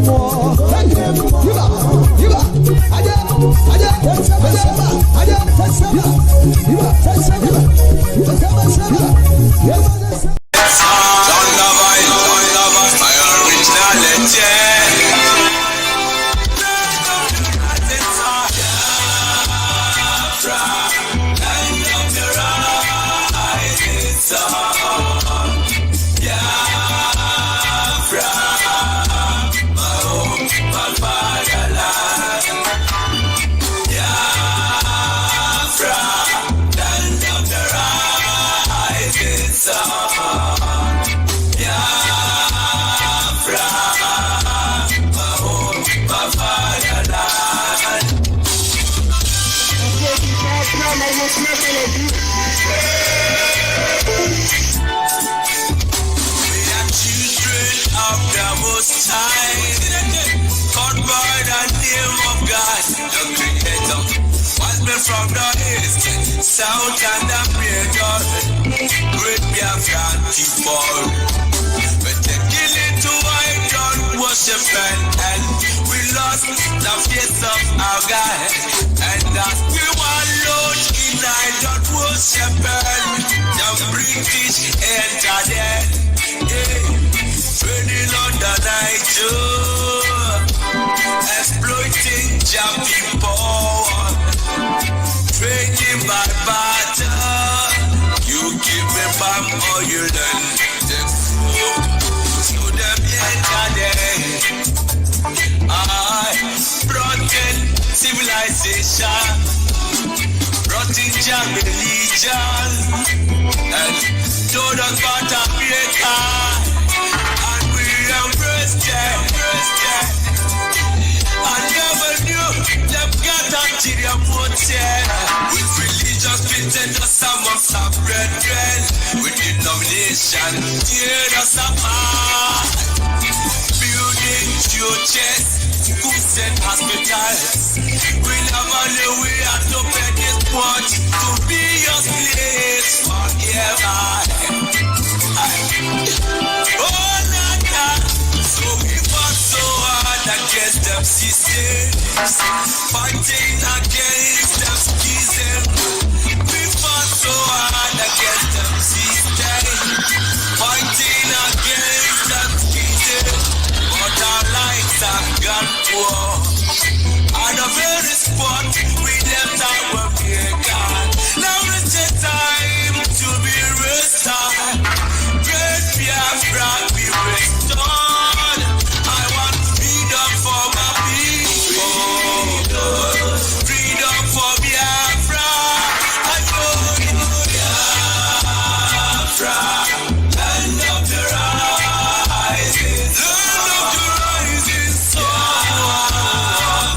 more. from the east, south and the middle. Great Biafran people. But they kill it to idol worship and we lost the face of our God. And that we were Lord in idol worship and the British entered it. Burning on the night too, exploiting job people, trading by barter. You give me palm oil and the food to them yesterday. I brought in civilization, brought in job religion, and told us about America. I never knew them got ulterior motive. With religious pretenders, some of some brethren. With denomination, tear us apart. Building churches, schools and hospitals. We never knew we had to pay this much to be your slaves forever. Oh, Nana. So we fought so hard against them systems, fighting against them schisms. We fought so hard against them systems, fighting against them schisms. But our lives have gone poor. At the very spot we left our Maker. Now it's the time to be restored. Great Biafra be restored. I want freedom for my people. Freedom for Biafra. I know Biafra. Land of the rising. Land of the rising sun.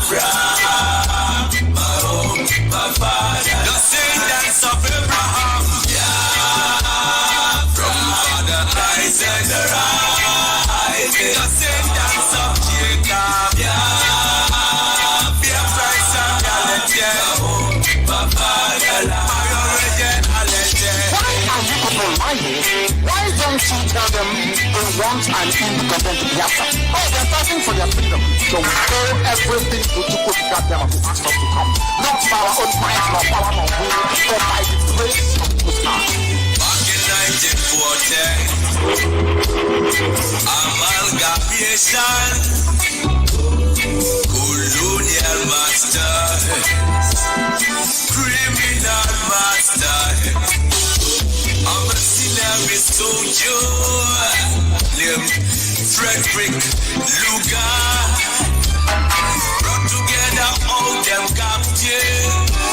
Biafra. My home, my father. The descendants of Abraham. Biafra. From father rising the rising. Descendants of Jacob. Biafra is a reality. My father, my originality. Why don't you tell them they want an independent Biafra? Oh, they're fighting for their freedom. So we do everything to put them to ask us to come. Not by our own might, nor power, nor will, but by the grace of God. Back in 1940, amalgamation, colonial master, criminal master. I'm a sinner soldier named Frederick Lugar. Brought together all them captives,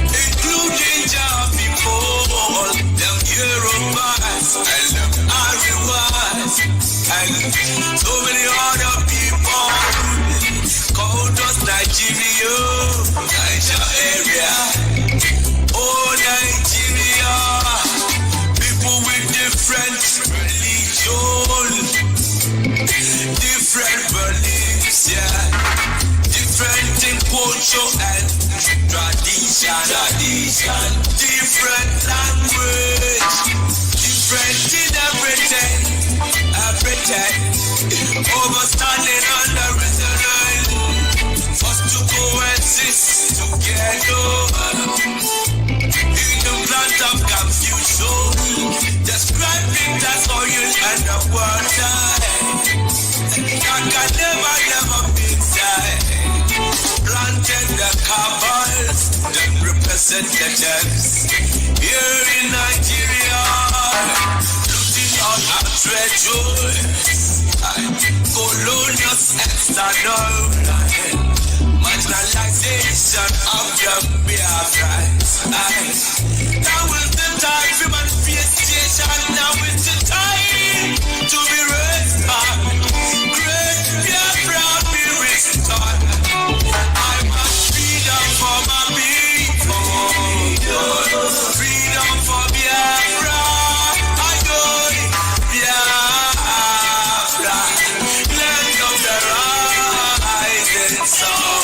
including Jah people, them Yorubas and them Arivas, and so many other people called us Nigeria, Niger area. Oh, Nigeria, people with different religion, different beliefs, yeah, different in culture and tradition, different language, different in everything, overstanding under resident, for us to coexist together. In the plant of confusion, describing the soil and the water, that can never mix. Planted the cabals, the representatives here in Nigeria, looting on our treasures, colonial external. Marginalization of the Biafra. Now is the time for manifestation. Now is the time to be raised back. Great Biafra be restored. I want freedom for my people. Freedom for Biafra. I know Biafra. Land of the rising sun.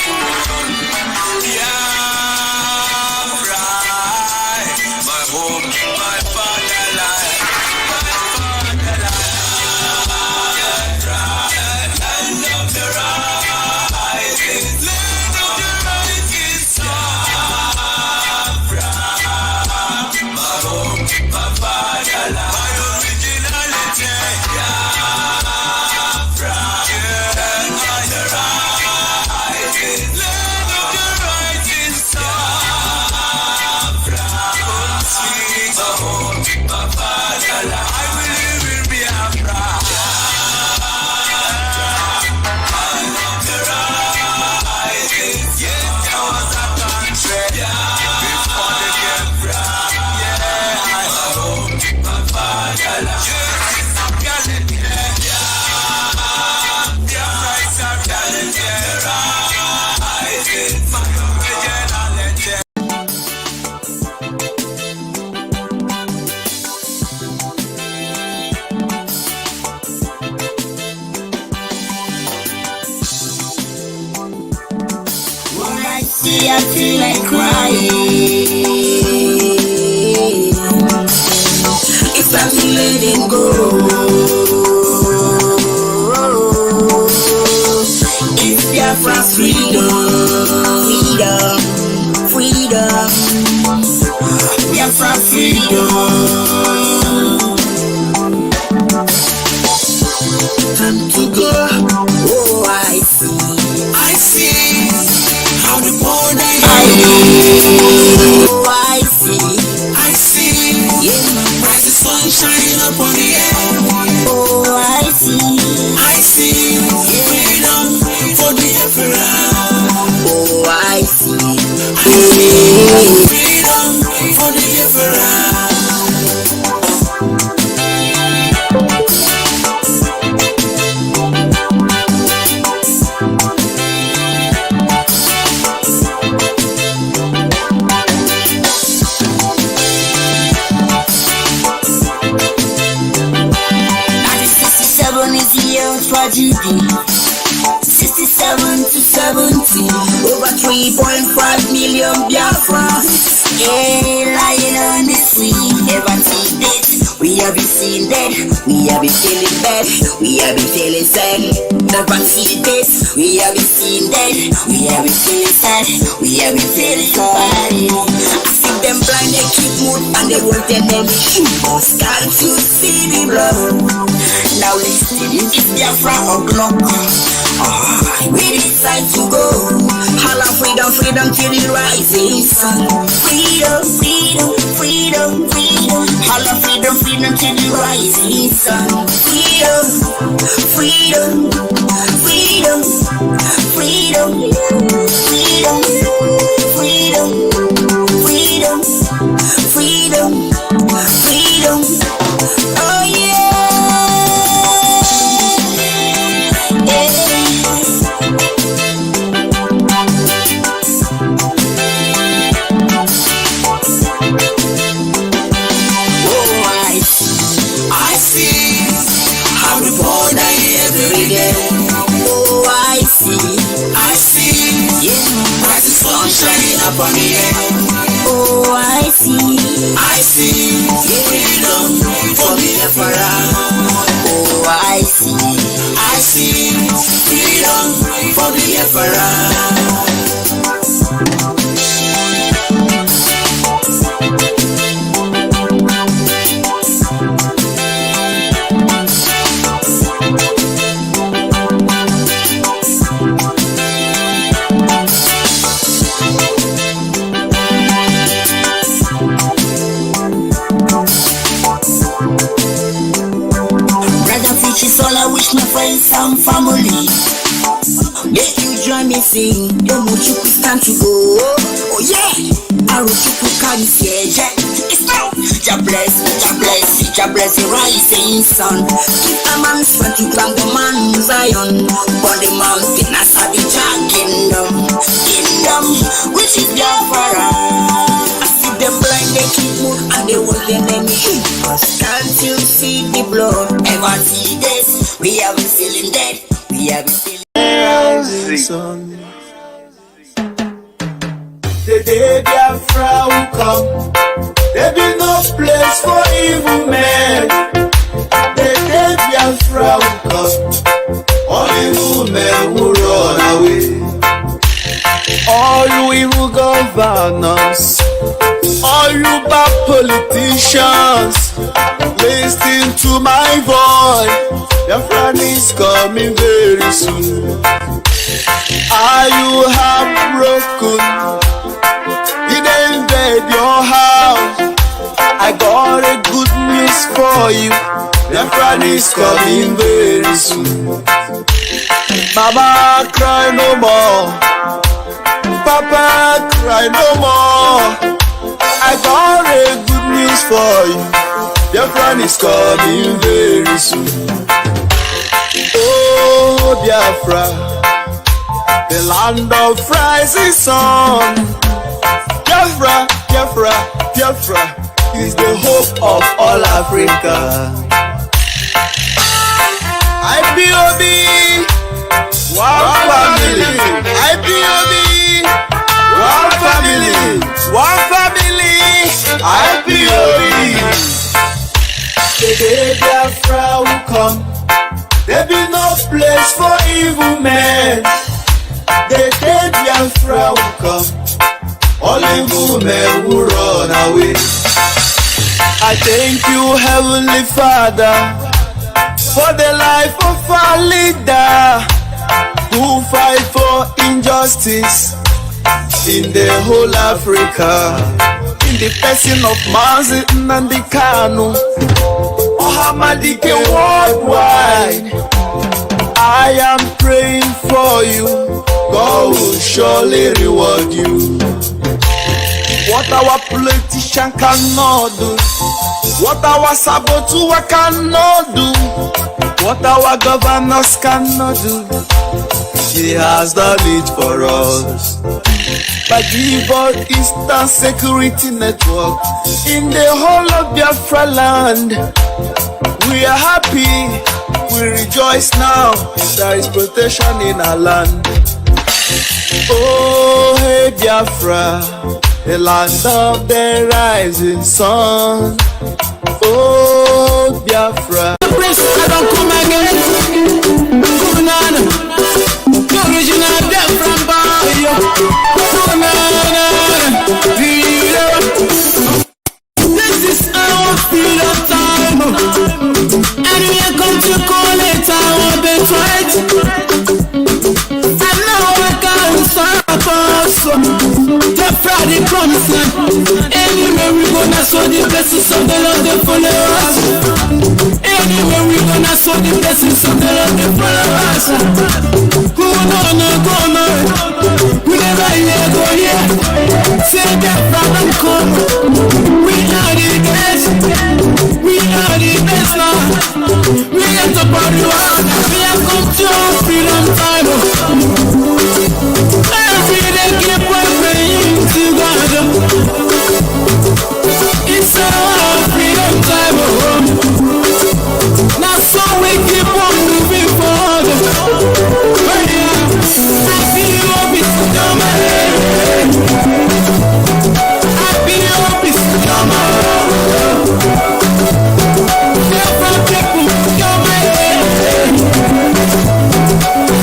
Biafra. see, I feel like crying. It's time to let him go. It's Biafra's freedom. Freedom. Biafra freedom. Time to go. Oh, I see how the border is. Oh, I see, yeah, where's the sun shining up on the air? Oh, I see, yeah, freedom for the Biafra. Oh, I see, freedom for the Biafra. Tragedy. 67 to 70, over 3.5 million Biafrans, yeah, lying on the sea. Never seen it. We have been seen dead. We have been feeling bad. We have been feeling sad. Never seen this. We have been seen dead. We have been feeling sad. We have been feeling so bad. I see them blind, they keep mood and they want their name. Can't you see the blood? Now listen, it's Biafra or Glock. We decide to go. Holla freedom, freedom till the rising sun. Freedom, freedom, freedom, freedom. Holla freedom, freedom till the rising sun. Freedom, freedom, freedom, freedom, freedom, freedom, freedom, freedom, freedom. Oh yeah. Shining up on the air. Oh, I see, freedom for the Biafra. Oh, I see, freedom for the Biafra. My friends and family, make you join me sing. Don't want you to stand to go. Oh yeah, I wrote you to carry siege. It's now. Jah bless the rising sun. Keep a man strength to climb the man Zion. On the mountain, I saw the Jah kingdom, which is Biafra. I see them blind, they keep mood and they want their enemy. Can't you see the blood? Ever see this? We have been feeling dead. We have been feeling the day Biafra will come, there be no place for evil men. The day Biafra will come, all evil men will run away. All you evil governors, all you bad politicians, listen to my voice. Biafra is coming very soon. Are you heartbroken? He didn't invade your house. I got a good news for you. Biafra is coming very soon. Mama, cry no more. Papa, cry no more. I got a good news for you. Biafra is coming very soon. Oh, Biafra, the land of rising sun. Biafra, Biafra, Biafra is the hope of all Africa. IPOB, one family. IPOB, come. There be no place for evil men. The day Biafra will come, all evil men will run away. I thank you, Heavenly Father, for the life of our leader who fight for injustice in the whole Africa. In the person of Mazi Nnamdi Kanu, Mohammadike worldwide, I am praying for you. God will surely reward you. What our politician cannot do, what our saboteur cannot do, what our governors cannot do, He has done it for us. By giving Eastern Security Network in the whole of Biafra land, we are happy, we rejoice now. There is protection in our land. Oh, hey Biafra, the land of the rising sun. Oh, Biafra. I don't come again. Kunana, the original Biafra Bayo. Kunana, this is our freedom time. And we are come to call it our birthright. And now I can't stop us. Biafra the promised land. Anywhere we go, now so the blessings of the Lord they follow us. Anywhere we gonna show the blessings of the Lord they follow us. Who go no, we never hear go here. Say that from come. We are the best. We are the best now. We get to party one. We have come to freedom time. Every day keep on praying to God. It's our freedom time. Now so we keep on moving forward. Happy hope is coming. Happy hope is coming. Different people coming.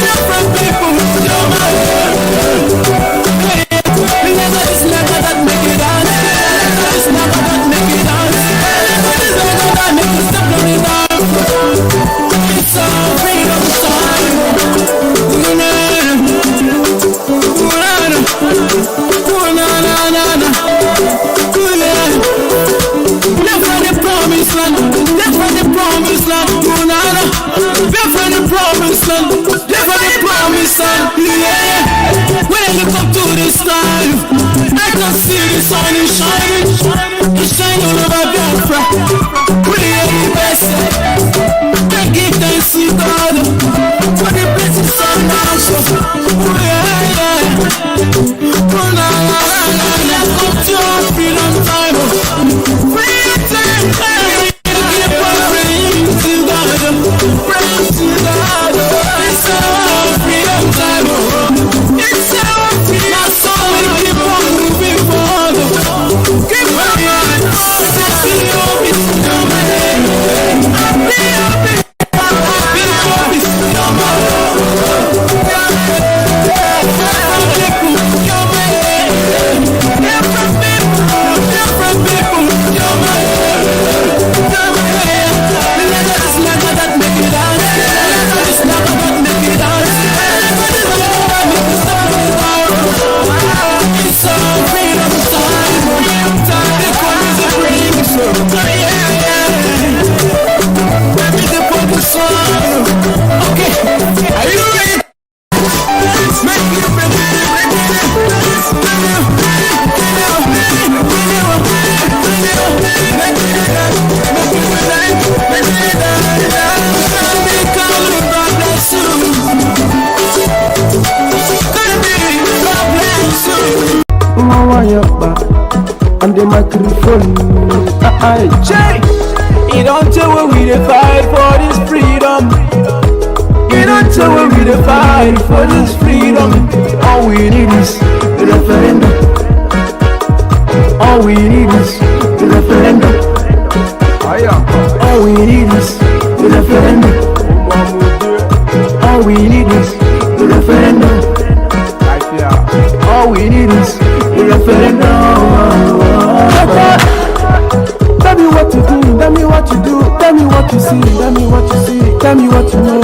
Different people coming. It's never that make it dance. It's never that make it dance. It's never that make it step on it down. It's a freedom time. Live for the promised land. Live for the promised land. Live for the promised land. Live for the promised land. Yeah. When I look up to the sky, I can see the sun is shining. It's shining over Biafra. We are the best. I give thanks to God for the blessings of our soul. Come to our freedom time. Freedom time. Keep on praying to God. Praying to God. It's our freedom time. It's our freedom. So we keep on moving forward. Keep on going. Happy hope is coming. Happy hope is and the microphone. You don't tell when we dey fight for this freedom. You don't tell when we dey fight for this freedom. All we need is the referendum. All we need is the referendum. All we need is the referendum. referendum. All we need is the referendum. All we need is the referendum. Tell me what to do, tell me what you do, tell me what you see, tell me what you see, tell me what you know.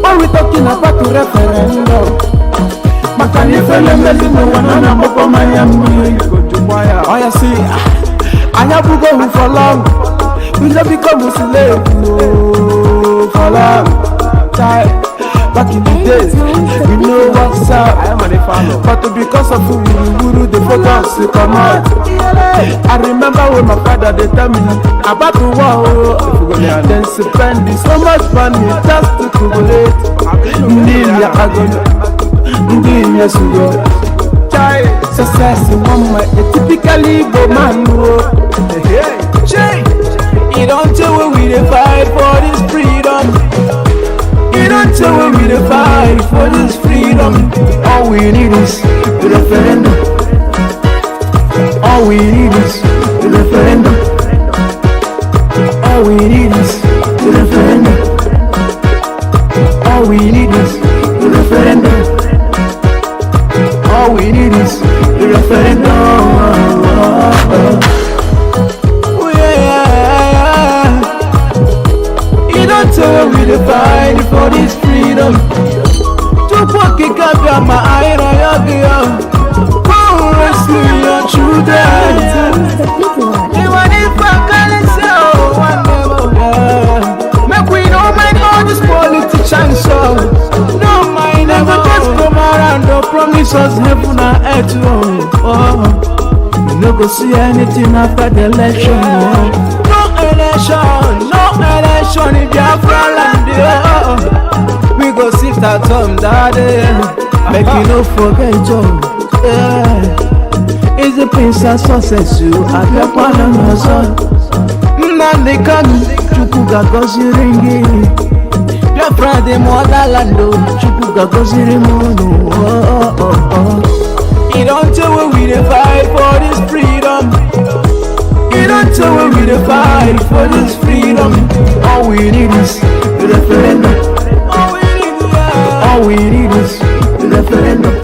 When we talking about the referendum, Makani fele mezi no wanana moko Miami. Oh you see, I have to go for long. We just become a slave, no, for long. Back in the days, we know what's up. But because of who the focus to come out. I remember when my father they tell me about the war. Then spend so much money just to collaborate. Success in one way, typically go man. You don't tell when we fight for this freedom. You don't tell when we fight for this freedom. All we need is the referendum. All we need is the referendum. All we need is the referendum. All we need is the referendum. All we need is the referendum. Oh yeah. You don't tell me to fight for this freedom. To pocket up my iron. Rescue your children. Even if I can't say one make we don't mind all this politicians. So no mind, never just come around. Don't promise us heaven and earth. You no go see anything after the election. No election in Biafra land. We go sit at home that day. Make you no forget John. It's a piece of success you at the corner of son. Nnamdi Kanu, Chukuga gozi ringi. Biafra de Molalando, Chukuga gozi rimono. You don't tell when we fight for this freedom. You don't tell when we fight for this freedom. All we need is the referendum. All we need is the referendum.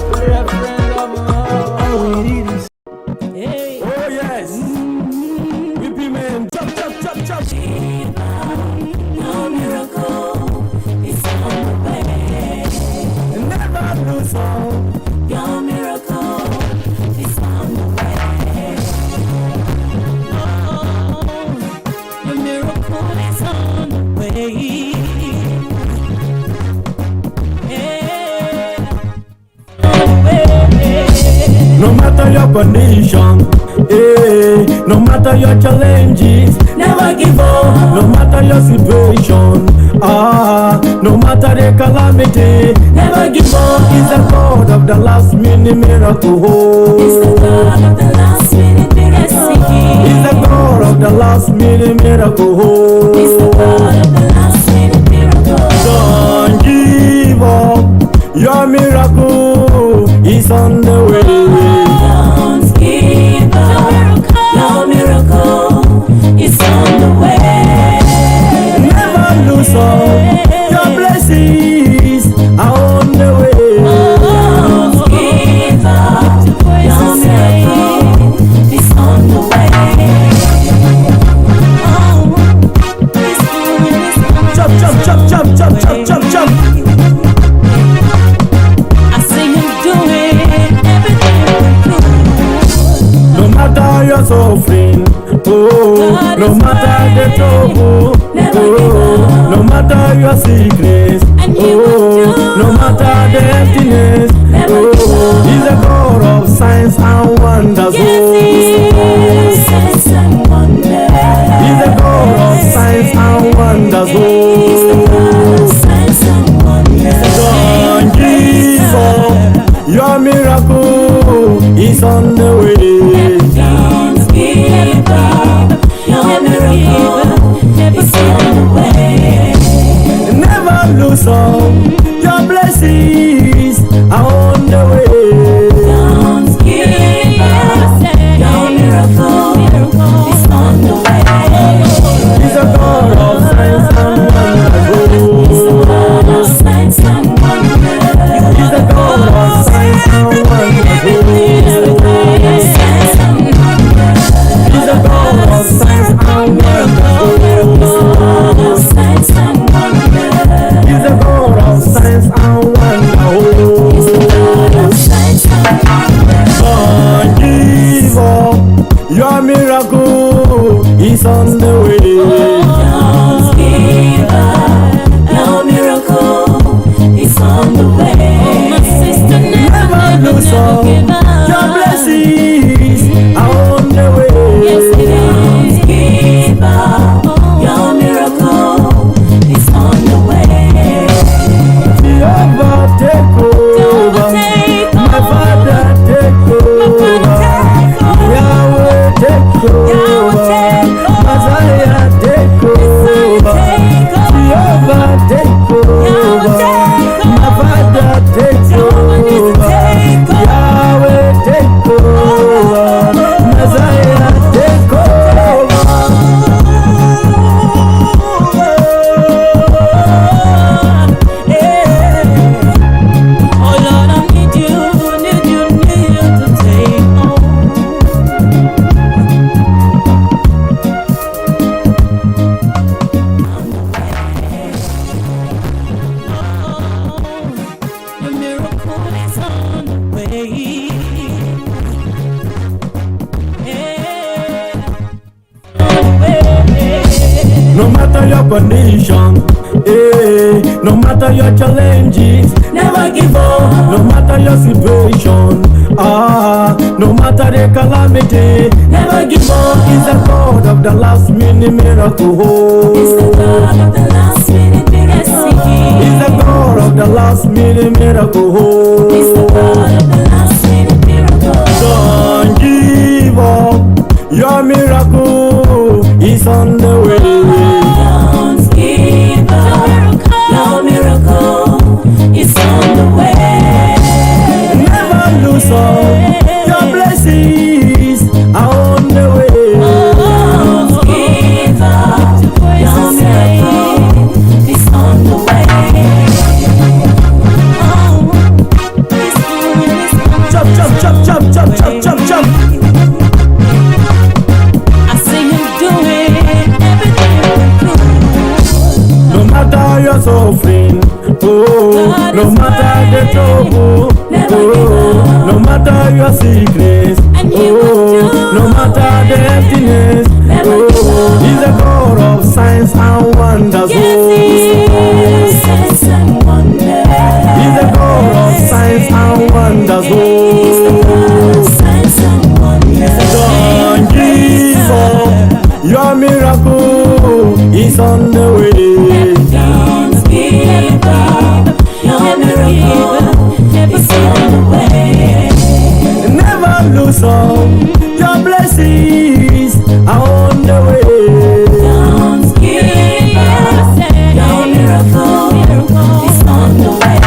No matter your condition, no matter your challenges, never give up. No matter your situation, no matter the calamity, never give up. He's the God of the last minute miracle. He's the God of the last minute miracle. He's the God of the last minute miracle. He's the God of the last minute miracle. Don't give up. Your miracle is on the way. Don't give up. Your miracle is on the way. Never lose hope. Your blessings are on the way. Don't give up. Your miracle is on the way. Chop, chop, chop, chop, chop, chop, chop, chop. No matter your suffering, no matter the trouble, no matter your sickness, no matter the emptiness, He's a God of signs and wonders. He's a God of signs and wonders. Don't give up. Your miracle is on the way. Don't give up. Your miracle is on the way. Never lose hope. Your blessings are on the way. Don't give up. Your miracle is on the way. He's a God of He's the God of signs and wonders. He's the God of signs and wonders. He's the God of signs and wonders. Don't give up. Your miracle is on the way. Don't give up. Your miracle is on the way. Oh, my sister, never lose hope. Your blessings are on the way. Yes, don't give up. Your miracle is on the way. Jehovah, take over. My Father, take over. Yahweh, take over. Messiah, take over. Jehovah, take over. My Father, take over. Yahweh, take over. Messiah, take over. Oh Lord, I need you to take the miracle is on the way. No matter your condition, no matter your challenges, never give up. No matter your situation, no matter the calamity, never give up. He's the God of the last minute miracle. It's the God of the last minute miracle. He's the God of the last minute miracle. It's the God of the last minute miracle. Don't give up. Your miracle is on the way. Don't give up. Your miracle is on the way. Never lose hope. Your blessings are on the way. Don't give up. Your miracle is on the way. Chop, chop, chop, chop, chop, chop, chop, chop. I see him doing everything good. No matter your suffering, no matter the trouble, no matter your sickness, no matter the emptiness, he's the God of signs and wonders. He's the God of signs and wonders. Don't give up. Your miracle is on the way. Don't give up. Your miracle is on the way. Never lose hope. Your blessings are on the way. Don't give up. Your miracle is on the way.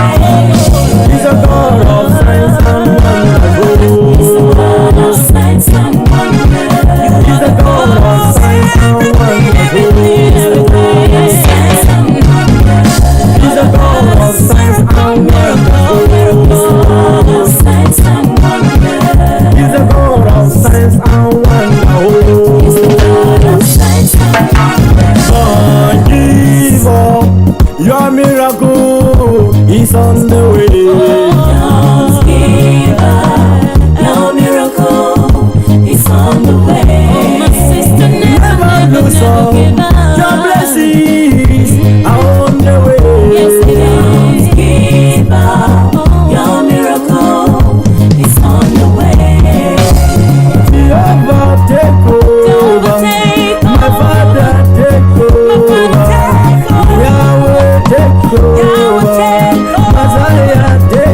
He's a God of signs and He's the wonders. God of signs and wonders. He's the God of signs and wonders. He's the God of signs and wonders. He's the God of signs and wonders. Signs and wonders. He's the God of signs and He's the God of wonders. signs and wonders. Don't give up. Your miracle is on the way. Don't give up. Your miracle is on the way. Oh, my sister, Never lose hope. Your blessings are on the way. Yes, don't give up. Your miracle is on the way. Jehovah, take over. My Father, take over. Yahweh, take over. Messiah, take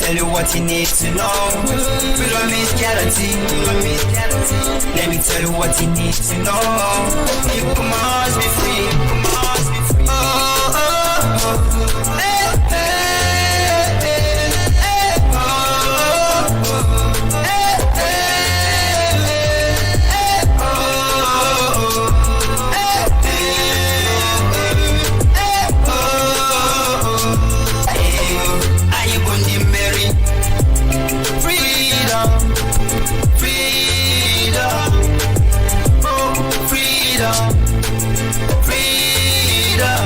tell you what you need to know. Freedom is guaranteed. Let me tell you what you need to know. People must be free. Oh, oh, oh. Hey, hey, hey, hey. Oh, oh, oh. Hey, hey, hey, oh, oh. Hey, hey, oh, oh. Are you going to marry? Freedom, freedom, oh, freedom, freedom,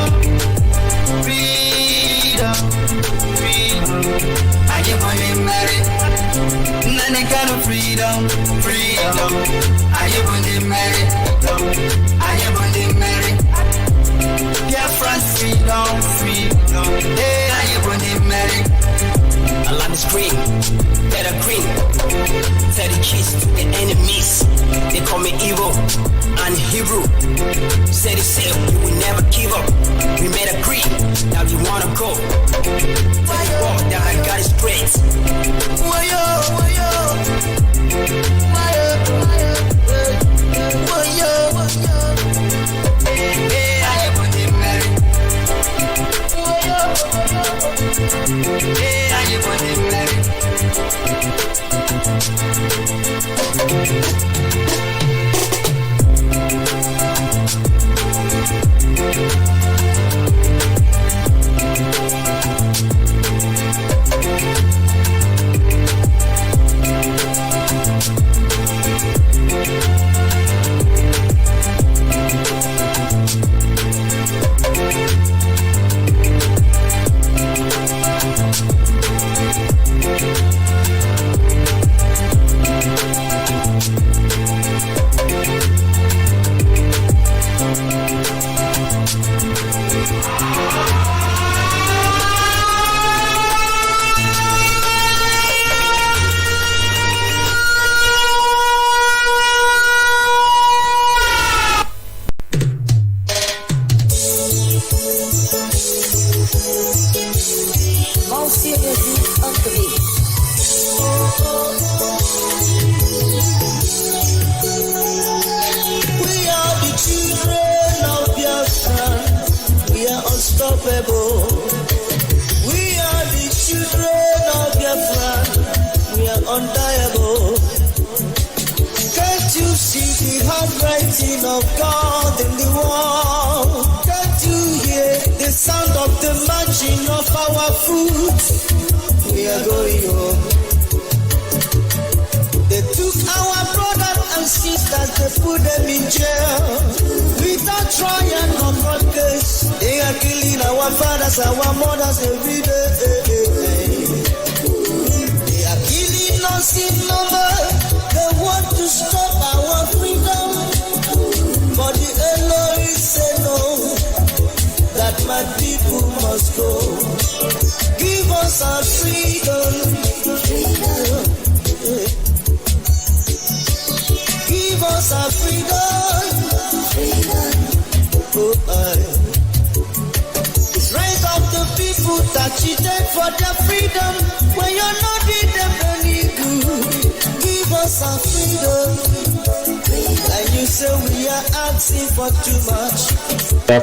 freedom, freedom. Are you going to marry? None kind of freedom, freedom. Are you going to marry? Are you going to marry? Biafra's freedom, freedom. Hey, are you going to marry? A lot is green, better green. Tell the keys to the enemies. They call me evil and Hebrew. Say the same, you will never give up. We made a agree, now you wanna go. Tell the world that I got is great. Wayo, wayo, wayo, wayo, wayo. Hey, I am on the married. Wayo, hey, I am on the married.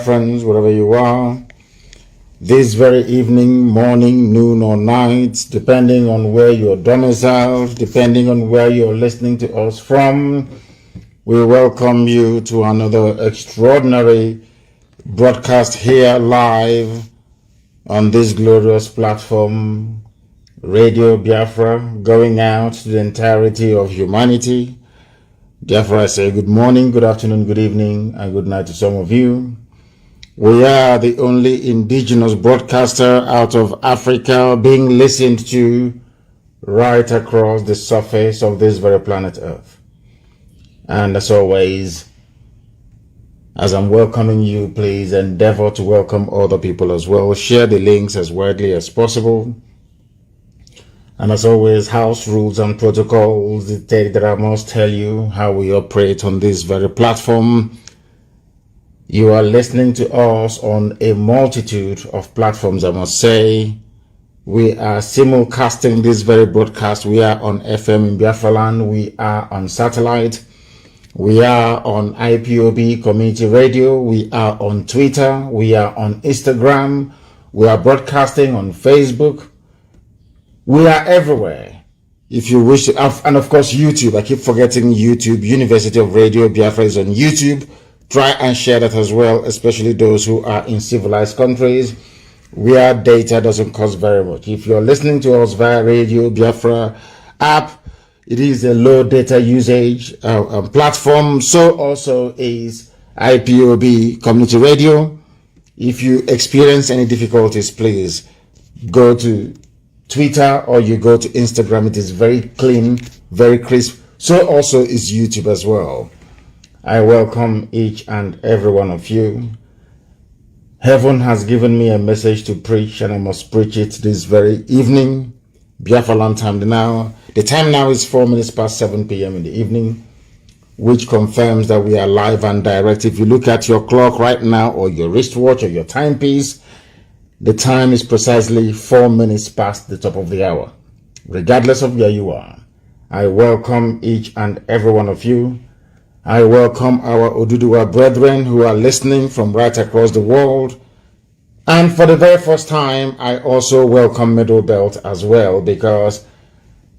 Friends, wherever you are, this very evening, morning, noon, or night, depending on where you're domiciled, depending on where you're listening to us from, we welcome you to another extraordinary broadcast here live on this glorious platform, Radio Biafra, going out to the entirety of humanity. Therefore, I say good morning, good afternoon, good evening, and good night to some of you. We are the only indigenous broadcaster out of Africa being listened to right across the surface of this very planet Earth. And as always, as I'm welcoming you, please endeavor to welcome other people as well. Share the links as widely as possible. And as always, house rules and protocols dictate that I must tell you how we operate on this very platform. You are listening to us on a multitude of platforms, I must say. We are simulcasting this very broadcast. We are on FM in Biafra land. We are on satellite. We are on IPOB Community Radio. We are on Twitter. We are on Instagram. We are broadcasting on Facebook. We are everywhere. If you wish to, and of course YouTube. I keep forgetting YouTube. University of Radio Biafra is on YouTube. Try and share that as well, especially those who are in civilized countries where data doesn't cost very much. If you're listening to us via Radio Biafra app, it is a low data usage platform. So also is IPOB Community Radio. If you experience any difficulties, please go to Twitter or you go to Instagram. It is very clean, very crisp. So also is YouTube as well. I welcome each and every one of you. Heaven has given me a message to preach, and I must preach it this very evening. Biafra land time now. The time now is 4 minutes past 7 p.m. in the evening, which confirms that we are live and direct. If you look at your clock right now, or your wristwatch, or your timepiece, the time is precisely 4 minutes past the top of the hour. Regardless of where you are, I welcome each and every one of you. I welcome our Oduduwa brethren who are listening from right across the world. And for the very first time, I also welcome Middle Belt as well, because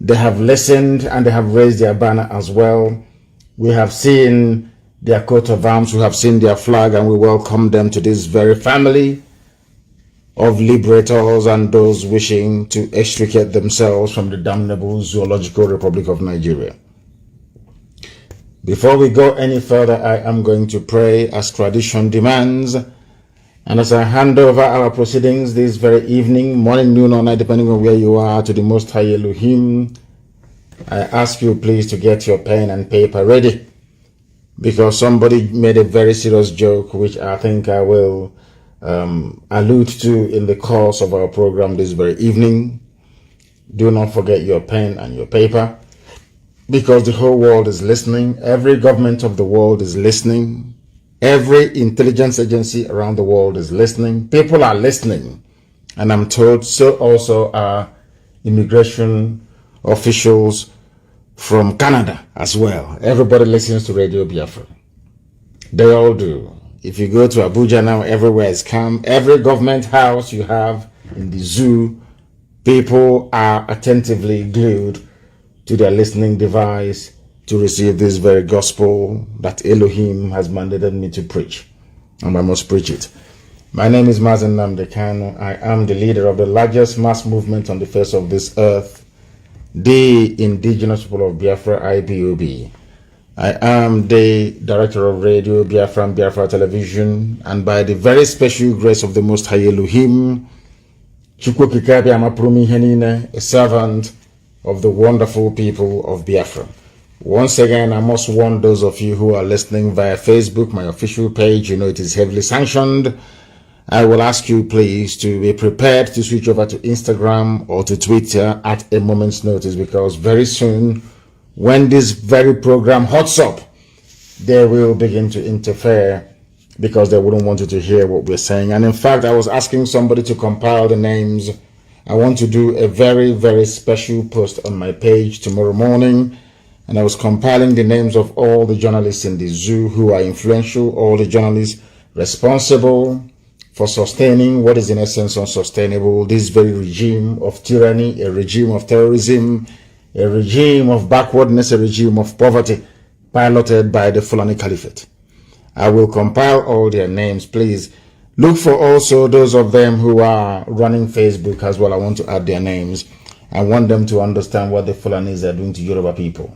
they have listened and they have raised their banner as well. We have seen their coat of arms, we have seen their flag, and we welcome them to this very family of liberators and those wishing to extricate themselves from the damnable Zoological Republic of Nigeria. Before we go any further, I am going to pray as tradition demands. And as I hand over our proceedings this very evening, morning, noon, or night, depending on where you are, to the Most High Elohim, I ask you please to get your pen and paper ready, because somebody made a very serious joke, which I think I will allude to in the course of our program this very evening. Do not forget your pen and your paper, because the whole world is listening. Every government of the world is listening. Every intelligence agency around the world is listening. People are listening. And I'm told so also are immigration officials from Canada as well. Everybody listens to Radio Biafra. They all do. If you go to Abuja now, everywhere is calm. Every government house you have in the zoo, people are attentively glued to their listening device to receive this very gospel that Elohim has mandated me to preach, and I must preach it. My name is Mazi Nnamdi Kanu. I am the leader of the largest mass movement on the face of this earth, the indigenous people of Biafra, IPOB. I am the director of Radio Biafra and Biafra Television, and by the very special grace of the Most High Elohim, a servant of the wonderful people of Biafra. Once again, I must warn those of you who are listening via Facebook, my official page. You know it is heavily sanctioned. I will ask you please to be prepared to switch over to Instagram or to Twitter at a moment's notice, because very soon, when this very program hots up, they will begin to interfere, because they wouldn't want you to hear what we're saying. And in fact, I was asking somebody to compile the names. I want to do a very, very special post on my page tomorrow morning, and I was compiling the names of all the journalists in the zoo who are influential, all the journalists responsible for sustaining what is in essence unsustainable, this very regime of tyranny, a regime of terrorism, a regime of backwardness, a regime of poverty, piloted by the Fulani Caliphate. I will compile all their names. Please look for also those of them who are running Facebook as well. I want to add their names. I want them to understand what the Fulanis are doing to Yoruba people.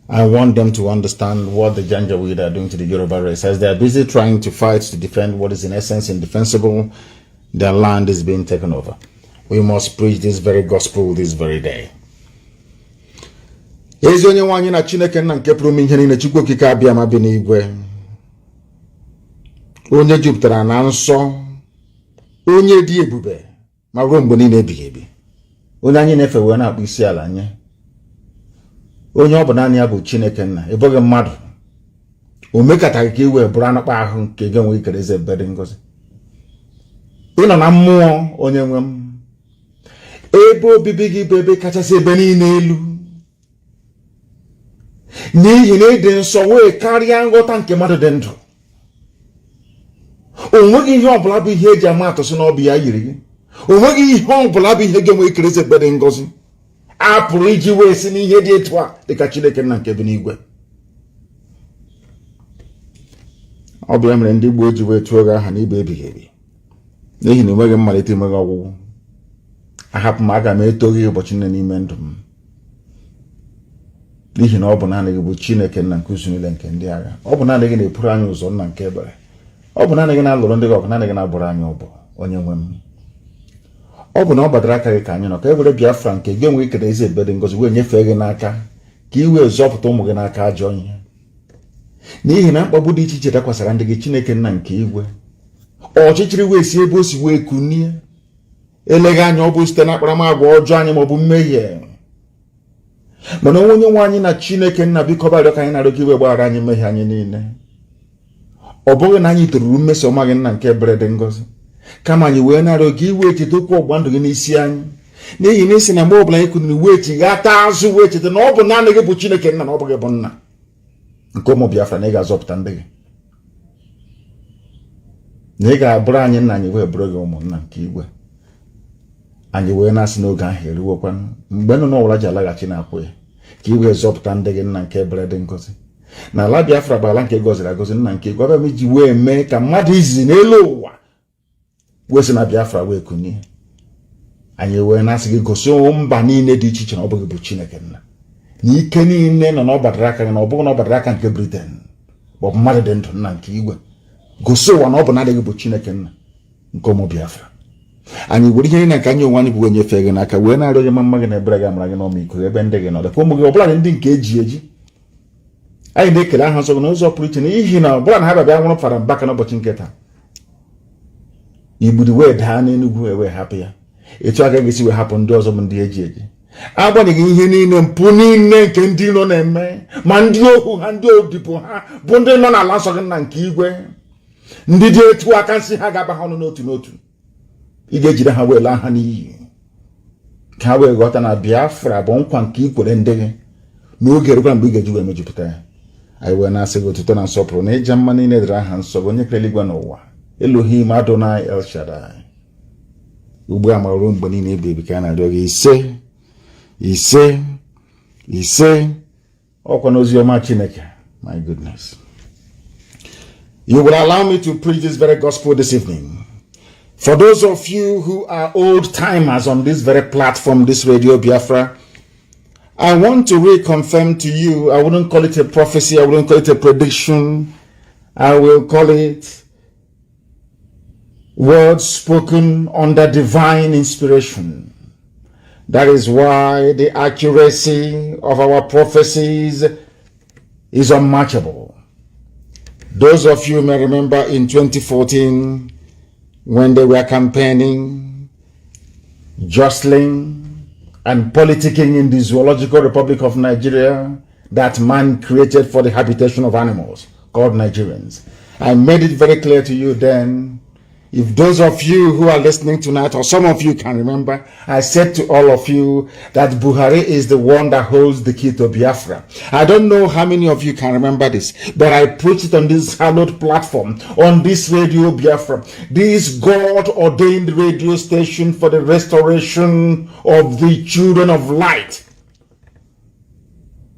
I want them to understand what the Janjaweed are doing to the Yoruba race. As they are busy trying to fight to defend what is in essence indefensible, their land is being taken over. We must preach this very gospel this very day. Ezi onye nwanyi na Chineke nna nke pụrụ ihe niile, Chukwu okike abịa ma bi n'igwe, onye jupụtara na nsọ, onye dị ebube ma ruo mgbe niile ebighị ebi, onye anyị na-efe wee na-akpụ isi ala nye, onye ọ bụ naanị ya bụ Chineke nna, ịbụghị mmadụ. O mekataghị ka iwe bụrụ anụkpa ahụ nke ga-enwe ikere eze ebere ngozi. Ị nọ na mmụọ onye nwe m, ebe obibi gị bụ ebe kachasị ebe niile elu, n'ihi na ịdị nsọ wee karịa nghọta nke mmadụ dị ndụ. O nweghị ihe ọbụla bụ ihe eji ama atụ sị na ọ bụ ya yiri gị. O nweghị ihe ọbụla bụ ihe ga-enwe ikerezi ekpe dị ngọzi a pụrụ iji wee si n'ihe dị etu a dịka Chineke nna nke bi n'igwe. Ọ bụ ya mere ndị Igbo ji wee tụọ gị aha n'igbe ebighị ebi, n'ihi na enweghị mmalite, enweghị ọgwụgwụ. Ahapụ m, aga m eto gị ụbọchị nne n'ime ndụ m, n'ihi na ọ bụ naanị gị bụ Chineke nna nke usu niile nke ndị agha. Ọ bụ naanị gị na-epụrụ anyị ụzọ nna nke ebere. Ọ bụ naanị gị na-alụrụ ndị gị ọgụ, naanị gị na-abụrụ anyị ọbụ, onye nwe m. Ọ bụ na ọ gbadara aka gị ka anyị nọ ka e were Biafra nke gị enweghị ikere ezi ebe dị ngọzi wee nyefee gị n'aka ka i wee zọpụta ụmụ gị n'aka ajọ ihe. N'ihi na mkpagbu dị iche iche dakwasara ndị gị Chineke nna nke igwe. Ọchịchịrị wee si ebe o si wee kunie, eleghị anya ọ bụ site na akparamagwa ọjọọ anyị maọbụ mmehie. Mana onye nwe anyị na Chineke nna, biko barịọ ka anyị na-arịọ gị wee gbaghara anyị mmehie anyị niile. Ọ bụghị na anyị toruru mmeso ọma gị nna nke ebere dị ngọzi, kama anyị wee na-arịọ gị wee cheta okwu ọgba ndụ gị n'isi anyị, n'ihi na isi na mgbe ọbụla anyị kwudiri wee chighata azụ wee cheta na ọ bụ naanị gị bụ Chineke nna na ọ bụ gị bụ nna nke ụmụ Biafra, na ị ga-azọpụta ndị gị, na ị ga-abụrụ anyị nna, anyị wee bụrụ gị ụmụnna nke igwe. Anyị wee na-asị n'oge ahụ eriwokwanụ, mgbe nọ n'ọwụla ji alaghachi na-akwụ ya, ka ị wee zọpụta ndị gị nna nke ebere dị ngọzi. Na ala Biafra bụ ala nke gọziri agọzi nna nke igwe, abịa m iji wee mee ka mmadụ izizi n'elu ụwa wee si na Biafra wee kunie. Anyị wee na-asị gị gosi mba niile dị iche iche na ọ bụghị bụ Chineke nna, na ike niile nọ n'ọbadara aka gị, na ọ bụghị n'ọbadara aka nke Britain ma ọ bụ mmadụ dị ndụ nna nke igwe. Gosi ụwa na ọ bụ na-adịghị bụ Chineke nna nke ụmụ Biafra. Anyị were ihe niile nke anyị onwe anyị bụ wee nyefee gị n'aka, wee na-arịọ gị mma gị na ebere gị amara gị n'ọmịiko ebe ndị gị nọ, dịka ụmụ gị ọbụla ndị nke eji eji. Anyị na-ekele aha nsọ gị n'ụzọ pụrụ iche, n'ihi na ọbụla na ha bịa nwụrụ fara mbaka n'ụbọchị nke taa, igbudi wee daa n'Enugwu wee hapụ ya. Etu a ga-esi wee hapụ ndị ọzọ bụ ndị eji eji. Agbanyeghị ihe niile mpụ niile nke ndị nọ na-eme, ma ndị ohu ha, ndị odibo ha, bụ ndị nọ n'ala nsọ gị nna nke igwe, ndị dị etu aka nsị ha ga-aba ha ọnụ n'otu n'otu. Ị ga-ejide ha wee laa ha n'iyi, ka ha wee ghọta na Biafra bụ nkwa nke ikwere ndị gị n'oge rukwa mgbe ị ga-eji wee mejupụta ya. Anyị wee na-asị gị otuto na nsọpụrụ na ịja mma niile dịrị aha nsọ gị, onye kere eluigwe n'ụwa, Elohim Adonai El Shaddai. Ugbu a ma ruo mgbe niile ebi ebi ka a na-arịọ gị ise ise ise. Ọkwa n'ozi ọma Chineke. My goodness. You will allow me to preach this very gospel this evening. For those of you who are old timers on this very platform, this Radio Biafra, I want to reconfirm to you, I wouldn't call it a prophecy, I wouldn't call it a prediction, I will call it words spoken under divine inspiration. That is why the accuracy of our prophecies is unmatchable. Those of you may remember in 2014, when they were campaigning, jostling, and politicking in the Zoological Republic of Nigeria that man created for the habitation of animals, called Nigerians. I made it very clear to you then. If those of you who are listening tonight, or some of you can remember, I said to all of you that Buhari is the one that holds the key to Biafra. I don't know how many of you can remember this, but I preached it on this hallowed platform, on this Radio Biafra, this God-ordained radio station for the restoration of the children of light,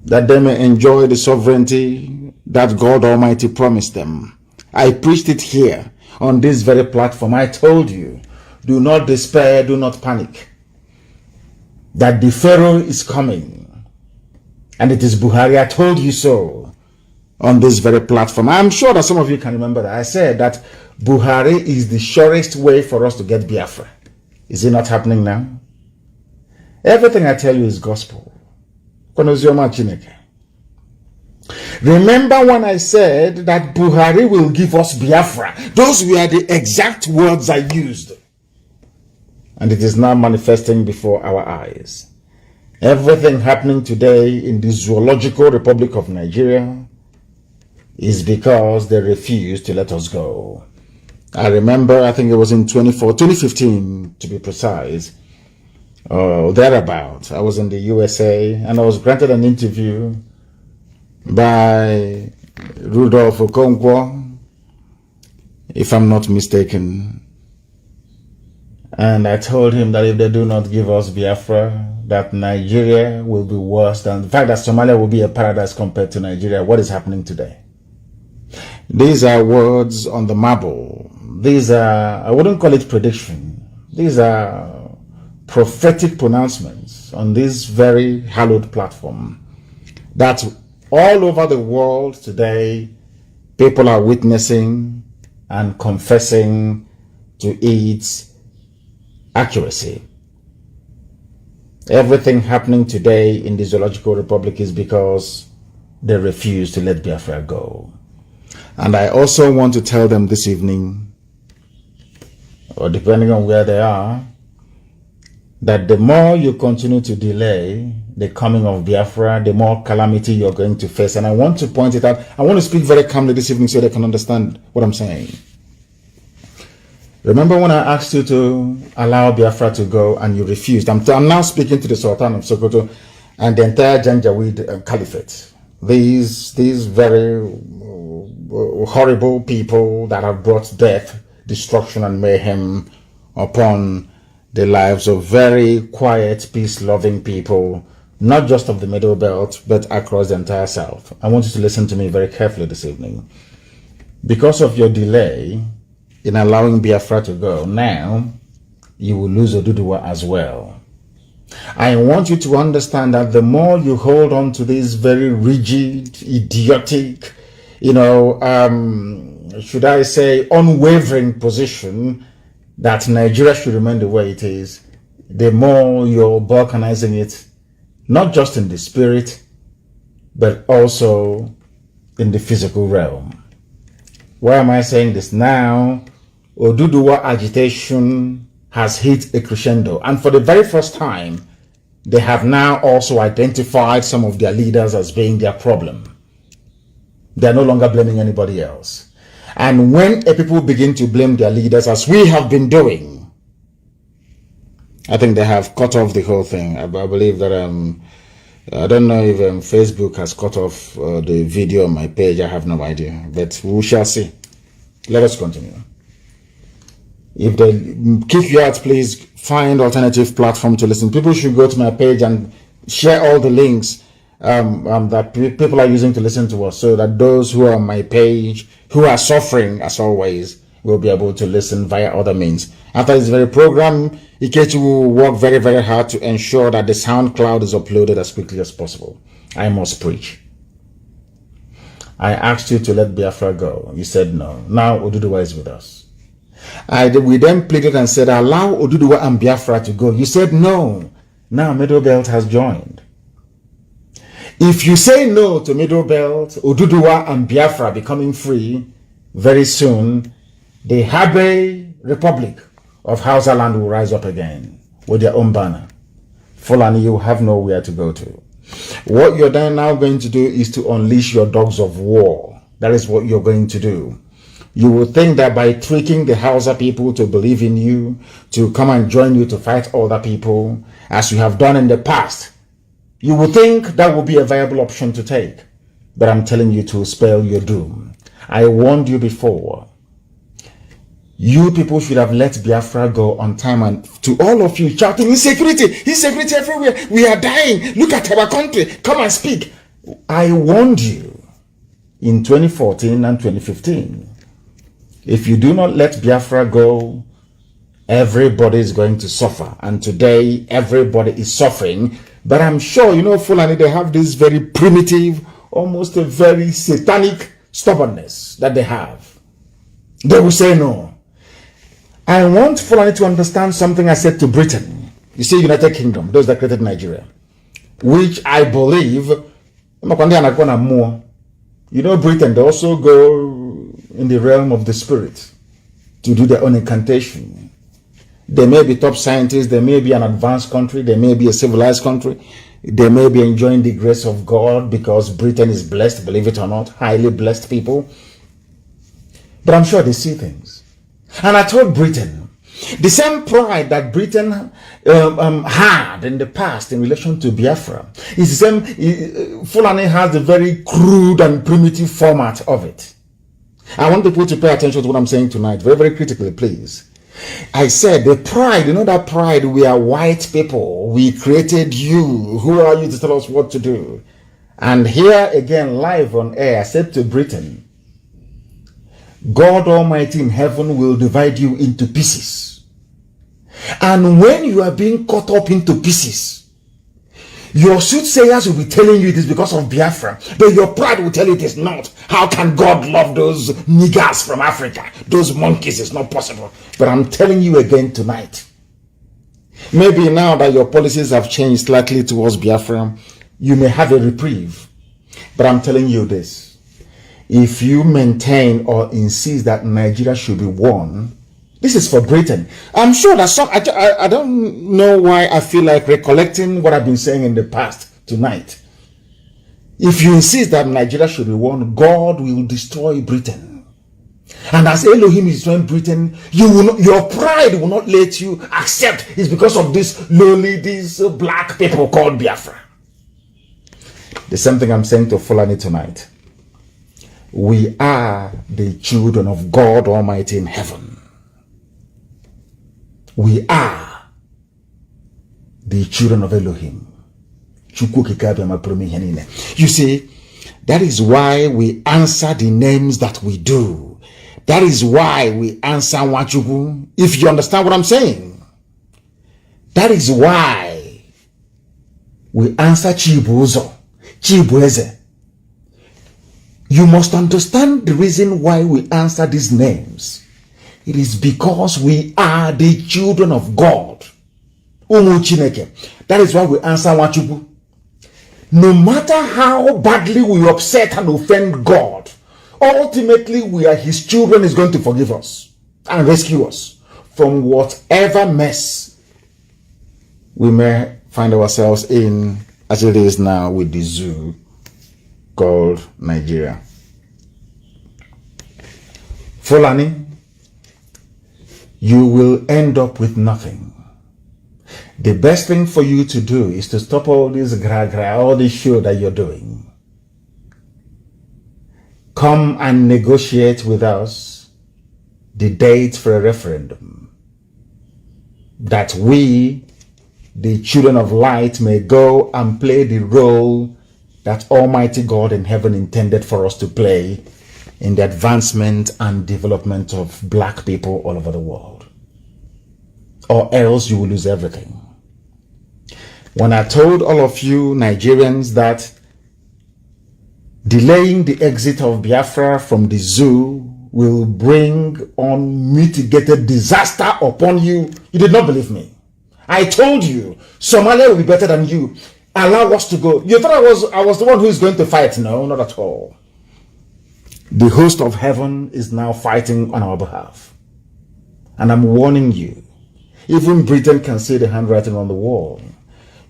that they may enjoy the sovereignty that God Almighty promised them. I preached it here on this very platform. I told you, do not despair, do not panic, that the Pharaoh is coming, and it is Buhari. I told you so on this very platform. I'm sure that some of you can remember that. I said that Buhari is the surest way for us to get Biafra. Is it not happening now? Everything I tell you is gospel. Remember when I said that Buhari will give us Biafra? Those were the exact words I used. And it is now manifesting before our eyes. Everything happening today in the Zoological Republic of Nigeria is because they refused to let us go. I remember, I think it was in 2015 to be precise, or thereabouts. I was in the USA and I was granted an interview by Rudolph Okonkwo, if I'm not mistaken. And I told him that if they do not give us Biafra, that Nigeria will be worse than, the fact that Somalia will be a paradise compared to Nigeria. What is happening today? These are words on the marble. These are, I wouldn't call it prediction. These are prophetic pronouncements on this very hallowed platform that all over the world today, people are witnessing and confessing to its accuracy. Everything happening today in the Zoological Republic is because they refuse to let Biafra go. And I also want to tell them this evening, or depending on where they are, that the more you continue to delay the coming of Biafra, the more calamity you're going to face. And I want to point it out. I want to speak very calmly this evening so they can understand what I'm saying. Remember when I asked you to allow Biafra to go and you refused? I'm now speaking to the Sultan of Sokoto and the entire Janjaweed Caliphate. These very horrible people that have brought death, destruction and mayhem upon the lives of very quiet, peace-loving people, not just of the Middle Belt, but across the entire South. I want you to listen to me very carefully this evening. Because of your delay in allowing Biafra to go, now you will lose Oduduwa as well. I want you to understand that the more you hold on to this very rigid, idiotic, should I say, unwavering position that Nigeria should remain the way it is, the more you're balkanizing it, not just in the spirit, but also in the physical realm. Why am I saying this? Now, Oduduwa agitation has hit a crescendo. And for the very first time, they have now also identified some of their leaders as being their problem. They're no longer blaming anybody else. And when a people begin to blame their leaders, as we have been doing, I think they have cut off the whole thing. I believe that, I don't know if Facebook has cut off the video on my page. I have no idea, but we shall see. Let us continue. If they kick you out, please find alternative platform to listen. People should go to my page and share all the links that people are using to listen to us, so that those who are on my page, who are suffering as always, will be able to listen via other means. After this very program, Ikechi will work very, very hard to ensure that the SoundCloud is uploaded as quickly as possible. I must preach. I asked you to let Biafra go. You said no. Now Oduduwa is with us. We then pleaded and said, allow Oduduwa and Biafra to go. You said no. Now Middle Belt has joined. If you say no to Middle Belt, Oduduwa and Biafra becoming free, very soon, the Habe Republic of Hausa land will rise up again with their own banner. Fulani, you have nowhere to go to. What you're then now going to do is to unleash your dogs of war. That is what you're going to do. You will think that by tricking the Hausa people to believe in you, to come and join you to fight other people, as you have done in the past, you will think that will be a viable option to take. But I'm telling you to spell your doom. I warned you before. You people should have let Biafra go on time, and to all of you shouting, insecurity everywhere. We are dying. Look at our country. Come and speak. I warned you in 2014 and 2015. If you do not let Biafra go, everybody is going to suffer. And today, everybody is suffering. But I'm sure, Fulani, they have this very primitive, almost a very satanic stubbornness that they have. They will say no. I want Fulani to understand something I said to Britain. You see, United Kingdom, those that created Nigeria, which I believe, Britain, they also go in the realm of the spirit to do their own incantation. They may be top scientists, they may be an advanced country, they may be a civilized country, they may be enjoying the grace of God because Britain is blessed, believe it or not, highly blessed people. But I'm sure they see things. And I told Britain, The same pride that Britain had in the past in relation to Biafra is the same. Fulani has a very crude and primitive format of it. I want people to pay attention to what I'm saying tonight, very, very critically, please. I said the pride, you know that pride, we are white people, we created you, who are you to tell us what to do? And here again, live on air, I said to Britain, God Almighty in heaven will divide you into pieces. And when you are being cut up into pieces, your soothsayers will be telling you it is because of Biafra, but your pride will tell you it is not. How can God love those niggers from Africa? Those monkeys, is not possible. But I'm telling you again tonight, maybe now that your policies have changed slightly towards Biafra, you may have a reprieve. But I'm telling you this. If you maintain or insist that Nigeria should be won, this is for Britain. I'm sure that some, I don't know why I feel like recollecting what I've been saying in the past tonight. If you insist that Nigeria should be won, God will destroy Britain. And as Elohim is destroying Britain, your pride will not let you accept it's because of this lowly, these black people called Biafra. The same thing I'm saying to Fulani tonight. We are the children of God Almighty in heaven. We are the children of Elohim. You see, that is why we answer the names that we do. That is why we answer Wachubu. If you understand what I'm saying. That is why we answer Chibuzo, Chibueze. You must understand the reason why we answer these names. It is because we are the children of God. That is why we answer Wachubu. No matter how badly we upset and offend God, ultimately we are his children. Is going to forgive us and rescue us from whatever mess we may find ourselves in, as it is now with the zoo called Nigeria. Fulani, you will end up with nothing. The best thing for you to do is to stop all this all this show that you're doing. Come and negotiate with us the date for a referendum, that we, the children of light, may go and play the role that Almighty God in heaven intended for us to play in the advancement and development of black people all over the world. Or else you will lose everything. When I told all of you Nigerians that delaying the exit of Biafra from the zoo will bring unmitigated disaster upon you, you did not believe me. I told you Somalia will be better than you. Allow us to go. You thought I was the one who is going to fight? No, not at all. The host of heaven is now fighting on our behalf. And I'm warning you, even Britain can see the handwriting on the wall.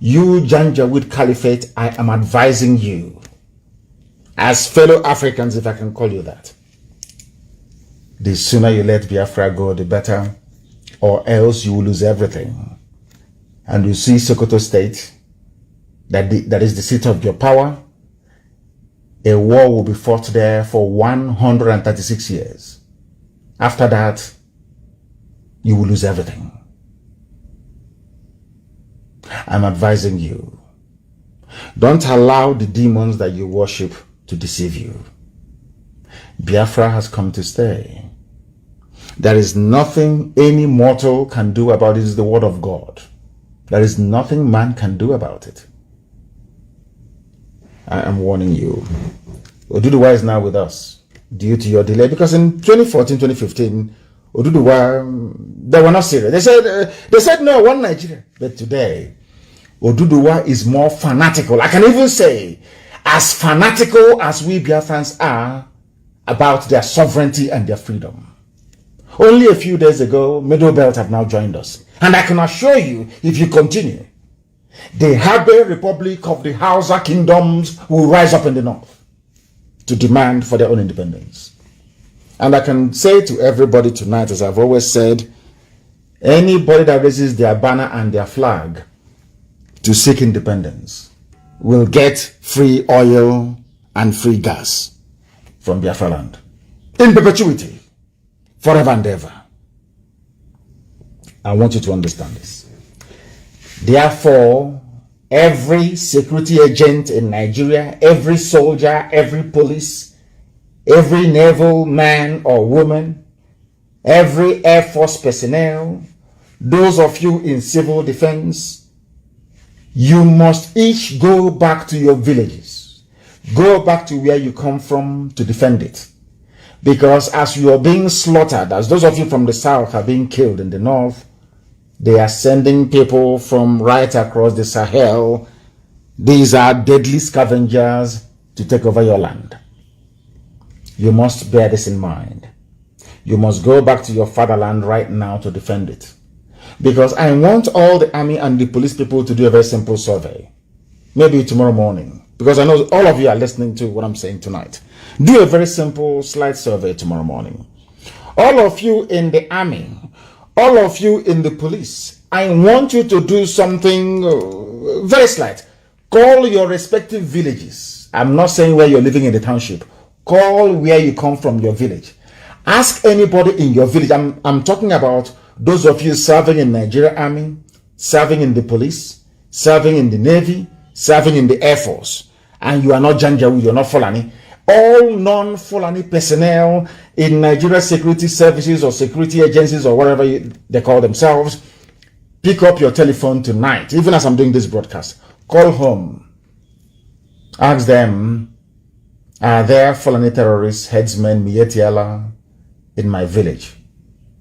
You Janjaweed Caliphate, I am advising you, as fellow Africans, if I can call you that, the sooner you let Biafra go, the better, or else you will lose everything. And you see Sokoto State, that is the seat of your power. A war will be fought there for 136 years. After that, you will lose everything. I'm advising you, don't allow the demons that you worship to deceive you. Biafra has come to stay. There is nothing any mortal can do about it. It is the word of God. There is nothing man can do about it. I am warning you. Oduduwa is now with us due to your delay, because in 2014, 2015, Oduduwa, they were not serious. They said no, one Nigeria. But today, Oduduwa is more fanatical. I can even say, as fanatical as we Biafrans are about their sovereignty and their freedom. Only a few days ago, Middle Belt have now joined us. And I can assure you, if you continue, the Habe Republic of the Hausa kingdoms will rise up in the north to demand for their own independence. And I can say to everybody tonight, as I've always said, Anybody that raises their banner and their flag to seek independence will get free oil and free gas from Biafra land in perpetuity, forever and ever. I want you to understand this. Therefore, every security agent in Nigeria, every soldier, every police, every naval man or woman, every Air Force personnel, those of you in civil defense, you must each go back to your villages. Go back to where you come from to defend it. Because as you are being slaughtered, as those of you from the south are being killed in the north, they are sending people from right across the Sahel. These are deadly scavengers to take over your land. You must bear this in mind. You must go back to your fatherland right now to defend it. Because I want all the army and the police people to do a very simple survey. Maybe tomorrow morning. Because I know all of you are listening to what I'm saying tonight. Do a very simple slide survey tomorrow morning. All of you in the army, all of you in the police, I want you to do something very slight. Call your respective villages. I'm not saying where you're living in the township. Call where you come from, your village. Ask anybody in your village. I'm talking about those of you serving in Nigeria Army, serving in the police, serving in the Navy, serving in the Air Force. And you are not Janjaweed, you're not Fulani. All non-Fulani personnel in Nigeria security services or security agencies or whatever they call themselves, pick up your telephone tonight, even as I'm doing this broadcast. Call home. Ask them, are there Fulani terrorists, headsmen, Mietiala in my village?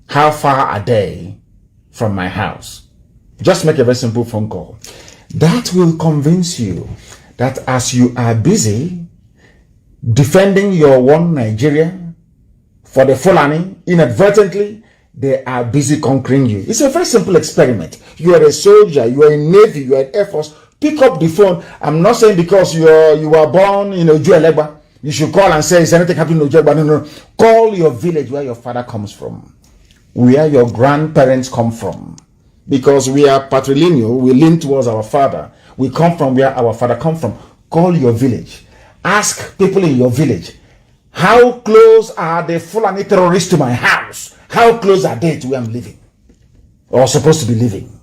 How far are they from my house? Just make a very simple phone call. That will convince you that as you are busy defending your one Nigeria for the Fulani, inadvertently, they are busy conquering you. It's a very simple experiment. You are a soldier, you are in Navy, you are in Air Force. Pick up the phone. I'm not saying because you were born in Ojuelegba, you should call and say, is anything happening in Ojuelegba? No. Call your village where your father comes from, where your grandparents come from. Because we are patrilineal, we lean towards our father. We come from where our father come from. Call your village. Ask people in your village, how close are the Fulani terrorists to my house? How close are they to where I'm living? Or supposed to be living?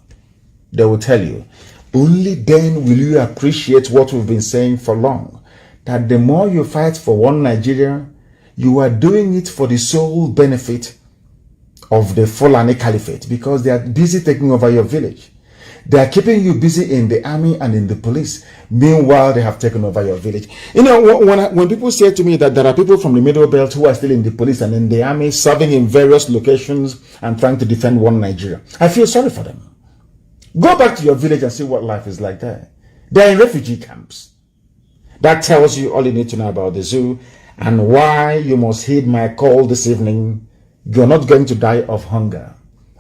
They will tell you. Only then will you appreciate what we've been saying for long. That the more you fight for one Nigeria, you are doing it for the sole benefit of the Fulani Caliphate, because they are busy taking over your village. They are keeping you busy in the army and in the police. Meanwhile, they have taken over your village. You know, when people say to me that there are people from the Middle Belt who are still in the police and in the army, serving in various locations and trying to defend one Nigeria, I feel sorry for them. Go back to your village and see what life is like there. They're in refugee camps. That tells you all you need to know about the zoo and why you must heed my call this evening. You're not going to die of hunger.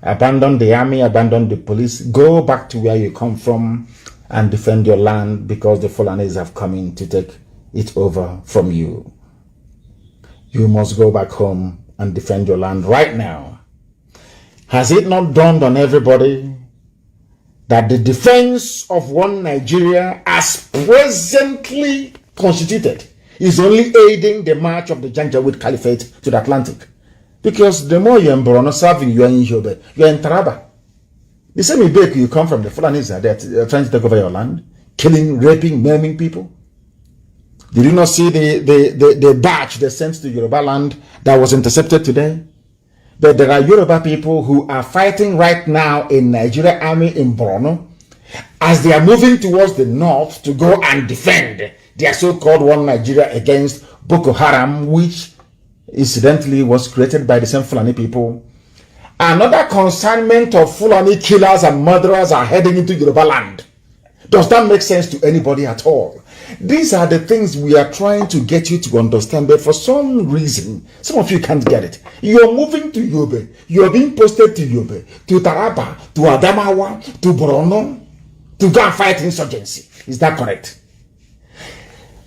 Abandon the army, abandon the police. Go back to where you come from and defend your land, because the Fulanis have come in to take it over from you. You must go back home and defend your land right now. Has it not dawned on everybody that the defense of one Nigeria as presently constituted is only aiding the march of the Janjaweed Caliphate to the Atlantic? Because the more you're in Borno serving, you're in Yobe, you're in Taraba. The same Ibek you come from, the Fulanis are there trying to take over your land, killing, raping, maiming people. Did you not see the batch they sent to Yoruba land that was intercepted today? But there are Yoruba people who are fighting right now in Nigeria Army in Borno as they are moving towards the north to go and defend their so-called one Nigeria against Boko Haram, which incidentally was created by the same Fulani people. Another consignment of Fulani killers and murderers are heading into Yoruba land. Does that make sense to anybody at all? These are the things we are trying to get you to understand, but for some reason, some of you can't get it. You're moving to Yobe, you're being posted to Yobe, to Taraba, to Adamawa, to Borno, to go and fight insurgency. Is that correct?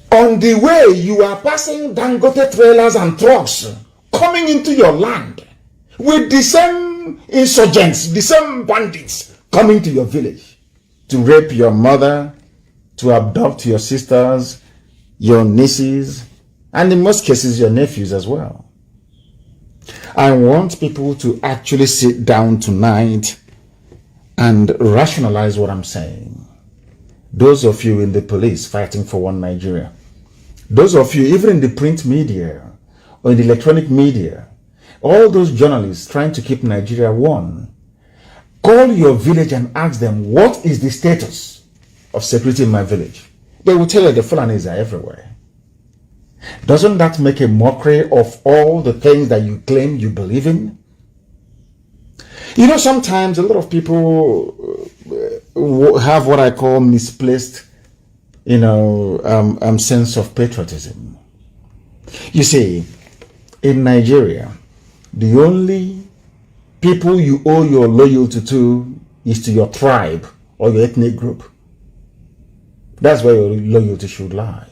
On the way, you are passing Dangote trailers and trucks coming into your land with the same same insurgents, the same bandits coming to your village to rape your mother, to abduct your sisters, your nieces, and in most cases your nephews as well. I want people to actually sit down tonight and rationalize what I'm saying. Those of you in the police fighting for one Nigeria, those of you even in the print media or in the electronic media, all those journalists trying to keep Nigeria one, call your village and ask them, what is the status of security in my village? They will tell you the Fulanis are everywhere. Doesn't that make a mockery of all the things that you claim you believe in? You know, sometimes a lot of people have what I call misplaced, sense of patriotism. You see, in Nigeria, the only people you owe your loyalty to is to your tribe or your ethnic group. That's where your loyalty should lie,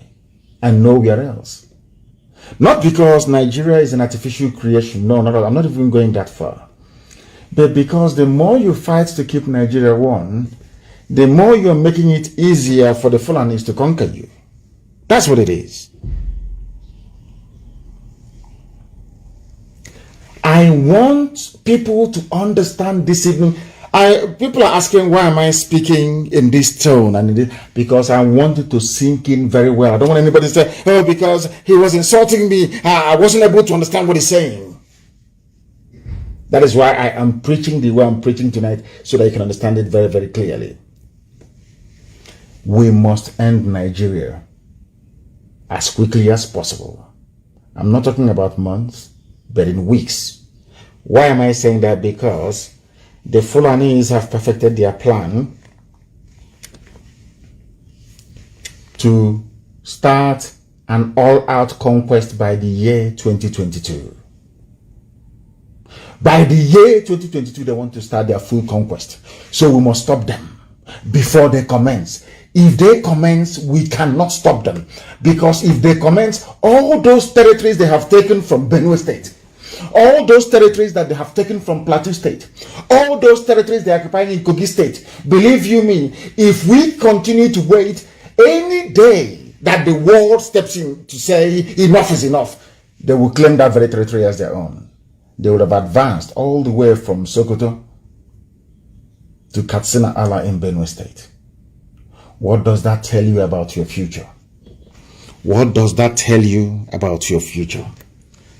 and nowhere else. Not because Nigeria is an artificial creation. No, I'm not even going that far. But because the more you fight to keep Nigeria one, the more you're making it easier for the Fulanis to conquer you. That's what it is. I want people to understand this evening. People are asking, why am I speaking in this tone? Because I want it to sink in very well. I don't want anybody to say, oh, because he was insulting me, I wasn't able to understand what he's saying. That is why I am preaching the way I'm preaching tonight, so that you can understand it very, very clearly. We must end Nigeria as quickly as possible. I'm not talking about months, but in weeks. Why am I saying that? Because the Fulanis have perfected their plan to start an all-out conquest by the year 2022. By the year 2022, they want to start their full conquest. So we must stop them before they commence. If they commence, we cannot stop them. Because if they commence, all those territories they have taken from Benue State, all those territories that they have taken from Plateau State, all those territories they are occupying in Kogi State, believe you me, if we continue to wait, any day that the world steps in to say enough is enough, they will claim that very territory as their own. They would have advanced all the way from Sokoto to Katsina Ala in Benue State. What does that tell you about your future? What does that tell you about your future?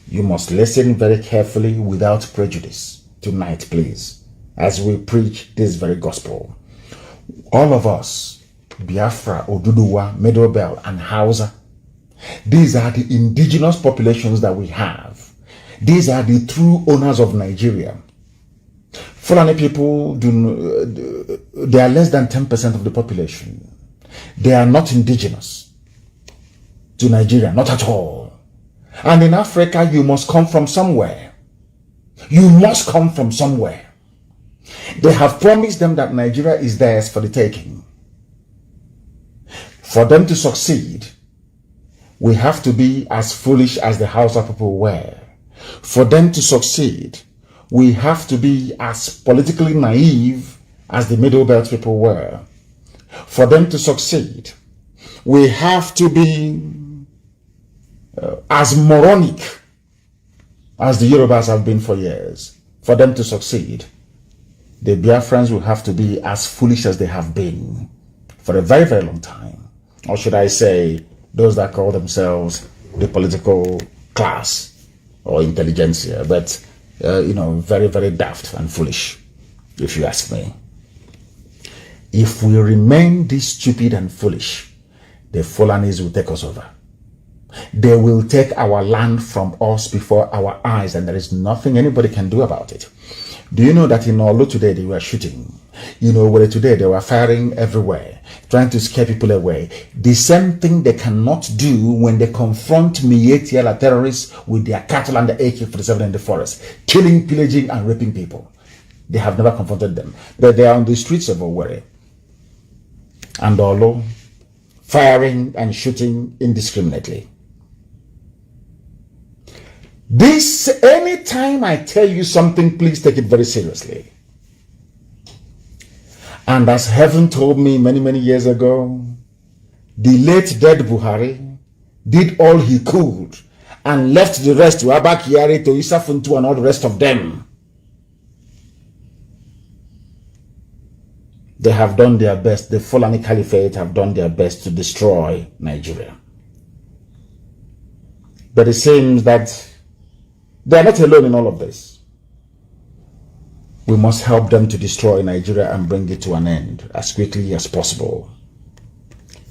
You must listen very carefully without prejudice tonight, please, as we preach this very gospel. All of us, Biafra, Oduduwa, Middle Belt, and Hausa, these are the indigenous populations that we have. These are the true owners of Nigeria. Fulani people, they are less than 10% of the population. They are not indigenous to Nigeria, not at all. And in Africa, you must come from somewhere. You must come from somewhere. They have promised them that Nigeria is theirs for the taking. For them to succeed, we have to be as foolish as the Hausa people were. For them to succeed, we have to be as politically naive as the Middle Belt people were. For them to succeed, we have to be as moronic as the Yorubas have been for years. For them to succeed, the Biafrans will have to be as foolish as they have been for a very, very long time. Or should I say, those that call themselves the political class or intelligentsia, but very, very daft and foolish, if you ask me. If we remain this stupid and foolish, the Fulanis will take us over. They will take our land from us before our eyes, and there is nothing anybody can do about it. Do you know that in Olu today they were shooting? Where today they were firing everywhere, trying to scare people away. The same thing they cannot do when they confront Mietiala terrorists with their cattle and the AK-47 in the forest, killing, pillaging, and raping people. They have never confronted them. But they are on the streets of Owerri and Olu, firing and shooting indiscriminately. This, anytime I tell you something, please take it very seriously. And as heaven told me many, many years ago, the late dead Buhari did all he could and left the rest to Abba Kyari, to Issa Funtu, and all the rest of them. They have done their best. The Fulani Caliphate have done their best to destroy Nigeria. But it seems that they are not alone in all of this. We must help them to destroy Nigeria and bring it to an end as quickly as possible.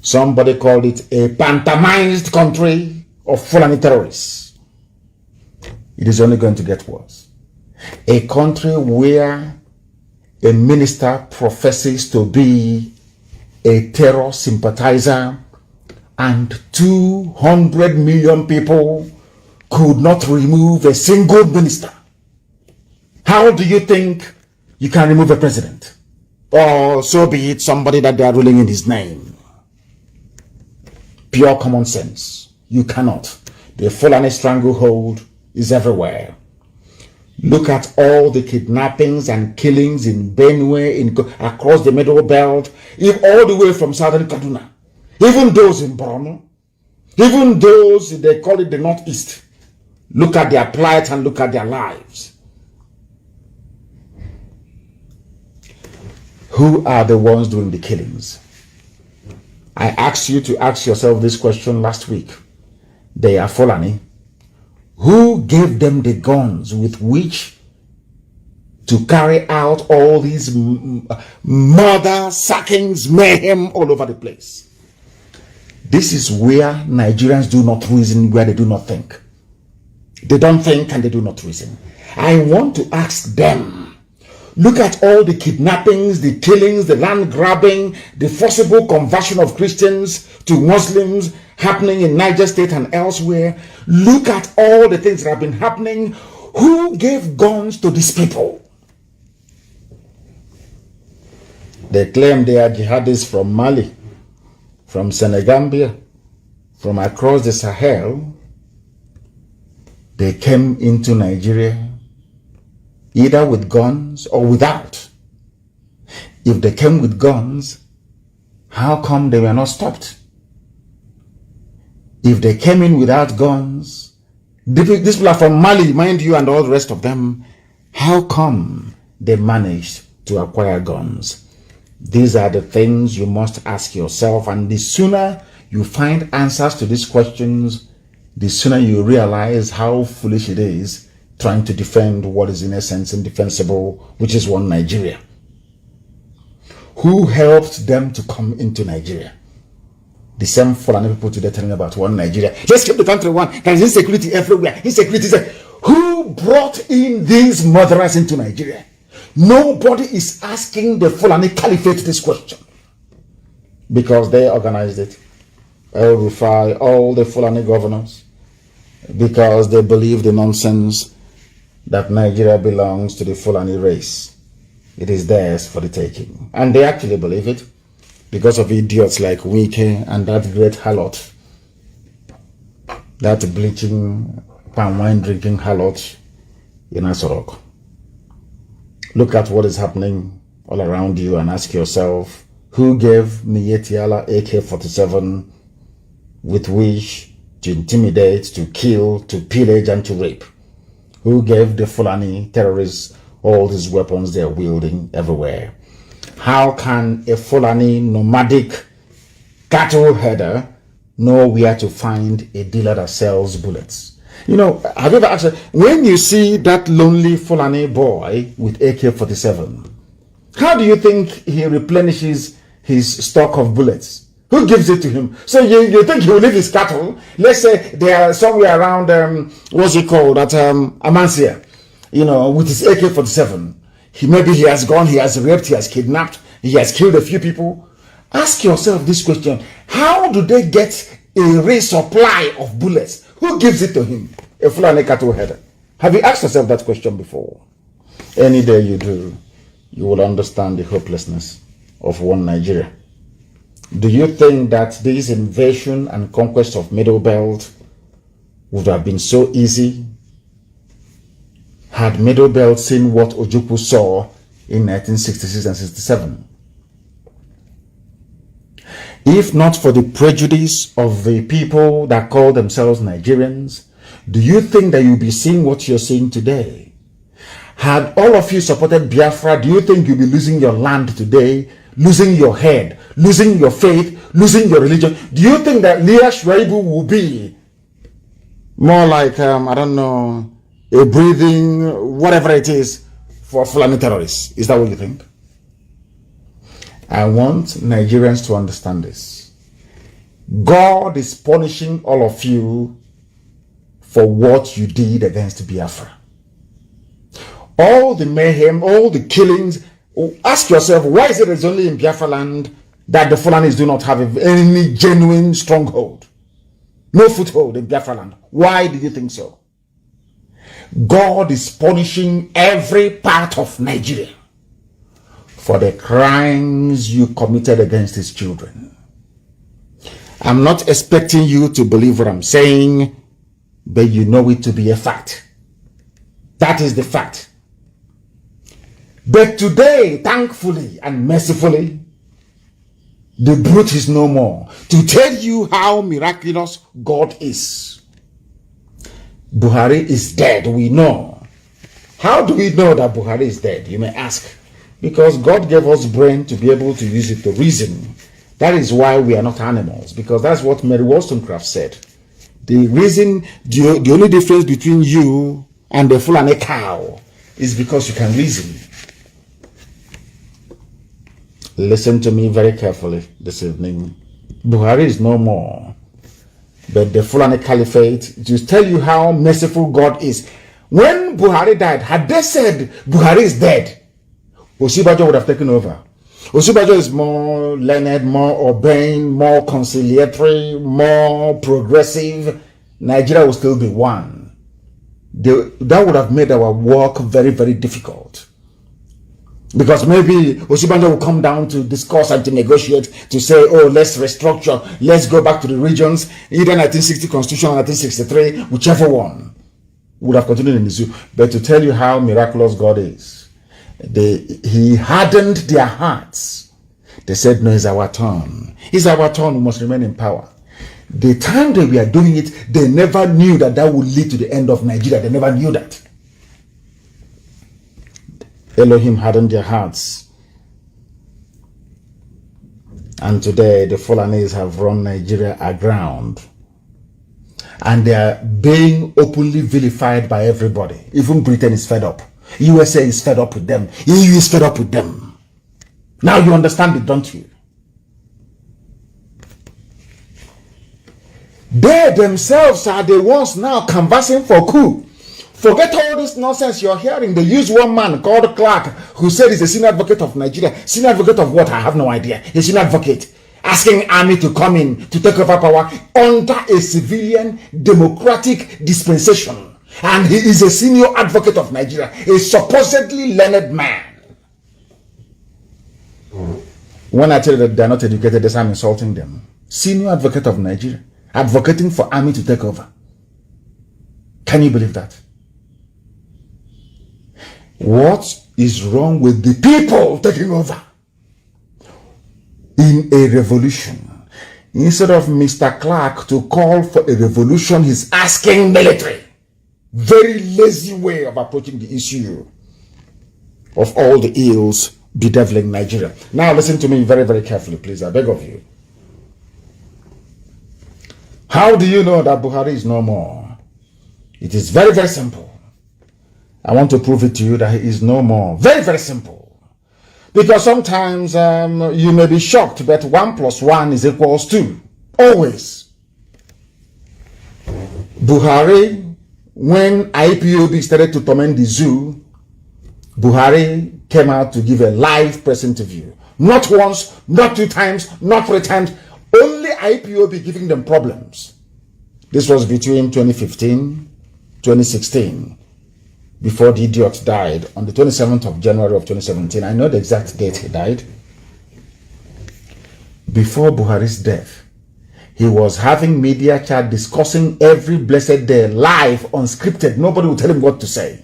Somebody called it a pantomimized country of Fulani terrorists. It is only going to get worse. A country where a minister professes to be a terror sympathizer and 200 million people could not remove a single minister. How do you think you can remove a president? Or so be it, somebody that they are ruling in his name. Pure common sense. You cannot. The Fulani stranglehold is everywhere. Look at all the kidnappings and killings in Benue, across the Middle Belt, all the way from southern Kaduna. Even those in Borno, even those, they call it the Northeast. Look at their plight and look at their lives. Who are the ones doing the killings? I asked you to ask yourself this question last week. They are Fulani. Who gave them the guns with which to carry out all these murder, sackings, mayhem all over the place? This is where Nigerians do not reason, where they do not think. They don't think and they do not reason. I want to ask them, look at all the kidnappings, the killings, the land grabbing, the forcible conversion of Christians to Muslims happening in Niger State and elsewhere. Look at all the things that have been happening. Who gave guns to these people? They claim they are jihadists from Mali, from Senegambia, from across the Sahel. They came into Nigeria either with guns or without. If they came with guns, how come they were not stopped? If they came in without guns, these people are from Mali, mind you, and all the rest of them, how come they managed to acquire guns? These are the things you must ask yourself, and the sooner you find answers to these questions, the sooner you realize how foolish it is trying to defend what is in essence indefensible, which is one Nigeria. Who helped them to come into Nigeria? The same Fulani people today telling about one Nigeria. Let's keep the country one. There is insecurity everywhere. Insecurity. Who brought in these murderers into Nigeria? Nobody is asking the Fulani Caliphate this question, because they organized it. El Rufai, all the Fulani governors, because they believe the nonsense that Nigeria belongs to the Fulani race. It is theirs for the taking. And they actually believe it because of idiots like Wike and that great harlot, that bleaching, palm wine drinking harlot in Asorok. Look at what is happening all around you and ask yourself, who gave Mietiala AK-47 with which to intimidate, to kill, to pillage, and to rape? Who gave the Fulani terrorists all these weapons they are wielding everywhere? How can a Fulani nomadic cattle herder know where to find a dealer that sells bullets? You know, have you ever asked, when you see that lonely Fulani boy with AK-47, how do you think he replenishes his stock of bullets? Who gives it to him? So you think he will leave his cattle? Let's say they are somewhere around, what's it called, at Amansia, you know, with his AK-47. Maybe he has gone, he has raped, he has kidnapped, he has killed a few people. Ask yourself this question: how do they get a resupply of bullets? Who gives it to him? A Fulani cattle header. Have you asked yourself that question before? Any day you do, you will understand the hopelessness of one Nigeria. Do you think that this invasion and conquest of Middle Belt would have been so easy had Middle Belt seen what Ojukwu saw in 1966 and 67. If not for the prejudice of the people that call themselves Nigerians, do you think that you'll be seeing what you're seeing today? Had all of you supported Biafra, do you think you'll be losing your land today, losing your head, losing your faith, losing your religion? Do you think that Leah Shwaibu will be more like, I don't know, a breathing, whatever it is, for Fulani terrorists? Is that what you think? I want Nigerians to understand this. God is punishing all of you for what you did against Biafra. All the mayhem, all the killings. Ask yourself, why is it only in Biafra land that the Fulanis do not have any genuine stronghold? No foothold in Biafra land. Why do you think so? God is punishing every part of Nigeria for the crimes you committed against his children. I'm not expecting you to believe what I'm saying, but you know it to be a fact. That is the fact. But today, thankfully and mercifully, the brute is no more. To tell you how miraculous God is. Buhari is dead, we know. How do we know that Buhari is dead, you may ask? Because God gave us brain to be able to use it to reason. That is why we are not animals, because that's what Mary Wollstonecraft said. The reason, the only difference between you and the Fulani cow is because you can reason. Listen to me very carefully this evening. Buhari is no more. But the Fulani Caliphate, to tell you how merciful God is. When Buhari died, had they said Buhari is dead, Osibajo would have taken over. Osibajo is more learned, more urbane, more conciliatory, more progressive. Nigeria will still be one. That would have made our work very, very difficult. Because maybe Osibajo will come down to discuss and to negotiate, to say, oh, let's restructure, let's go back to the regions, either 1960 Constitution or 1963, whichever one would have continued in the zoo. But to tell you how miraculous God is, he hardened their hearts. They said, no, it's our turn. It's our turn, we must remain in power. The time that we are doing it, they never knew that that would lead to the end of Nigeria. They never knew that. Elohim hardened their hearts. And today, the Fulanis have run Nigeria aground. And they are being openly vilified by everybody. Even Britain is fed up. USA is fed up with them. EU is fed up with them. Now you understand it, don't you? They themselves are the ones now canvassing for coup. Forget all this nonsense you're hearing. They use one man called Clark, who said he's a senior advocate of Nigeria. Senior advocate of what? I have no idea. A senior advocate asking army to come in to take over power under a civilian democratic dispensation. And he is a senior advocate of Nigeria, a supposedly learned man. When I tell you that they're not educated, that's I'm insulting them. Senior advocate of Nigeria, advocating for army to take over. Can you believe that? What is wrong with the people taking over in a revolution? Instead of Mr. Clark to call for a revolution, he's asking military. Very lazy way of approaching the issue of all the ills bedeviling Nigeria. Now listen to me very, very carefully, please. I beg of you. How do you know that Buhari is no more? It is very, very simple. I want to prove it to you that he is no more. Very, very simple. Because sometimes you may be shocked, but 1 + 1 is equals 2. Always. Buhari, when IPOB started to torment the zoo, Buhari came out to give a live press interview. Not once, not 2 times, not 3 times. Only IPOB giving them problems. This was between 2015, 2016. Before the idiot died on the 27th of January of 2017. I know the exact date he died. Before Buhari's death, he was having media chat discussing every blessed day, live, unscripted. Nobody would tell him what to say.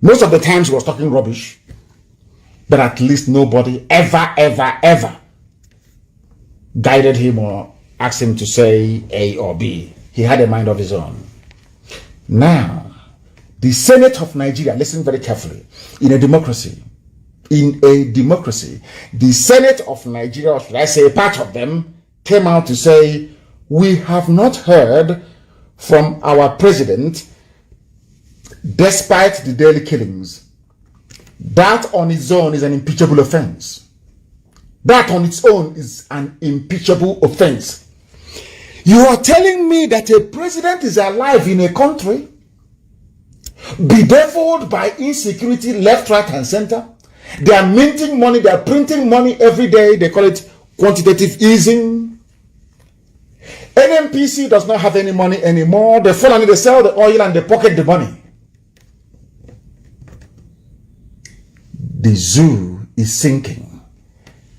Most of the times he was talking rubbish, but at least nobody ever guided him or asked him to say A or B. He had a mind of his own. Now, the Senate of Nigeria, listen very carefully, in a democracy, the Senate of Nigeria, or should I say a part of them, came out to say, we have not heard from our president despite the daily killings. That on its own is an impeachable offense. That on its own is an impeachable offense. You are telling me that a president is alive in a country bedeviled by insecurity left, right, and center? They are minting money, they are printing money every day. They call it quantitative easing. NNPC does not have any money anymore. They fall and they sell the oil and they pocket the money. The zoo is sinking.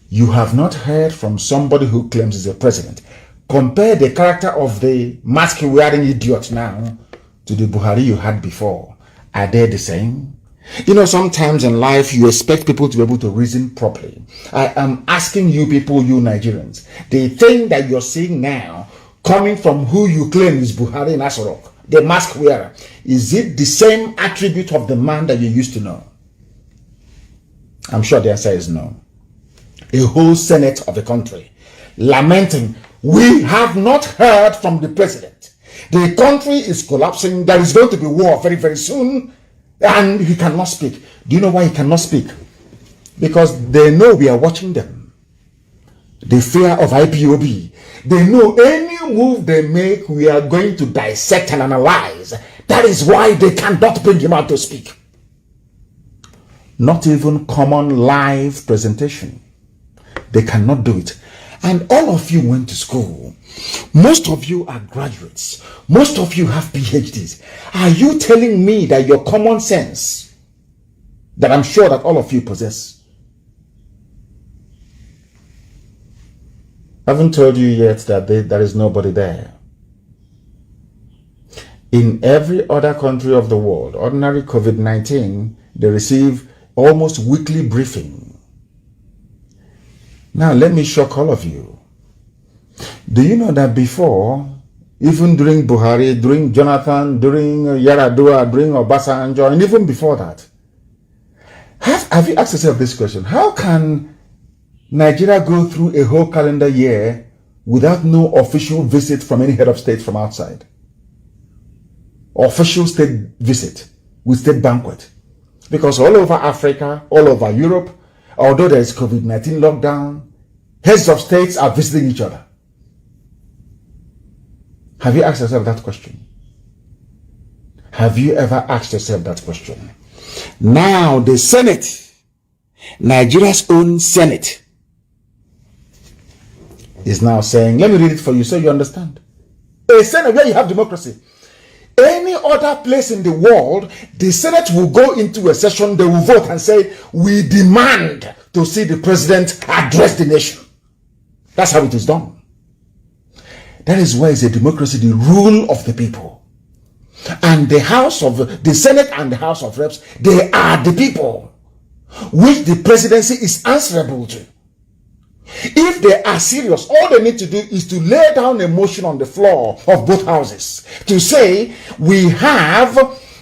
You have not heard from somebody who claims he's a president. Compare the character of the mask-wearing idiot now to the Buhari you had before. Are they the same? You know, sometimes in life you expect people to be able to reason properly. I am asking you people, you Nigerians, the thing that you're seeing now coming from who you claim is Buhari in Asorok, the mask wearer, is it the same attribute of the man that you used to know? I'm sure the answer is no. A whole Senate of the country lamenting, we have not heard from the president. The country is collapsing. There is going to be war very, very soon. And he cannot speak. Do you know why he cannot speak? Because they know we are watching them. The fear of IPOB. They know any move they make, we are going to dissect and analyze. That is why they cannot bring him out to speak. Not even common live presentation. They cannot do it. And all of you went to school. Most of you are graduates. Most of you have PhDs. Are you telling me that your common sense, that I'm sure that all of you possess? I haven't told you yet that there is nobody there. In every other country of the world, ordinary COVID-19, they receive almost weekly briefing. Now, let me shock all of you. Do you know that before, even during Buhari, during Jonathan, during Yaradua, during Obasanjo, and even before that, have you asked yourself this question? How can Nigeria go through a whole calendar year without no official visit from any head of state from outside? Official state visit with state banquet. Because all over Africa, all over Europe, although there is COVID-19 lockdown, heads of states are visiting each other. Have you asked yourself that question? Have you ever asked yourself that question? Now the Senate, Nigeria's own Senate, is now saying, let me read it for you so you understand. A Senate where you have democracy. Any other place in the world, the Senate will go into a session, they will vote and say, we demand to see the president address the nation. That's how it is done. That is why it's a democracy, the rule of the people. And the Senate and the House of Reps, they are the people, which the presidency is answerable to. If they are serious, all they need to do is to lay down a motion on the floor of both houses to say, we have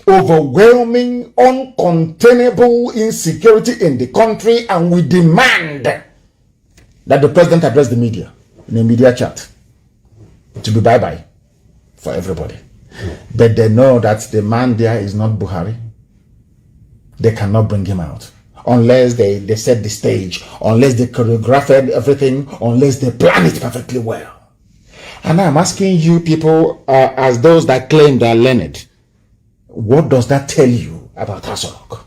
overwhelming, uncontainable insecurity in the country and we demand that the president address the media in a media chat to be bye-bye for everybody. But they know that the man there is not Buhari. They cannot bring him out unless they set the stage, unless they choreograph everything, unless they plan it perfectly well. And I'm asking you people, as those that claim they are learned, what does that tell you about Asorok?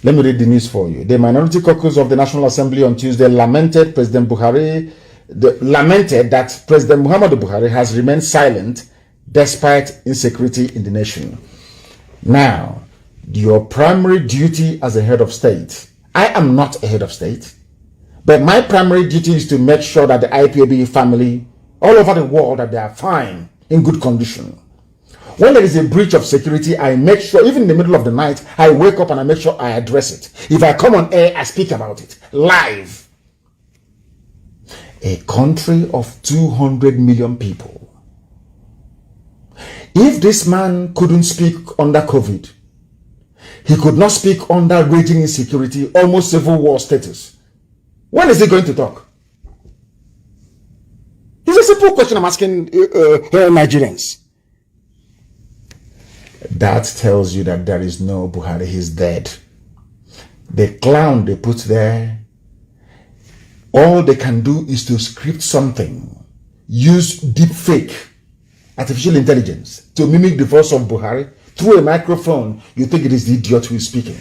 Let me read the news for you. The Minority Caucus of the National Assembly on Tuesday lamented that President Muhammadu Buhari has remained silent despite insecurity in the nation. Now, your primary duty as a head of state, I am not a head of state, but my primary duty is to make sure that the IPOB family all over the world, that they are fine, in good condition. When there is a breach of security, I make sure, even in the middle of the night, I wake up and I make sure I address it. If I come on air, I speak about it live. A country of 200 million people. If this man couldn't speak under COVID, he could not speak under raging insecurity, almost civil war status. When is he going to talk? It's a simple question I'm asking Nigerians. That tells you that there is no Buhari, he's dead. The clown they put there, all they can do is to script something, use deep fake, artificial intelligence to mimic the voice of Buhari through a microphone. You think it is the idiot who is speaking.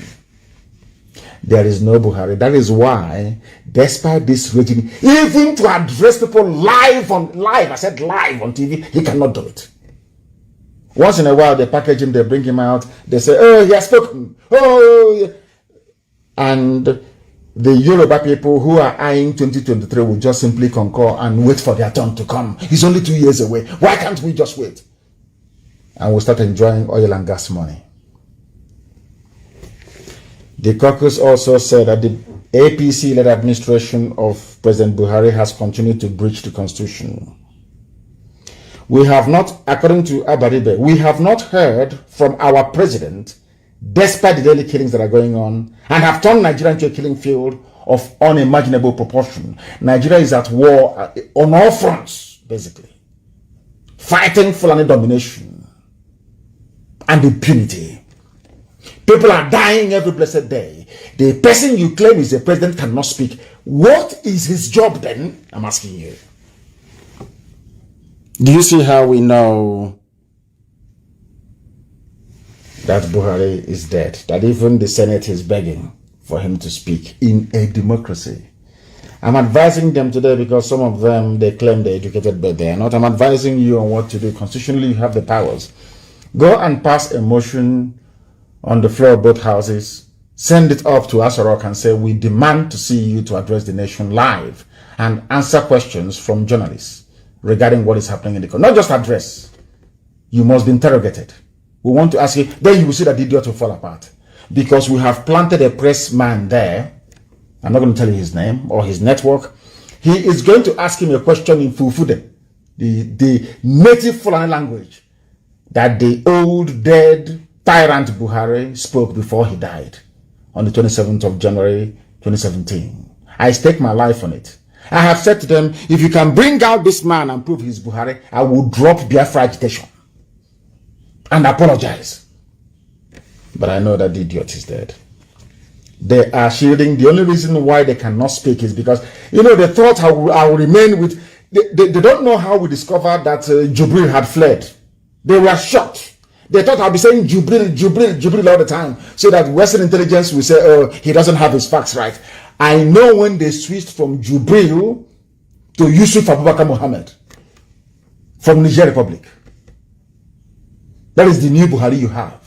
There is no Buhari. That is why, despite this raging, even to address people live, I said live on TV, he cannot do it. Once in a while, they package him, they bring him out, they say, oh, he has spoken. Oh, and the Yoruba people who are eyeing 2023 will just simply concur and wait for their turn to come. He's only 2 years away. Why can't we just wait? And we'll start enjoying oil and gas money. The caucus also said that the APC-led administration of President Buhari has continued to breach the constitution. We have not, according to Abaribe, we have not heard from our president, despite the daily killings that are going on, and have turned Nigeria into a killing field of unimaginable proportion. Nigeria is at war on all fronts, basically, fighting Fulani domination and impunity. People are dying every blessed day. The person you claim is the president cannot speak. What is his job then? I'm asking you. Do you see how we know that Buhari is dead? That even the Senate is begging for him to speak in a democracy. I'm advising them today because some of them, they claim they're educated, but they're not. I'm advising you on what to do. Constitutionally, you have the powers. Go and pass a motion on the floor of both houses. Send it up to Asarok and say, we demand to see you to address the nation live and answer questions from journalists regarding what is happening in the country. Not just address. You must be interrogated. We want to ask you, then you will see that the idiot will fall apart. Because we have planted a press man there. I'm not going to tell you his name or his network. He is going to ask him a question in Fufude, the native Fulani language that the old dead tyrant Buhari spoke before he died on the 27th of January 2017. I stake my life on it. I have said to them, if you can bring out this man and prove he's Buhari, I will drop Biafra agitation and apologize. But I know that the idiot is dead. They are shielding. The only reason why they cannot speak is because, you know, they thought I will remain with, they don't know how we discovered that Jubril had fled. They were shocked. They thought I'll be saying Jubril all the time, so that Western intelligence will say, oh, he doesn't have his facts right. I know when they switched from Jubril to Yusuf Abubakar Mohammed from Niger Republic. That is the new Buhari you have.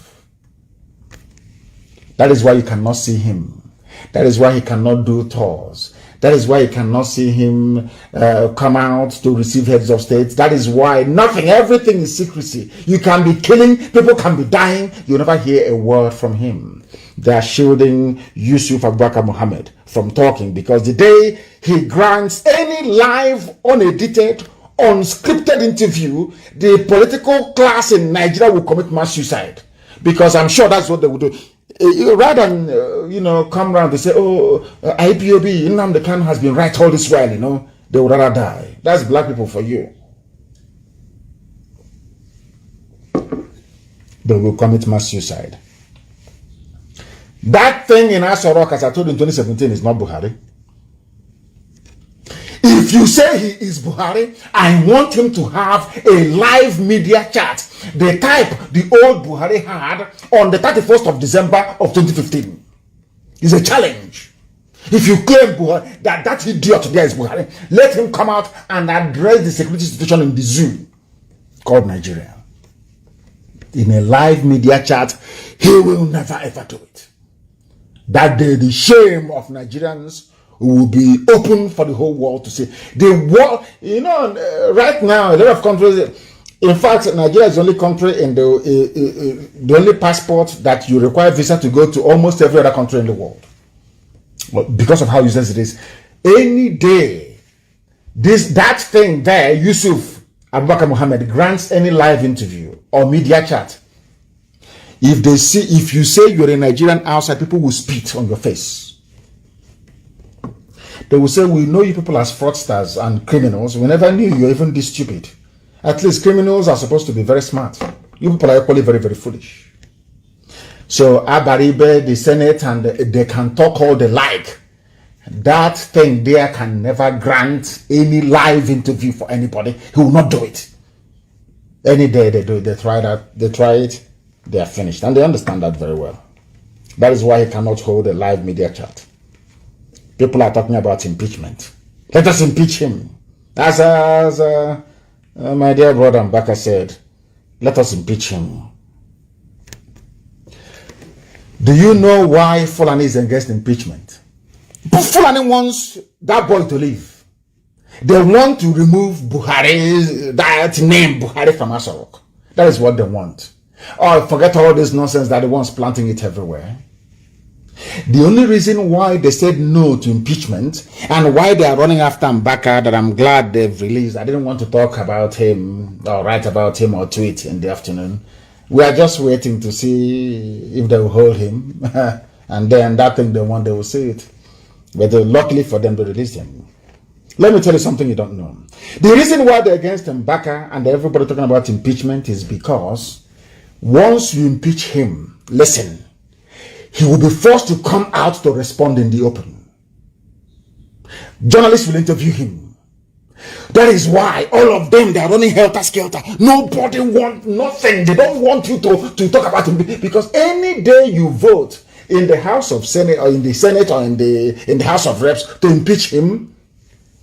That is why you cannot see him. That is why he cannot do tours. That is why you cannot see him come out to receive heads of state. That is why nothing, everything is secrecy. You can be killing, people can be dying. You'll never hear a word from him. They are shielding Yusuf Abubakar Mohammed from talking because the day he grants any live, unedited, unscripted interview, the political class in Nigeria will commit mass suicide. Because I'm sure that's what they will do. Rather than, come around and say, oh, IPOB, Nnamdi Kanu has been right all this while, they would rather die. That's black people for you. They will commit mass suicide. That thing in Asarok, as I told you in 2017, is not Buhari. If you say he is Buhari, I want him to have a live media chat, the type the old Buhari had on the 31st of December of 2015. It's a challenge. If you claim Buhari, that idiot there is Buhari, let him come out and address the security situation in the zoo called Nigeria. In a live media chat, he will never ever do it. That day, the shame of Nigerians will be open for the whole world to see. The world, right now, a lot of countries, In fact, Nigeria is the only country in the only passport that you require visa to go to almost every other country in the world. Well, because of how useless it is. Any day, that thing there, Yusuf Abubakar Muhammad, grants any live interview or media chat. If you say you're a Nigerian outside, people will spit on your face. They will say, we know you people as fraudsters and criminals. We never knew you're even this stupid. At least criminals are supposed to be very smart. You people are equally very, very foolish. So Abaribe, the Senate, and they can talk all they like. That thing there can never grant any live interview for anybody. He will not do it. Any day they do it, they try it, they are finished. And they understand that very well. That is why he cannot hold a live media chat. People are talking about impeachment. Let us impeach him. As my dear brother Mbaka said, let us impeach him. Do you know why Fulani is against impeachment? Fulani wants that boy to leave. They want to remove Buhari, that name Buhari from Asarok. That is what they want. Oh, forget all this nonsense that they want planting it everywhere. The only reason why they said no to impeachment and why they are running after Mbaka that I'm glad they've released. I didn't want to talk about him or write about him or tweet in the afternoon. We are just waiting to see if they will hold him. And then that thing they want, they will see it. But luckily for them, they released him. Let me tell you something you don't know. The reason why they're against Mbaka and everybody talking about impeachment is because once you impeach him, listen, he will be forced to come out to respond in the open. Journalists will interview him. That is why all of them, they are running helter-skelter. Nobody wants nothing. They don't want you to talk about him. Because any day you vote in the House of Senate or in the Senate or in the House of Reps to impeach him,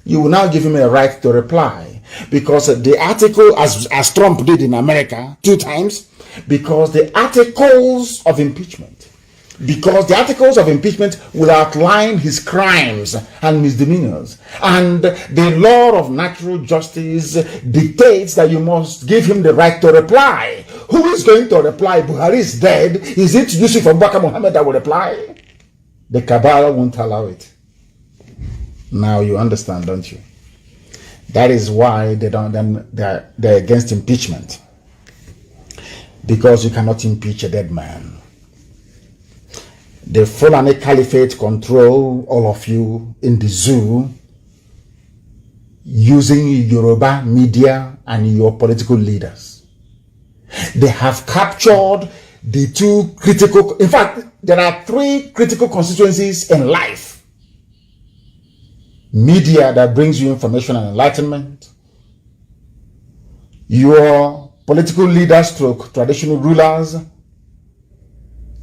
you will now give him a right to reply. Because the article, as Trump did in America 2 times, because the articles of impeachment will outline his crimes and misdemeanors. And the law of natural justice dictates that you must give him the right to reply. Who is going to reply? Buhari is dead. Is it Yusuf Abubakar Muhammad that will reply? The cabal won't allow it. Now you understand, don't you? That is why they're against impeachment. Because you cannot impeach a dead man. The Fulani Caliphate control all of you in the zoo using Yoruba media and your political leaders. They have captured the 2 critical, in fact, there are 3 critical constituencies in life. Media that brings you information and enlightenment. Your political leaders stroke traditional rulers.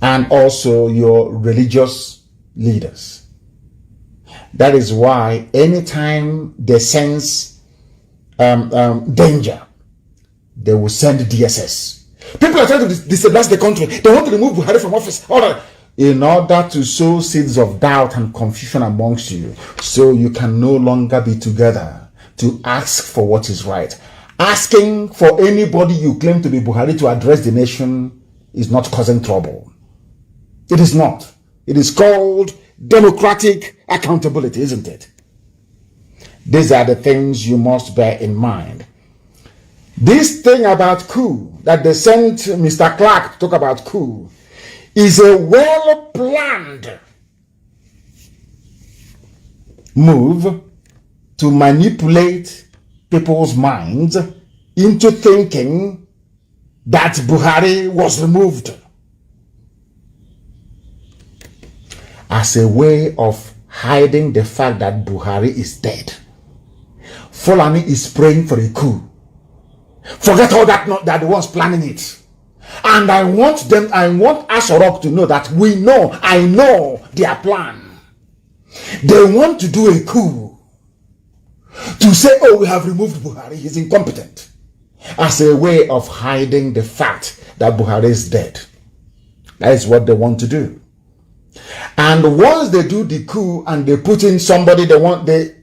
And also your religious leaders. That is why anytime they sense danger, they will send DSS. People are trying to destabilize the country. They want to remove Buhari from office. In order to sow seeds of doubt and confusion amongst you, so you can no longer be together to ask for what is right. Asking for anybody you claim to be Buhari to address the nation is not causing trouble. It is not. It is called democratic accountability, isn't it? These are the things you must bear in mind. This thing about coup, that they sent Mr. Clark to talk about coup, is a well-planned move to manipulate people's minds into thinking that Buhari was removed as a way of hiding the fact that Buhari is dead. Fulani is praying for a coup. Forget all that, not that the ones planning it. And I want Asorok to know that I know their plan. They want to do a coup. To say, oh, we have removed Buhari, he's incompetent. As a way of hiding the fact that Buhari is dead. That is what they want to do. And once they do the coup and they put in somebody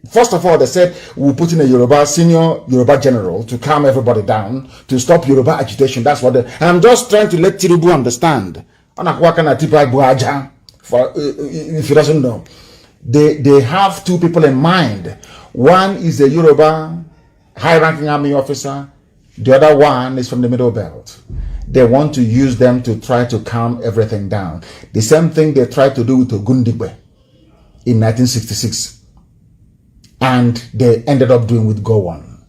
first of all, they said, we'll put in a senior Yoruba general to calm everybody down, to stop Yoruba agitation. That's what I'm just trying to let Tinubu understand. If he doesn't know, they have two people in mind. One is a Yoruba high-ranking army officer. The other one is from the Middle Belt. They want to use them to try to calm everything down. The same thing they tried to do with Ogundigbe in 1966. And they ended up doing with Gowon.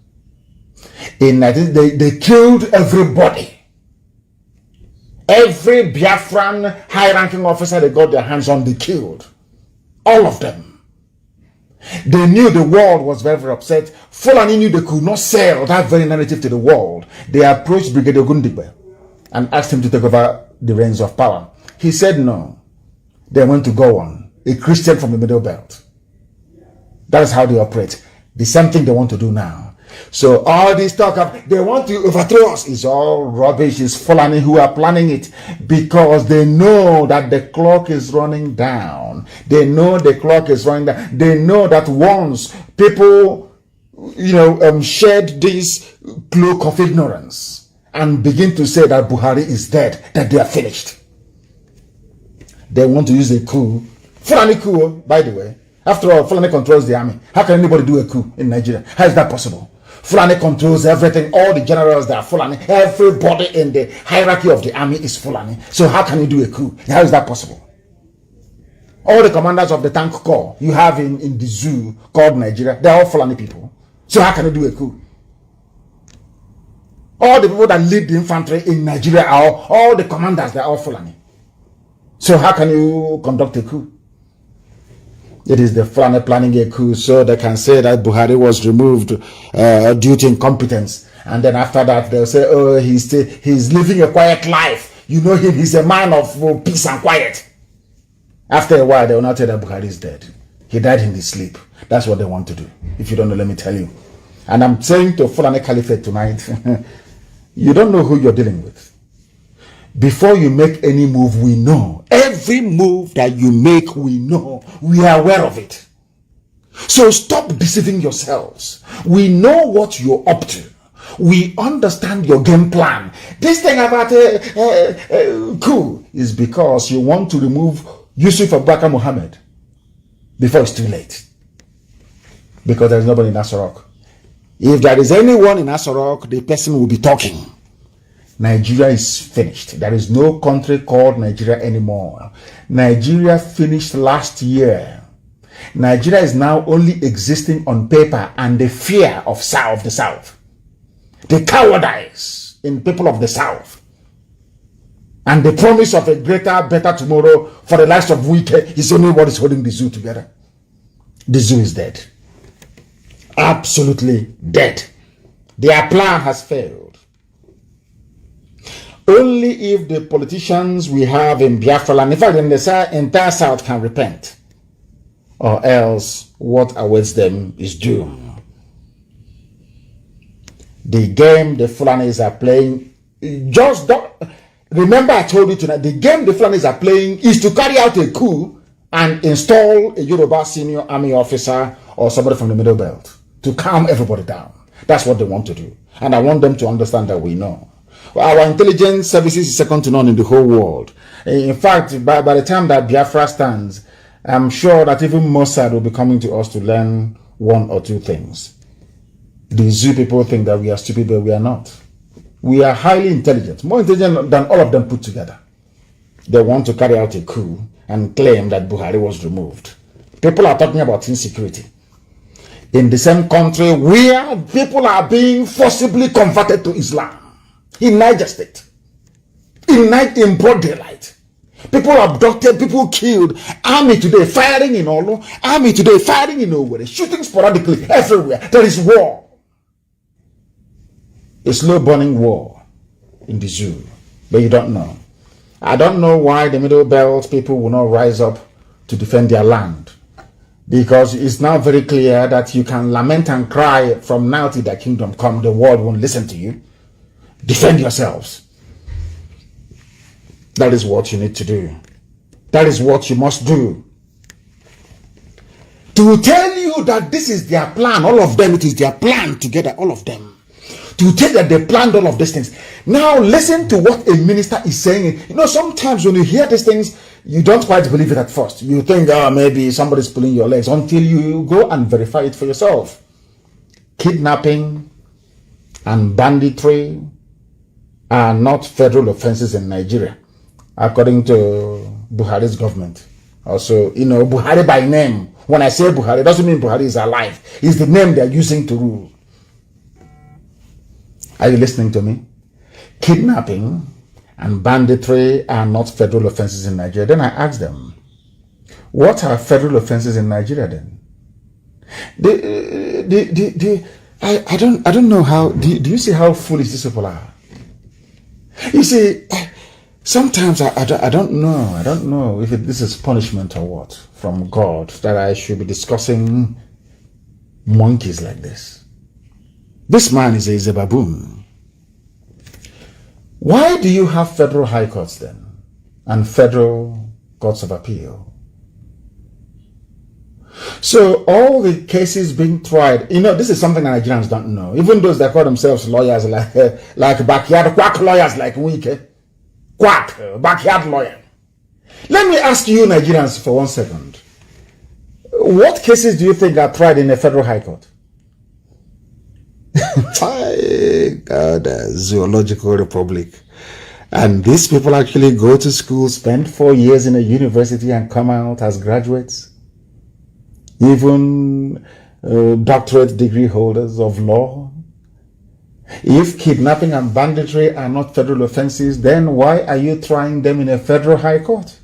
They killed everybody. Every Biafran high-ranking officer they got their hands on, they killed. All of them. They knew the world was very, very upset. Fulani knew they could not sell that very narrative to the world. They approached Brigadier Ogundigbe and asked him to take over the reins of power. He said no. They went to Gowon, a Christian from the Middle Belt. That is how they operate. The same thing they want to do now. So all this talk of they want to overthrow us is all rubbish. It's Fulani who are planning it because they know that the clock is running down. They know the clock is running down. They know that once people, shed this cloak of ignorance and begin to say that Buhari is dead, that they are finished. They want to use a coup. Fulani coup, by the way. After all, Fulani controls the army. How can anybody do a coup in Nigeria? How is that possible? Fulani controls everything. All the generals that are Fulani. Everybody in the hierarchy of the army is Fulani. So how can you do a coup? How is that possible? All the commanders of the tank corps you have in the zoo called Nigeria, they're all Fulani people. So how can you do a coup? All the people that lead the infantry in Nigeria are all the commanders, they're all Fulani. So how can you conduct a coup? It is the Fulani planning a coup so they can say that Buhari was removed due to incompetence. And then after that, they'll say, oh, he's living a quiet life. You know him, he's a man of peace and quiet. After a while, they will not tell that Buhari is dead. He died in his sleep. That's what they want to do. If you don't know, let me tell you. And I'm saying to Fulani Caliphate tonight, you don't know who you're dealing with. Before you make any move, we know. Every move that you make, we know. We are aware of it. So stop deceiving yourselves. We know what you're up to. We understand your game plan. This thing about coup is because you want to remove Yusuf Abubakar Mohammed before it's too late. Because there's nobody in Asorok. If there is anyone in Asorok, the person will be talking. Nigeria is finished. There is no country called Nigeria anymore. Nigeria finished last year. Nigeria is now only existing on paper and the fear of the South. The cowardice in people of the South. And the promise of a greater, better tomorrow for the likes of Wike is only what is holding the zoo together. The zoo is dead. Absolutely dead. Their plan has failed. Only if the politicians we have in Biafra land, in fact in the entire South, can repent, or else what awaits them is doom. The game the Fulanis are playing, just don't remember I told you tonight, the game the Fulanis are playing is to carry out a coup and install a Yoruba senior army officer or somebody from the Middle Belt to calm everybody down. That's what they want to do, and I want them to understand that we know. Our intelligence services is second to none in the whole world. In fact, by the time that Biafra stands, I'm sure that even Mossad will be coming to us to learn one or two things. The zoo people think that we are stupid, but we are not. We are highly intelligent, more intelligent than all of them put together. They want to carry out a coup and claim that Buhari was removed. People are talking about insecurity. In the same country where people are being forcibly converted to Islam. In Niger State, in broad daylight, people abducted, people killed. Army today firing in Olu, army today firing in Owerri, shooting sporadically everywhere. There is war, a slow burning war in the zoo, but you don't know. I don't know why the Middle Belt people will not rise up to defend their land, because it's now very clear that you can lament and cry from now till the kingdom come. The world won't listen to you. Defend yourselves. That is what you need to do. That is what you must do. To tell you that this is their plan, all of them, it is their plan together, all of them. To tell that they planned all of these things. Now listen to what a minister is saying. You know, sometimes when you hear these things, you don't quite believe it at first. You think, oh, maybe somebody's pulling your legs, until you go and verify it for yourself. Kidnapping and banditry are not federal offenses in Nigeria, according to Buhari's government. Also, you know, Buhari by name. When I say Buhari, it doesn't mean Buhari is alive. It's the name they're using to rule. Are you listening to me? Kidnapping and banditry are not federal offenses in Nigeria. Then I asked them, what are federal offenses in Nigeria then? I don't know how, do you see how foolish these people are? You see, sometimes I don't know if this is punishment or what from God that I should be discussing monkeys like this. This man is a baboon. Why do you have federal high courts then and federal courts of appeal? So all the cases being tried, you know, this is something that Nigerians don't know. Even those that call themselves lawyers, like backyard quack lawyers like Wike. Quack, backyard lawyer. Let me ask you Nigerians for 1 second. What cases do you think are tried in a federal high court? God, zoological republic. And these people actually go to school, spend 4 years in a university and come out as graduates. Even doctorate degree holders of law. If kidnapping and banditry are not federal offenses, then why are you trying them in a federal high court?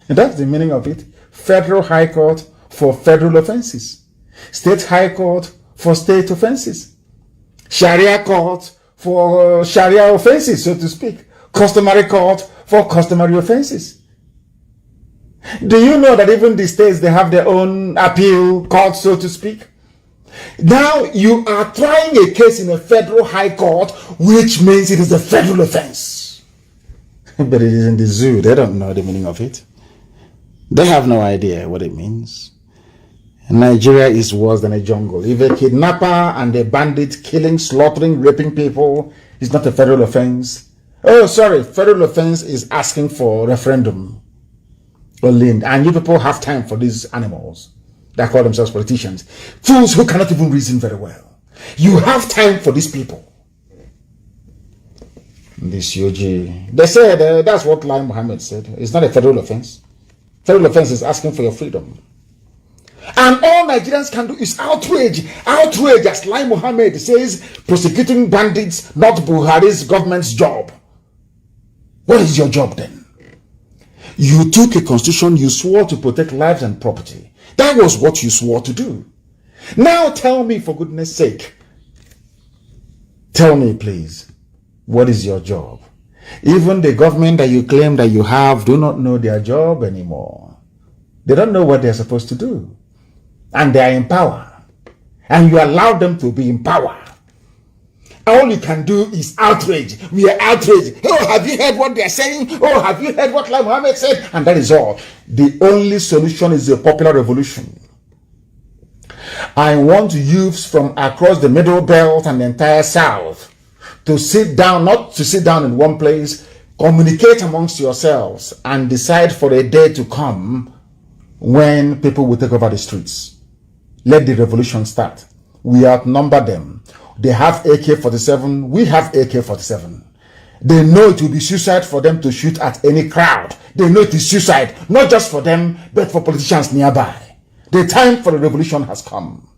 That's the meaning of it. Federal high court for federal offenses. State high court for state offenses. Sharia court for Sharia offenses, so to speak. Customary court for customary offenses. Do you know that even the states, they have their own appeal court, so to speak? Now you are trying a case in a federal high court, which means it is a federal offense. But it is in the zoo. They don't know the meaning of it. They have no idea what it means. Nigeria is worse than a jungle. If a kidnapper and a bandit killing, slaughtering, raping people is not a federal offense. Oh, sorry, federal offense is asking for referendum. And you people have time for these animals that call themselves politicians. Fools who cannot even reason very well. You have time for these people. This UG. They said, that's what Lai Mohammed said. It's not a federal offense. Federal offense is asking for your freedom. And all Nigerians can do is outrage. Outrage, as Lai Mohammed says, prosecuting bandits, not Buhari's government's job. What is your job then? You took a constitution, you swore to protect lives and property. That was what you swore to do. Now tell me, for goodness sake, tell me please, what is your job? Even the government that you claim that you have do not know their job anymore. They don't know what they're supposed to do. And they are in power. And you allow them to be in power. All you can do is outrage. We are outraged. Oh, have you heard what they're saying? Oh, have you heard what Lai Mohammed said? And that is all. The only solution is a popular revolution. I want youths from across the Middle Belt and the entire South to sit down, not to sit down in one place, communicate amongst yourselves and decide for a day to come when people will take over the streets. Let the revolution start. We outnumber them. They have AK-47. We have AK-47. They know it will be suicide for them to shoot at any crowd. They know it is suicide, not just for them, but for politicians nearby. The time for the revolution has come.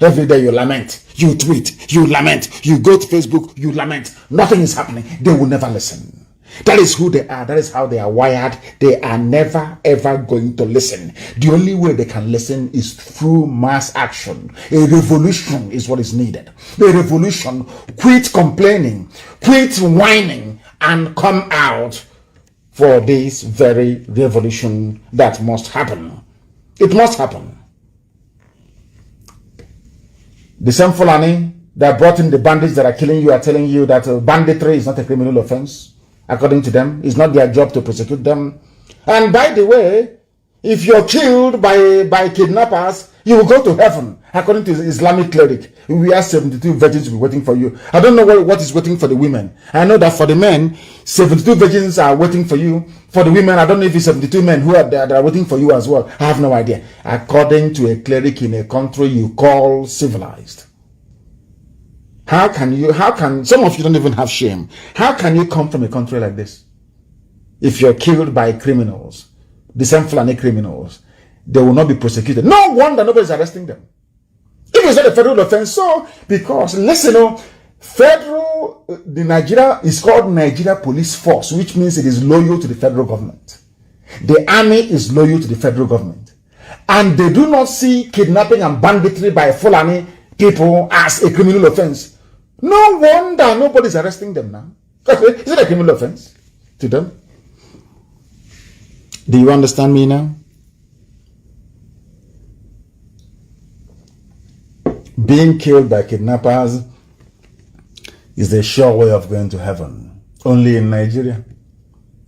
Every day you lament, you tweet, you lament, you go to Facebook, you lament. Nothing is happening. They will never listen. That is who they are. That is how they are wired. They are never ever going to listen. The only way they can listen is through mass action. A revolution is what is needed. A revolution. Quit complaining, quit whining, and come out for this very revolution that must happen. It must happen. The same Fulani that brought in the bandits that are killing you are telling you that banditry is not a criminal offense. According to them, it's not their job to prosecute them. And by the way, if you're killed by kidnappers, you will go to heaven. According to Islamic cleric, we have 72 virgins will be waiting for you. I don't know what is waiting for the women. I know that for the men, 72 virgins are waiting for you. For the women, I don't know if it's 72 men who are there that are waiting for you as well. I have no idea. According to a cleric in a country you call civilized. How can some of you don't even have shame? How can you come from a country like this? If you're killed by criminals, the same Fulani criminals, they will not be prosecuted. No wonder nobody's arresting them. If it's not a federal offense, so because listen, the Nigeria is called Nigeria Police Force, which means it is loyal to the federal government. The army is loyal to the federal government, and they do not see kidnapping and banditry by Fulani people as a criminal offense. No wonder nobody's arresting them now. Is it a criminal offense to them? Do you understand me now? Being killed by kidnappers is a sure way of going to heaven. Only in Nigeria.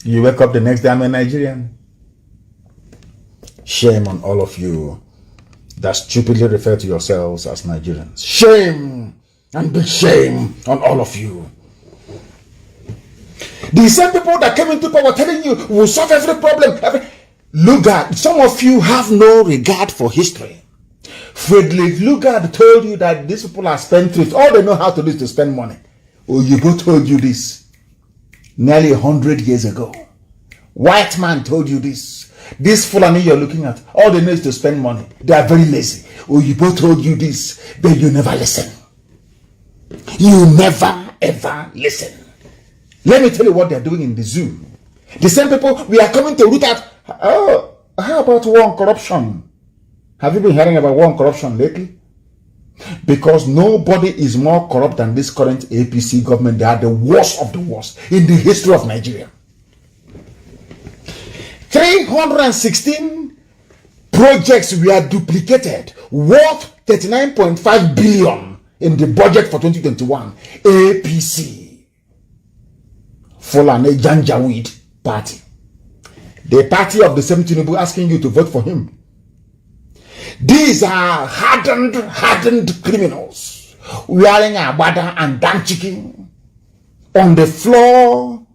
You wake up the next day, I'm a Nigerian. Shame on all of you that stupidly refer to yourselves as Nigerians. Shame and big shame on all of you. The same people that came into power telling you we'll solve every problem. Look at, some of you have no regard for history. Friedrich Lugard told you that these people are spendthrift. All they know how to do is to spend money. Oyibo told you this nearly 100 years ago. White man told you this. This Fulani you're looking at, all they know is to spend money. They are very lazy. Oyibo told you this, but you never listen. You never ever listen. Let me tell you what they're doing in the zoo. The same people, we are coming to root out. Oh, how about war and corruption? Have you been hearing about war and corruption lately? Because nobody is more corrupt than this current APC government. They are the worst of the worst in the history of Nigeria. 316 projects were duplicated, worth 39.5 billion in the budget for 2021. APC. Fulani Janjaweed Party. The party of the same Tinubu asking you to vote for him. These are hardened criminals wearing agbada and danchiki on the floor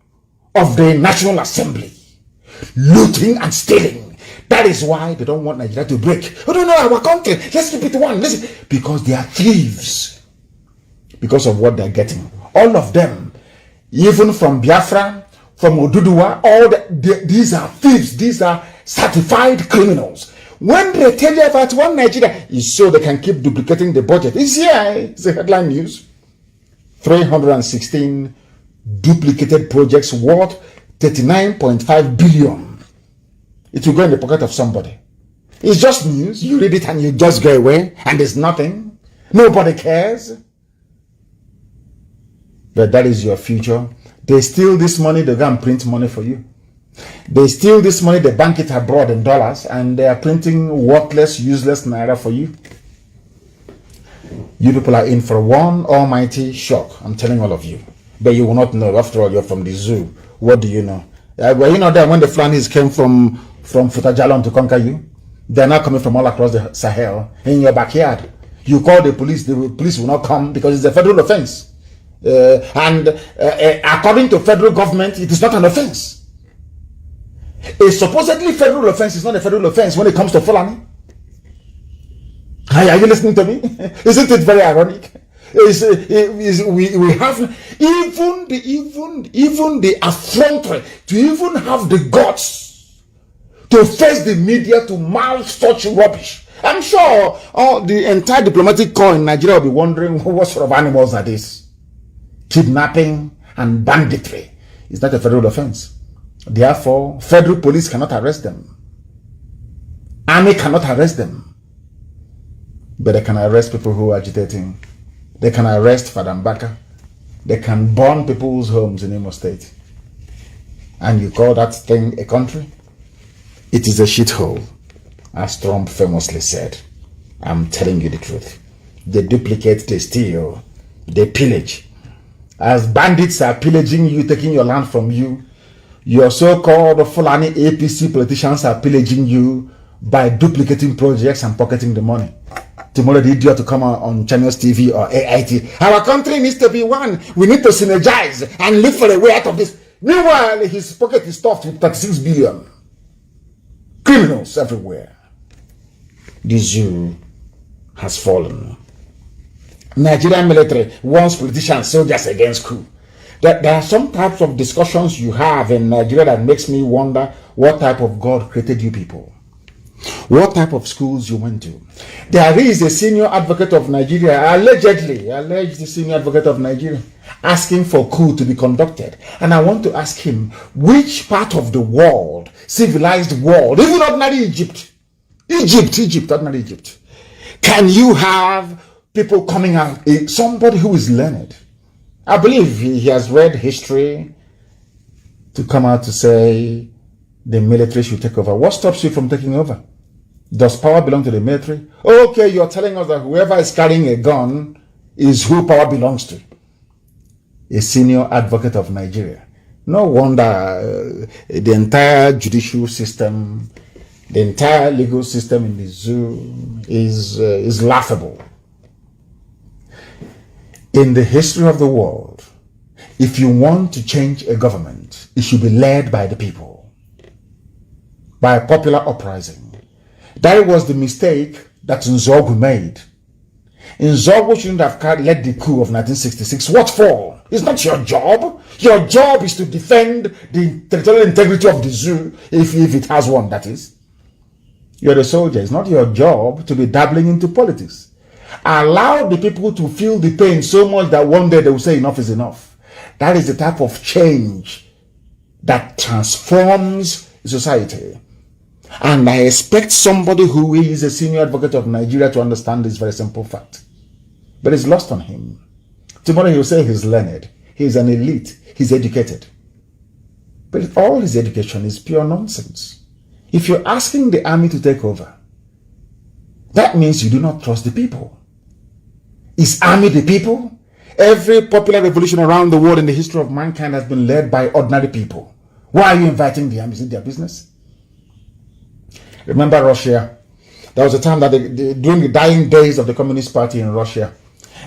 of the National Assembly, looting and stealing. That is why they don't want Nigeria to break. Oh, no, our country, let's keep it one. Because they are thieves. Because of what they're getting. All of them, even from Biafra, from Oduduwa, these are thieves. These are certified criminals. When they tell you about one Nigeria, it's so they can keep duplicating the budget. It's here. It's the headline news. 316 duplicated projects worth 39.5 billion. It will go in the pocket of somebody. It's just news. You read it and you just go away and there's nothing. Nobody cares. But that is your future. They steal this money, they go and print money for you. They steal this money, they bank it abroad in dollars, and they are printing worthless, useless naira for you. You people are in for one almighty shock. I'm telling all of you. But you will not know. After all, you're from the zoo. What do you know? Were you not there when the Fulanis came from Futajalon to conquer you? They're now coming from all across the Sahel in your backyard. You call the police will not come because it's a federal offense. According to federal government, it is not an offense. A supposedly federal offense is not a federal offense when it comes to Fulani. Are you listening to me? Isn't it very ironic? We have even the effrontery to even have the guts to face the media to mouth such rubbish. I'm sure the entire diplomatic corps in Nigeria will be wondering what sort of animals are these. Kidnapping and banditry is not a federal offense. Therefore, federal police cannot arrest them. Army cannot arrest them. But they can arrest people who are agitating. They can arrest Fadambaka. They can burn people's homes in Imo State. And you call that thing a country? It is a shithole, as Trump famously said. I'm telling you the truth. They duplicate, they steal, they pillage. As bandits are pillaging you, taking your land from you, Your so-called Fulani APC politicians are pillaging you by duplicating projects and pocketing the money. Tomorrow the idiot to come on Channels TV or AIT. Our country needs to be one. We need to synergize and look for a way out of this. Meanwhile, his pocket is stuffed with 36 billion. Criminals everywhere. The zoo has fallen. Nigerian military wants politicians, soldiers against coup. There are some types of discussions you have in Nigeria that makes me wonder what type of God created you people. What type of schools you went to. There is a senior advocate of Nigeria, alleged senior advocate of Nigeria, asking for coup to be conducted. And I want to ask him, which part of the world, civilized world, even ordinary Egypt, ordinary Egypt, can you have people coming out, somebody who is learned? I believe he has read history to come out to say the military should take over. What stops you from taking over? Does power belong to the military? Okay, you're telling us that whoever is carrying a gun is who power belongs to. A senior advocate of Nigeria. No wonder the entire judicial system, the entire legal system in the zoo is laughable. In the history of the world, if you want to change a government, it should be led by the people, by a popular uprising. That was the mistake that Nzogwu made. Nzogwu shouldn't have led the coup of 1966. What for? It's not your job. Your job is to defend the territorial integrity of the zoo, if it has one, that is. You're a soldier. It's not your job to be dabbling into politics. Allow the people to feel the pain so much that one day they will say enough is enough. That is the type of change that transforms society. And I expect somebody who is a senior advocate of Nigeria to understand this very simple fact. But it's lost on him. Tomorrow he'll say he's learned. He's an elite. He's educated. But all his education is pure nonsense. If you're asking the army to take over, that means you do not trust the people. Is army the people? Every popular revolution around the world in the history of mankind has been led by ordinary people. Why are you inviting the army? Is it their business? Remember Russia? There was a time that during the dying days of the Communist Party in Russia,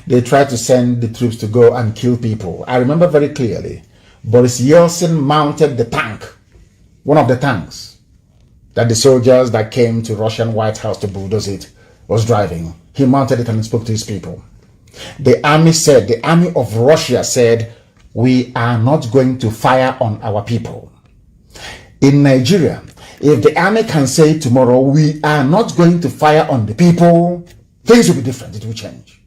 they tried to send the troops to go and kill people. I remember very clearly, Boris Yeltsin mounted the tank, one of the tanks that the soldiers that came to Russian White House to bulldoze it was driving. He mounted it and spoke to his people. The army of Russia said, we are not going to fire on our people. In Nigeria, if the army can say tomorrow, we are not going to fire on the people, things will be different. It will change.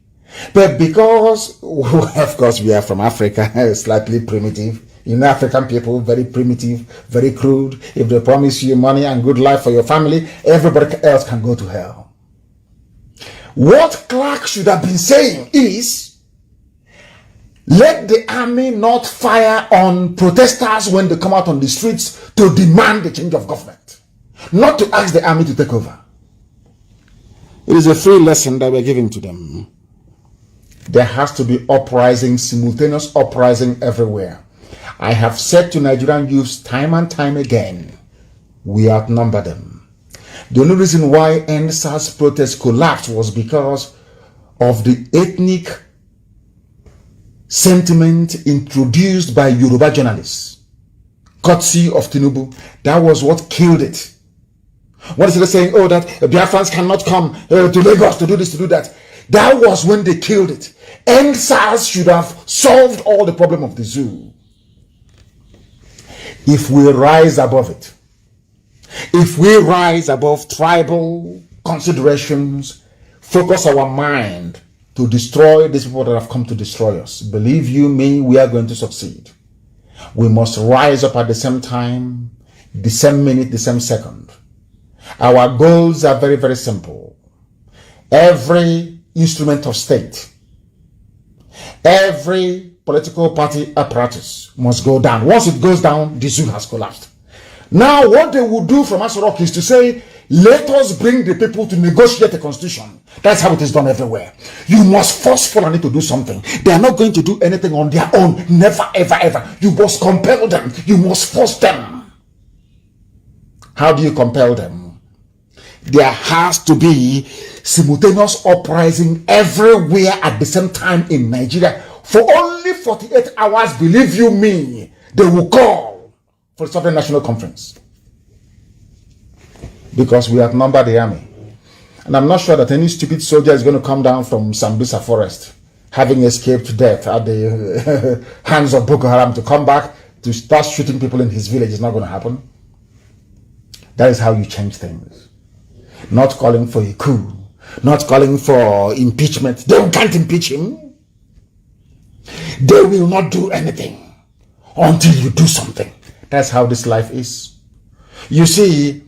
But because, of course, we are from Africa, slightly primitive. You know, African people, very primitive, very crude. If they promise you money and good life for your family, everybody else can go to hell. What Clark should have been saying is, let the army not fire on protesters when they come out on the streets to demand the change of government. Not to ask the army to take over. It is a free lesson that we're giving to them. There has to be uprising, simultaneous uprising everywhere. I have said to Nigerian youths time and time again, we outnumber them. The only reason why NSAS protest collapsed was because of the ethnic sentiment introduced by Yoruba journalists, courtesy of Tinubu. That was what killed it. What is it saying? Oh, that Biafrans cannot come to Lagos to do this, to do that. That was when they killed it. NSAS should have solved all the problem of the zoo. If we rise above it, if we rise above tribal considerations, focus our mind to destroy these people that have come to destroy us, believe you me, we are going to succeed. We must rise up at the same time, the same minute, the same second. Our goals are very, very simple. Every instrument of state, every political party apparatus must go down. Once it goes down, the zoo has collapsed. Now, what they will do from Aso Rock is to say, Let us bring the people to negotiate a constitution. That's how it is done everywhere. You must force Fulani to do something. They are not going to do anything on their own. Never, ever, ever. You must compel them. You must force them. How do you compel them? There has to be simultaneous uprising everywhere at the same time in Nigeria. For only 48 hours, believe you me, they will call for the Sovereign National Conference. Because we outnumber the army. And I'm not sure that any stupid soldier is going to come down from Sambisa forest, having escaped death at the hands of Boko Haram, to come back to start shooting people in his village. It's not going to happen. That is how you change things. Not calling for a coup, not calling for impeachment. They can't impeach him. They will not do anything until you do something. That's how this life is. You see,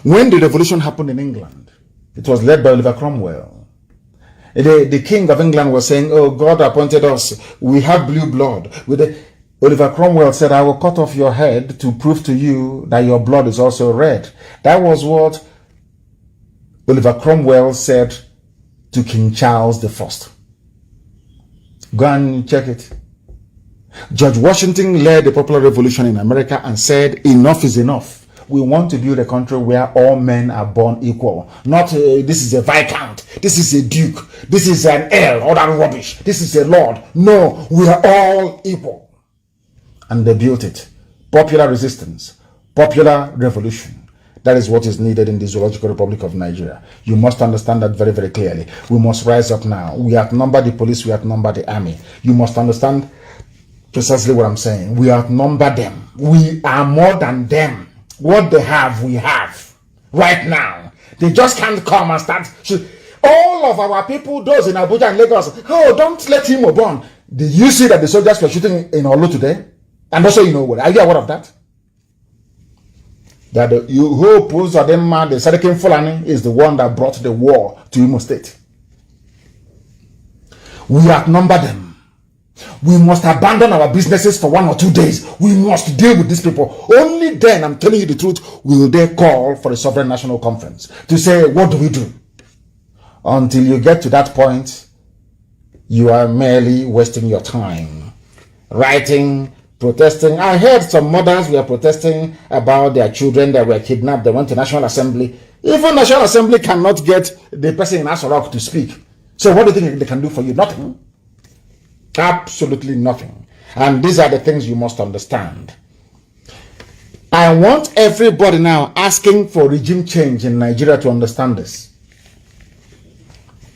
when the revolution happened in England, it was led by Oliver Cromwell. The king of England was saying, oh, God appointed us. We have blue blood. Oliver Cromwell said, I will cut off your head to prove to you that your blood is also red. That was what Oliver Cromwell said to King Charles I. Go and check it. George Washington led the popular revolution in America and said, enough is enough. We want to build a country where all men are born equal. Not this is a viscount, this is a duke, this is an earl, all that rubbish. This is a lord. No, we are all equal. And they built it. Popular resistance, popular revolution. That is what is needed in the Zoological Republic of Nigeria. You must understand that very, very clearly. We must rise up now. We outnumber the police, we outnumber the army. You must understand precisely what I'm saying. We outnumber them. We are more than them. What they have, we have right now. They just can't come and start. All of our people, those in Abuja and Lagos, oh, don't let him burn. Did you see that the soldiers were shooting in Olu today? And also, you know what? Are you aware of that? That who opposed Ademma, the Sadikin Fulani, is the one that brought the war to Imo State. We outnumber them. We must abandon our businesses for 1 or 2 days. We must deal with these people. Only then, I'm telling you the truth, will they call for a Sovereign National Conference to say, what do we do? Until you get to that point, you are merely wasting your time. Writing, protesting. I heard some mothers were protesting about their children that were kidnapped. They went to National Assembly. Even National Assembly cannot get the person in Asorok to speak. So what do you think they can do for you? Nothing. Absolutely nothing. And these are the things you must understand. I want everybody now asking for regime change in Nigeria to understand this.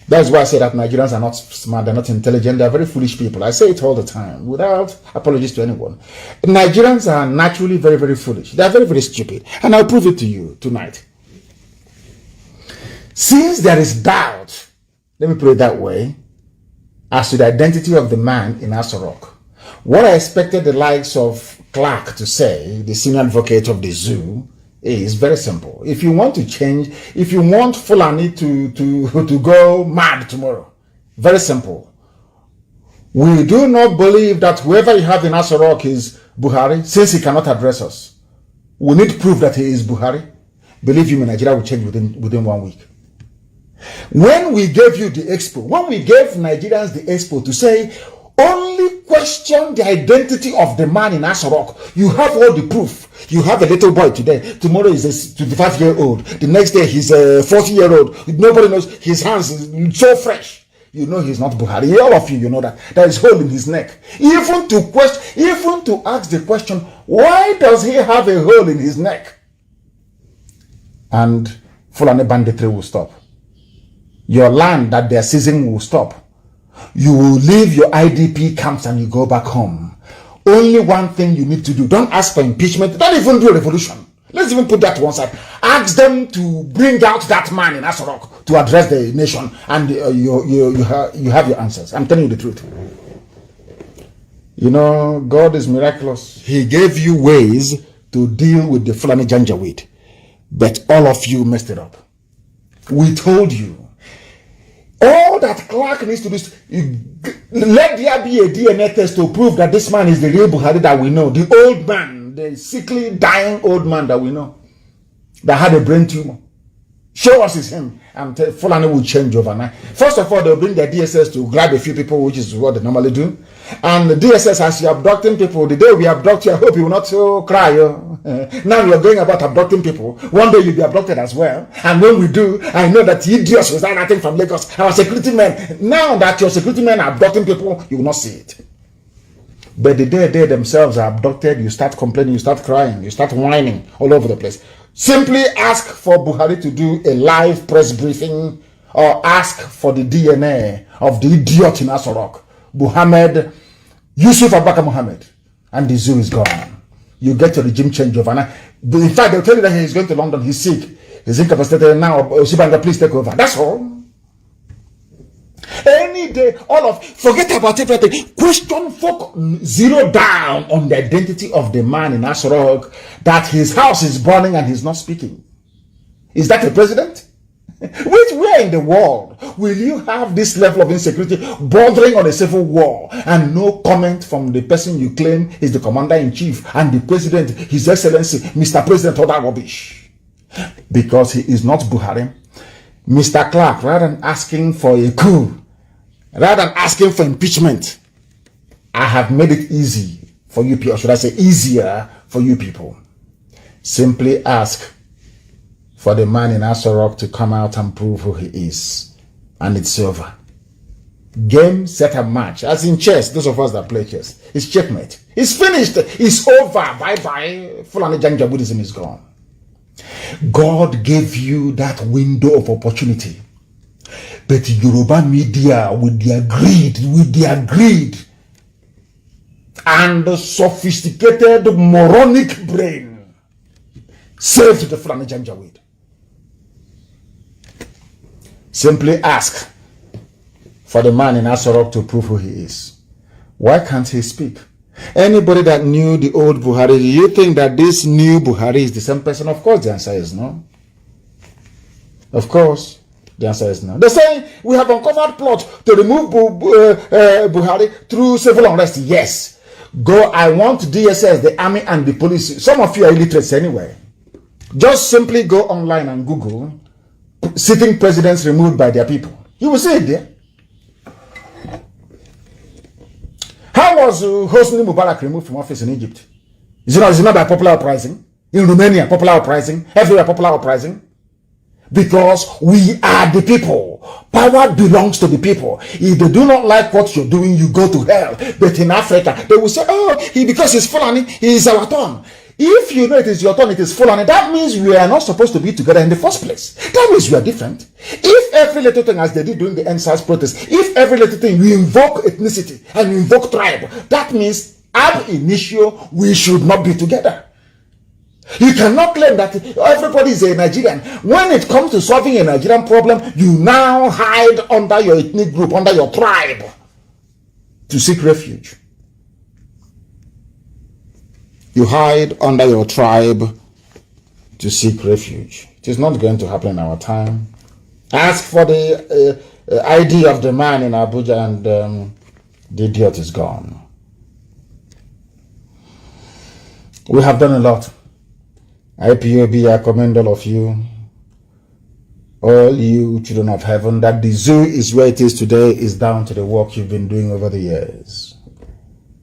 That's why I say that Nigerians are not smart, they're not intelligent, they're very foolish people. I say it all the time without apologies to anyone. Nigerians are naturally very, very foolish. They're very, very stupid. And I'll prove it to you tonight. Since there is doubt, let me put it that way, as to the identity of the man in Asorok, what I expected the likes of Clark to say, the senior advocate of the zoo, is very simple. If you want to change, if you want Fulani to go mad tomorrow, very simple. We do not believe that whoever you have in Asorok is Buhari, since he cannot address us. We need proof that he is Buhari. Believe you me, Nigeria will change within 1 week. When we gave you the expo, when we gave Nigerians the expo to say, only question the identity of the man in Asorok. You have all the proof. You have a little boy today. Tomorrow is a 25-year-old. The next day he's a 40-year-old. Nobody knows. His hands is so fresh. You know he's not Buhari. All of you, you know that. There is hole in his neck. Even to ask the question, why does he have a hole in his neck? And Fulani banditry will stop. Your land that they're seizing will stop. You will leave your IDP camps and you go back home. Only one thing you need to do. Don't ask for impeachment. Don't even do a revolution. Let's even put that to one side. Ask them to bring out that man in Asorok to address the nation, and you have your answers. I'm telling you the truth. You know, God is miraculous. He gave you ways to deal with the Fulani Janjaweed, but all of you messed it up. We told you. All that Clark needs to do is let there be a DNA test to prove that this man is the real Buhari that we know. The old man, the sickly, dying old man that we know, that had a brain tumor. Show us it's him, and Fulani will change overnight. First of all, they'll bring their DSS to grab a few people, which is what they normally do. And the DSS, as you're abducting people, the day we abduct you, I hope you will not cry. Now you're going about abducting people. One day you'll be abducted as well. And when we do, I know that idiots will start acting from Lagos. Our security men, now that your security men are abducting people, you will not see it. But the day they themselves are abducted, you start complaining, you start crying, you start whining all over the place. Simply ask for Buhari to do a live press briefing, or ask for the DNA of the idiot in Asorok, Muhammad, Yusuf Abubakar Muhammad, and the zoo is gone. You get a regime change overnight. In fact, they'll tell you that he's going to London, he's sick, he's incapacitated now, Shibanga, please take over. That's all. Any day, forget about everything. Question folk zero down on the identity of the man in Asorok, that his house is burning and he's not speaking. Is that a president? Where in the world will you have this level of insecurity bordering on a civil war and no comment from the person you claim is the commander-in-chief and the president, his excellency, Mr. President, all that rubbish? Because he is not Buhari. Mr. Clark, rather than asking for a coup, rather than asking for impeachment, I have made it easy for you people, or should I say easier for you people. Simply ask for the man in Asorok to come out and prove who he is. And it's over. Game, set, and match. As in chess, those of us that play chess, it's checkmate. It's finished. It's over. Bye-bye. Fulani Janja Buddhism is gone. God gave you that window of opportunity. But Yoruba media, with their greed, and the sophisticated moronic brain, saved the Fulani Janjaweed. Simply ask for the man in Asorok to prove who he is. Why can't he speak? Anybody that knew the old Buhari, do you think that this new Buhari is the same person? Of course, the answer is no. Of course, the answer is no. They say we have uncovered plot to remove Buhari through civil unrest. Yes. Go, I want DSS, the army, and the police. Some of you are illiterates anyway. Just simply go online and Google sitting presidents removed by their people. You will see it there. How was Hosni Mubarak removed from office in Egypt? Is it not by popular uprising? In Romania, popular uprising? Everywhere, popular uprising? Because we are the people. Power belongs to the people. If they do not like what you're doing, you go to hell. But in Africa, they will say, oh, because he's Fulani, he is our turn. If you know it is your turn, it is Fulani, that means we are not supposed to be together in the first place. That means we are different. If every little thing, as they did during the NSAS protest, if every little thing we invoke ethnicity and we invoke tribe, that means ab initio we should not be together. You cannot claim that everybody is a Nigerian. When it comes to solving a Nigerian problem, you now hide under your ethnic group, under your tribe, to seek refuge. You hide under your tribe to seek refuge. It is not going to happen in our time. Ask for the ID of the man in Abuja and the idiot is gone. We have done a lot. IPOB, I commend all of you, all you children of heaven, that the zoo is where it is today is down to the work you've been doing over the years.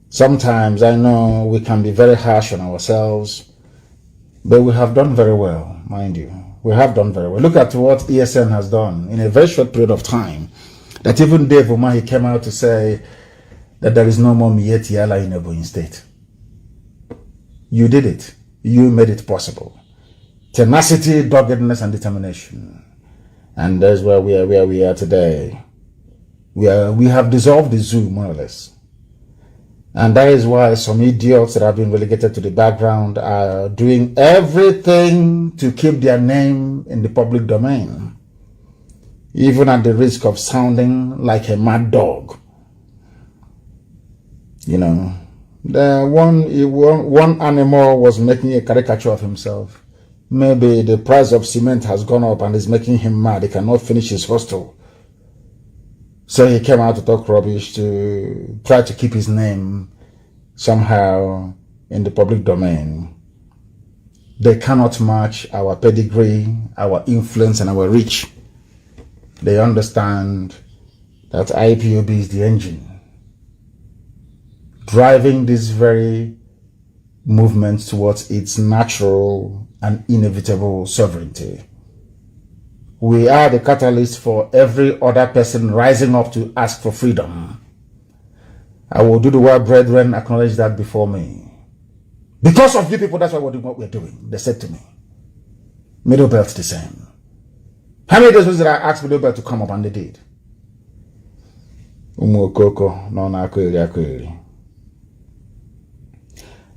Sometimes I know we can be very harsh on ourselves, but we have done very well, mind you. We have done very well. Look at what ESN has done in a very short period of time, that even Dave Umahi came out to say that there is no more Mieti Allah in Ebonyi State. You did it. You made it possible. Tenacity, doggedness, and determination. And that's where we are today. We have dissolved the zoo, more or less. And that is why some idiots that have been relegated to the background are doing everything to keep their name in the public domain, even at the risk of sounding like a mad dog. You know, the one animal was making a caricature of himself. Maybe the price of cement has gone up and is making him mad. He cannot finish his hostel. So he came out to talk rubbish to try to keep his name somehow in the public domain. They cannot match our pedigree, our influence, and our reach. They understand that IPOB is the engine driving this very movement towards its natural and inevitable sovereignty. We are the catalyst for every other person rising up to ask for freedom. I will do the word brethren acknowledge that before me. Because of you people, that's why we're doing what we're doing. They said to me. Middle Belt the same. How many days was it I asked Middle Belt to come up and they did?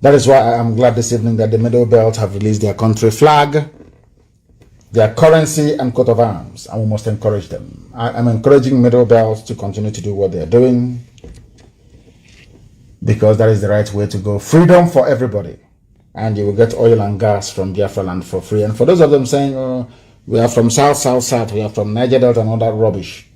That is why I am glad this evening that the Middle Belt have released their country flag, their currency and coat of arms, and we must encourage them. I am encouraging Middle Belt to continue to do what they are doing, because that is the right way to go. Freedom for everybody. And you will get oil and gas from Biafra land for free. And for those of them saying, oh, we are from south, we are from Niger Delta and all that rubbish.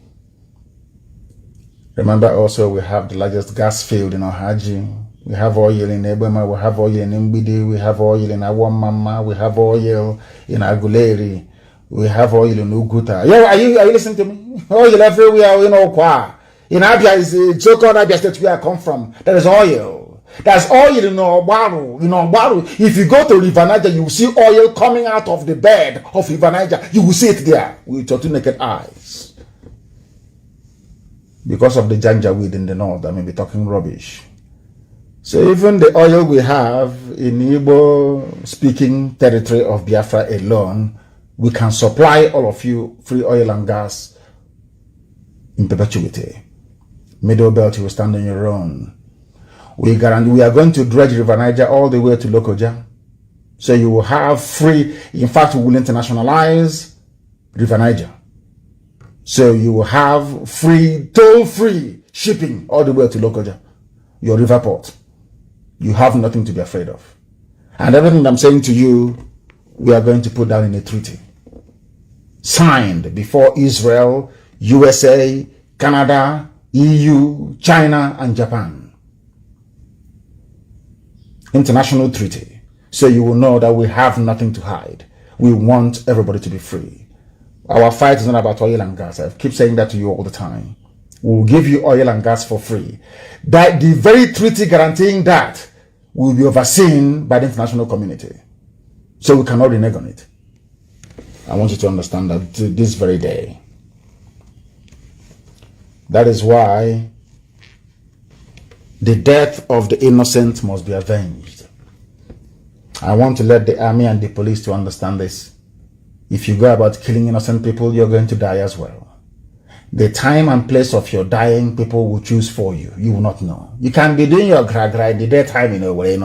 Remember also we have the largest gas field in Ohaji. We have oil in Ebema, we have oil in Mbidi, we have oil in Awamama, we have oil in Aguleri, we have oil in Uguta. Yeah, are you listening to me? Oil everywhere, you know, Kwa. In Abia is so-called Abia State where I come from. There is oil. There's oil in Obaru. In Obaru, if you go to River Niger, you will see oil coming out of the bed of River Niger. You will see it there with your two naked eyes. Because of the janjaweed in the north, I may be talking rubbish. So even the oil we have in Igbo-speaking territory of Biafra alone, we can supply all of you free oil and gas in perpetuity. Middle Belt, you will stand on your own. We are going to dredge River Niger all the way to Lokoja. So you will have free, in fact, we will internationalize River Niger. So you will have free, toll-free shipping all the way to Lokoja, your river port. You have nothing to be afraid of. And everything I'm saying to you, we are going to put down in a treaty. Signed before Israel, USA, Canada, EU, China, and Japan. International treaty. So you will know that we have nothing to hide. We want everybody to be free. Our fight is not about oil and gas. I keep saying that to you all the time. We will give you oil and gas for free. That the very treaty guaranteeing that will be overseen by the international community. So we cannot renege on it. I want you to understand that this very day. That is why the death of the innocent must be avenged. I want to let the army and the police to understand this. If you go about killing innocent people, you're going to die as well. The time and place of your dying, people will choose for you. You will not know. You can be doing your gra-gra in the daytime in a way,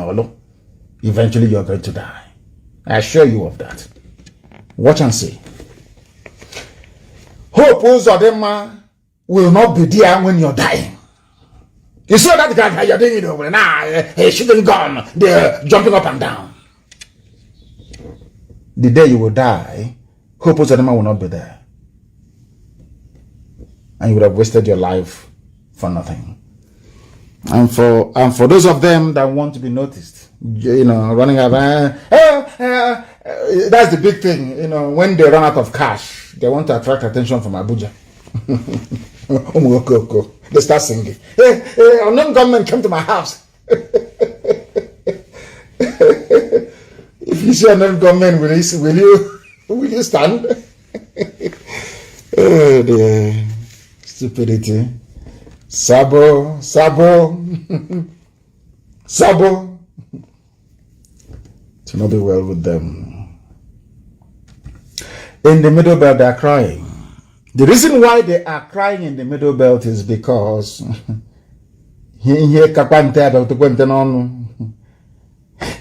eventually you're going to die. I assure you of that. Watch and see. Hope Uzodema will not be there when you're dying. You saw that guy you're doing it over now, shooting gun, they're jumping up and down. The day you will die, Hope Uzodema will not be there. And you would have wasted your life for nothing. And for those of them that want to be noticed, running around, that's the big thing. When they run out of cash, they want to attract attention from Abuja. They start singing. Hey, unknown gunmen came to my house. If you see unknown gunmen, will you stand? Oh dear. Stupidity. Sabo. To not be well with them. In the Middle Belt, they are crying. The reason why they are crying in the Middle Belt is because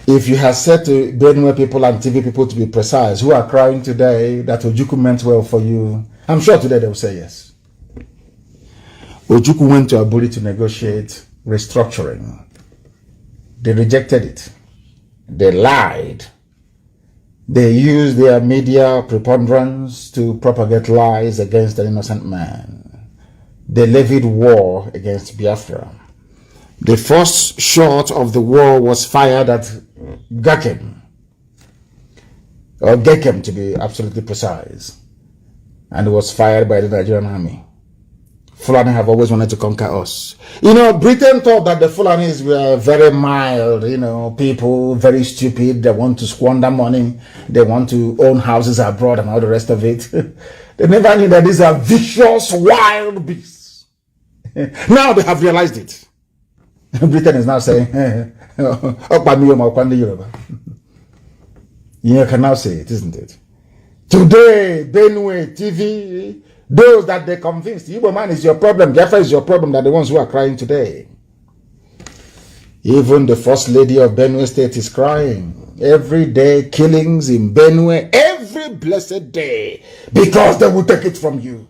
if you have said to Benue people and TV people to be precise, who are crying today that Ojukwu meant well for you, I'm sure today they will say yes. Ojukwu went to Aburi to negotiate restructuring. They rejected it. They lied. They used their media preponderance to propagate lies against an innocent man. They levied war against Biafra. The first shot of the war was fired at Gakem. or Gekem to be absolutely precise, and was fired by the Nigerian army. Fulani have always wanted to conquer us. You know, Britain thought that the Fulanis were very mild, you know, people, very stupid. They want to squander money. They want to own houses abroad and all the rest of it. They never knew that these are vicious, wild beasts. Now they have realized it. Britain is now saying, you can now say it, isn't it? Today, Benue, TV, those that they convinced, Igbo man is your problem, Biafra is your problem, they're the ones who are crying today. Even the first lady of Benue State is crying. Every day, killings in Benue, every blessed day, because they will take it from you.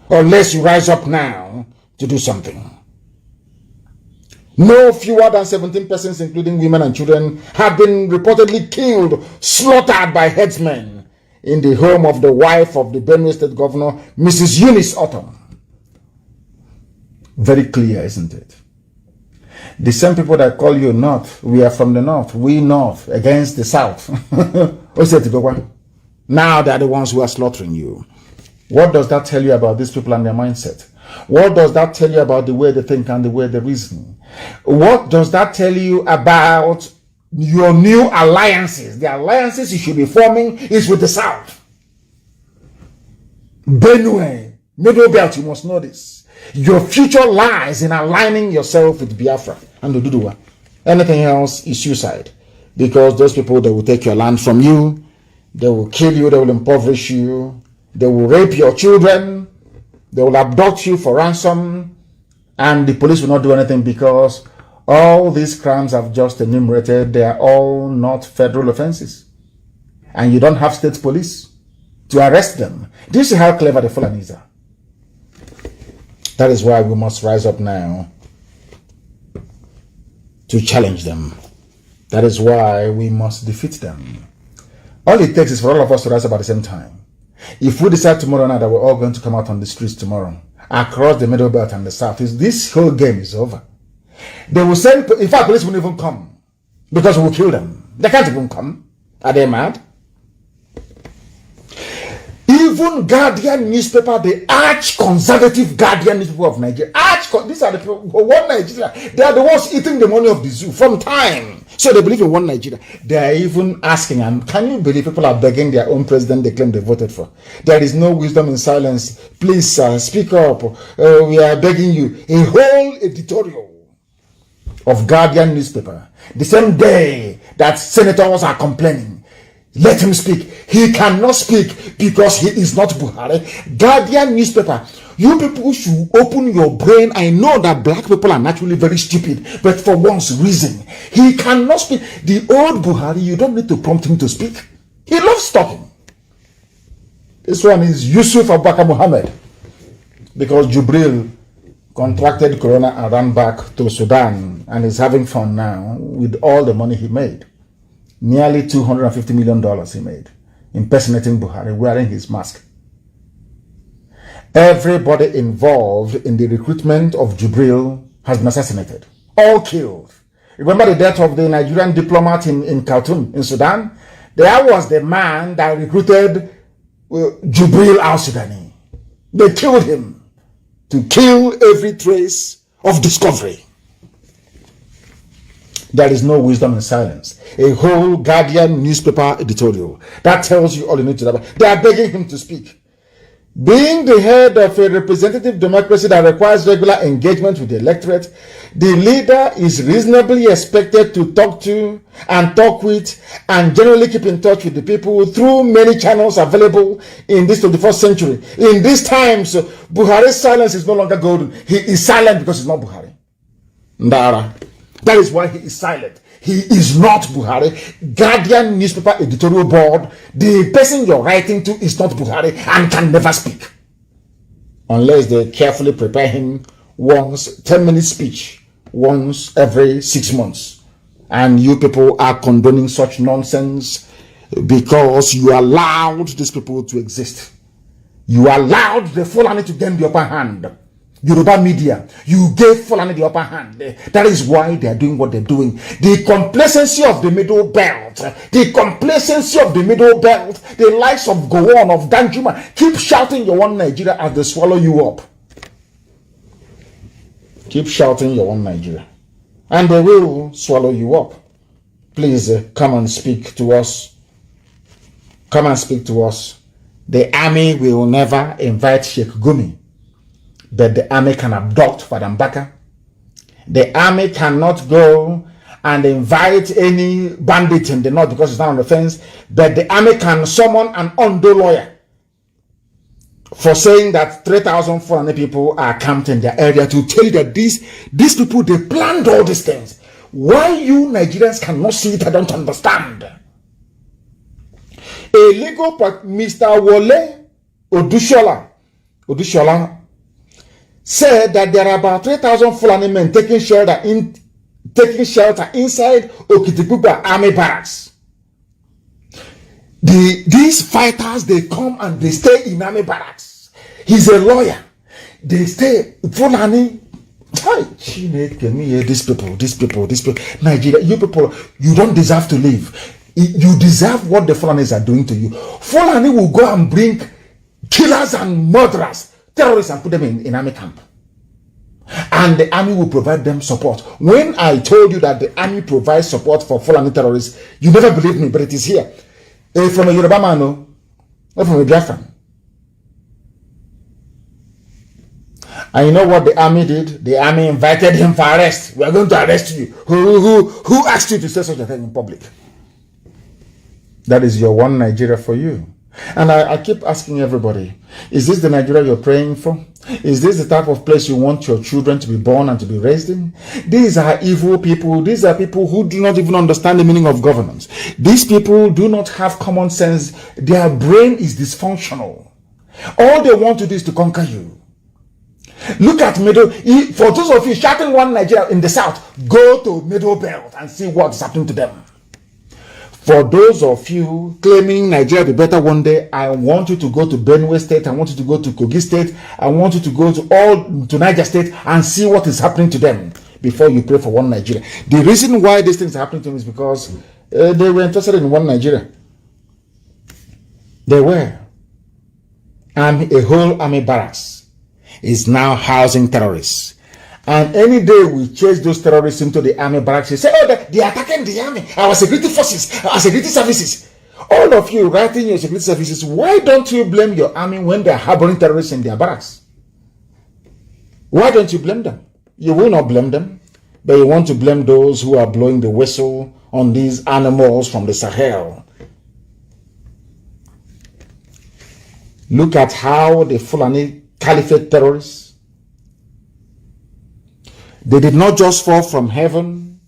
Unless you rise up now to do something. No fewer than 17 persons, including women and children, have been reportedly killed, slaughtered by headsmen in the home of the wife of the Benue State Governor, Mrs. Eunice Autumn. Very clear, isn't it? The same people that call you North, we are from the North, we North against the South. Now they are the ones who are slaughtering you. What does that tell you about these people and their mindset? What does that tell you about the way they think and the way they reason? What does that tell you about your new alliances? The alliances you should be forming is with the South. Benue, Middle Belt, you must know this. Your future lies in aligning yourself with Biafra and Oduduwa. Anything else is suicide. Because those people, they will take your land from you, they will kill you, they will impoverish you, they will rape your children, they will abduct you for ransom, and the police will not do anything because all these crimes I've just enumerated, they are all not federal offenses. And you don't have state police to arrest them. Do you see how clever the Fulanis are? That is why we must rise up now to challenge them. That is why we must defeat them. All it takes is for all of us to rise up at the same time. If we decide tomorrow night that we're all going to come out on the streets tomorrow, across the Middle Belt and the South, this whole game is over. They will send, in fact, police won't even come because we will kill them. They can't even come. Are they mad? Even Guardian newspaper, the arch-conservative Guardian newspaper of Nigeria, these are the people, one Nigeria, they are the ones eating the money of the zoo from time. So they believe in one Nigeria. They are even asking, and can you believe people are begging their own president they claim they voted for? There is no wisdom in silence. Please, speak up. We are begging you. A whole editorial of Guardian newspaper, the same day that senators are complaining. Let him speak. He cannot speak because he is not Buhari. Guardian newspaper, you people should open your brain. I know that black people are naturally very stupid, but for once reason. He cannot speak. The old Buhari, you don't need to prompt him to speak. He loves talking. This one is Yusuf Abubakar Muhammad, because Jubril contracted corona and ran back to Sudan and is having fun now with all the money he made. Nearly $250 million he made, impersonating Buhari, wearing his mask. Everybody involved in the recruitment of Jubril has been assassinated. All killed. Remember the death of the Nigerian diplomat in Khartoum, in Sudan? There was the man that recruited Jubril al-Sudani. They killed him to kill every trace of discovery. There is no wisdom in silence. A whole Guardian newspaper editorial that tells you all you need to know. They are begging him to speak. Being the head of a representative democracy that requires regular engagement with the electorate, the leader is reasonably expected to talk to and talk with and generally keep in touch with the people through many channels available in this 21st century. In these times, Buhari's silence is no longer golden. He is silent because he's not Buhari. Ndara. That is why he is silent. He is not Buhari. Guardian newspaper editorial board, the person you're writing to is not Buhari and can never speak. Unless they carefully prepare him once, 10-minute speech, once every 6 months. And you people are condoning such nonsense because you allowed these people to exist. You allowed the Fulani to gain the upper hand. Yoruba media, you gave Fulani the upper hand. That is why they are doing what they're doing. The complacency of the middle belt, the likes of Gowon, of Danjuma, keep shouting your one Nigeria as they swallow you up. Keep shouting your one Nigeria, and they will swallow you up. Please come and speak to us. Come and speak to us. The army will never invite Sheikh Gumi, but the army can abduct Fadam Baka. The army cannot go and invite any bandit in the north because it's not on the fence, but the army can summon an Ondo lawyer for saying that 3,400 people are camped in their area to tell you that these people, they planned all these things. Why you Nigerians cannot see it, I don't understand. A legal Mr. Wole Odushola said that there are about 3,000 Fulani men taking shelter inside Okitipupa army barracks. These fighters, they come and they stay in army barracks. He's a lawyer. They stay Fulani. These people, Nigeria, you people, you don't deserve to live. You deserve what the Fulanis are doing to you. Fulani will go and bring killers and murderers, terrorists, and put them in army camp. And the army will provide them support. When I told you that the army provides support for Fulani terrorists, you never believed me, but it is here. From a Yoruba man, or from a Biafran. And you know what the army did? The army invited him for arrest. We are going to arrest you. Who asked you to say such a thing in public? That is your one Nigeria for you. And I keep asking everybody, is this the Nigeria you're praying for? Is this the type of place you want your children to be born and to be raised in? These are evil people. These are people who do not even understand the meaning of governance. These people do not have common sense. Their brain is dysfunctional. All they want to do is to conquer you. Look at Middle. For those of you shouting one Nigeria in the south, go to Middle Belt and see what is happening to them. For those of you claiming Nigeria will be better one day, I want you to go to Benue State. I want you to go to Kogi State. I want you to go to Niger State and see what is happening to them before you pray for one Nigeria. The reason why these things are happening to them is because they were interested in one Nigeria. They were. And a whole army barracks is now housing terrorists. And any day we chase those terrorists into the army barracks, they say, oh, they are attacking the army, our security forces, our security services. All of you writing your security services, why don't you blame your army when they are harboring terrorists in their barracks? Why don't you blame them? You will not blame them, but you want to blame those who are blowing the whistle on these animals from the Sahel. Look at how the Fulani Caliphate terrorists, they did not just fall from heaven.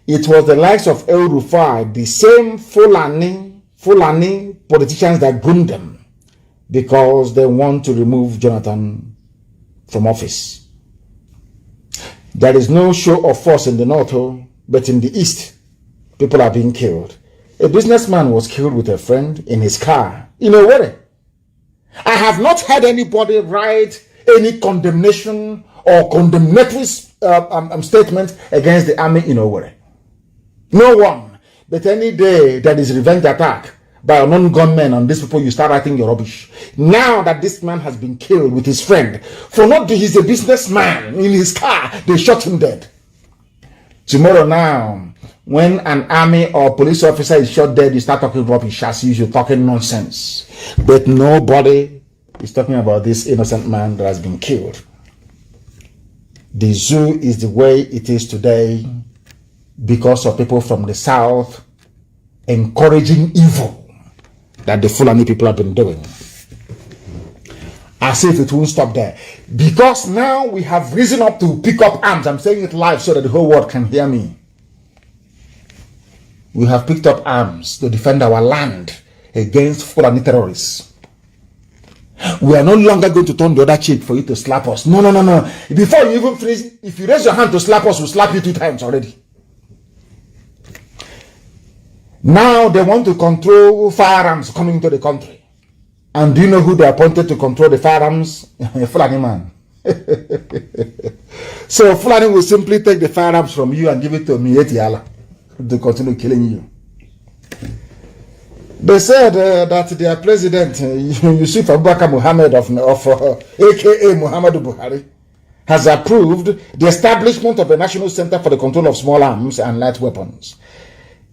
It was the likes of El Rufai, the same Fulani politicians that groomed them because they want to remove Jonathan from office. There is no show of force in the north, but in the east, people are being killed. A businessman was killed with a friend in his car in Owerri. I have not heard anybody write any condemnation or condemnatory statement against the army in Owerri. No one. But any day that is revenge attack by a non-gunman on these people, you start writing your rubbish. Now that this man has been killed with his friend, for not that he's a businessman in his car, they shot him dead. Tomorrow now, when an army or police officer is shot dead, you start talking rubbish as usual, talking nonsense. But nobody is talking about this innocent man that has been killed. The zoo is the way it is today because of people from the south encouraging evil that the Fulani people have been doing. As if it won't stop there. Because now we have risen up to pick up arms. I'm saying it live so that the whole world can hear me. We have picked up arms to defend our land against Fulani terrorists. We are no longer going to turn the other cheek for you to slap us. No. Before you even finish, if you raise your hand to slap us, we'll slap you 2 times already. Now they want to control firearms coming into the country. And do you know who they appointed to control the firearms? A Fulani man. So Fulani will simply take the firearms from you and give it to Mietiala to continue killing you. They said that their president, Yusuf Abubakar Muhammad of aka Muhammadu Buhari, has approved the establishment of a National Center for the Control of Small Arms and Light Weapons.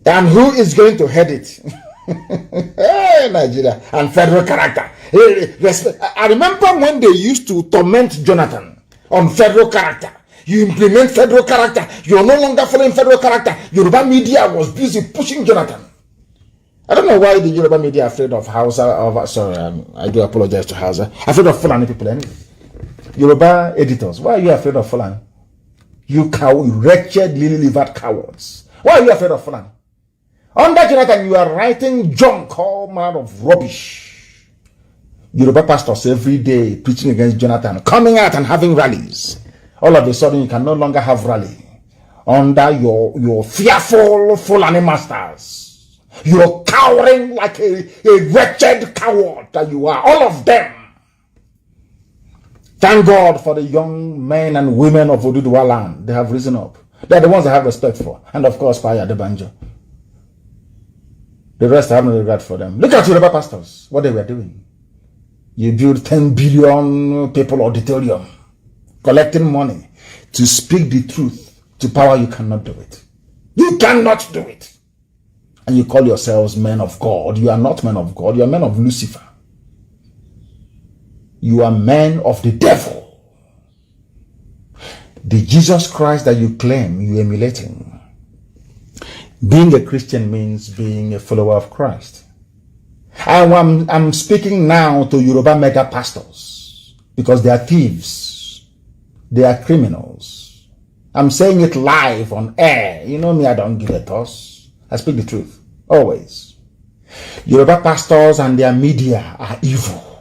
And who is going to head it? Hey, Nigeria and federal character. I remember when they used to torment Jonathan on federal character. You implement federal character. You're no longer following federal character. Yoruba media was busy pushing Jonathan. I don't know why the Yoruba media are afraid of Hausa. Sorry, I do apologize to Hausa. Afraid of Fulani people anyway. Yoruba editors, why are you afraid of Fulani? You wretched, lily-livered cowards. Why are you afraid of Fulani? Under Jonathan, you are writing junk, all manner of rubbish. Yoruba pastors every day preaching against Jonathan, coming out and having rallies. All of a sudden, you can no longer have rally under your fearful Fulani masters. You're cowering like a wretched coward that you are, all of them. Thank God for the young men and women of Oduduwa land. They have risen up. They're the ones I have respect for. And of course, Paya Adebanjo. The rest I have no regard for them. Look at Yoruba pastors, what they were doing. You build 10 billion people auditorium, collecting money to speak the truth to power. You cannot do it. You cannot do it. And you call yourselves men of God. You are not men of God. You are men of Lucifer. You are men of the devil. The Jesus Christ that you claim you emulating. Being a Christian means being a follower of Christ. I'm speaking now to Yoruba mega pastors because they are thieves. They are criminals. I'm saying it live on air. You know me, I don't give a toss. I speak the truth. Always. Yoruba pastors and their media are evil.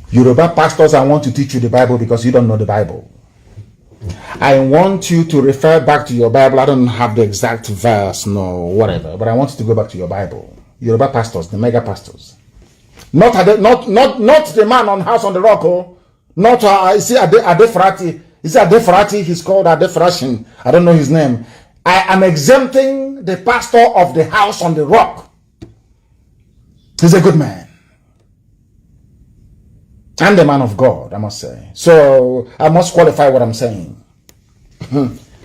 Yoruba pastors, I want to teach you the Bible because you don't know the Bible. I want you to refer back to your Bible. I don't have the exact verse, no, whatever, but I want you to go back to your Bible. Yoruba pastors, the mega pastors. Not the man on House on the Rock, oh. Not, is it Adefrati? Is it Adefrati? He's called Adefrashin. I don't know his name. I am exempting the pastor of the House on the Rock. He's a good man. I'm the man of God, I must say. So I must qualify what I'm saying.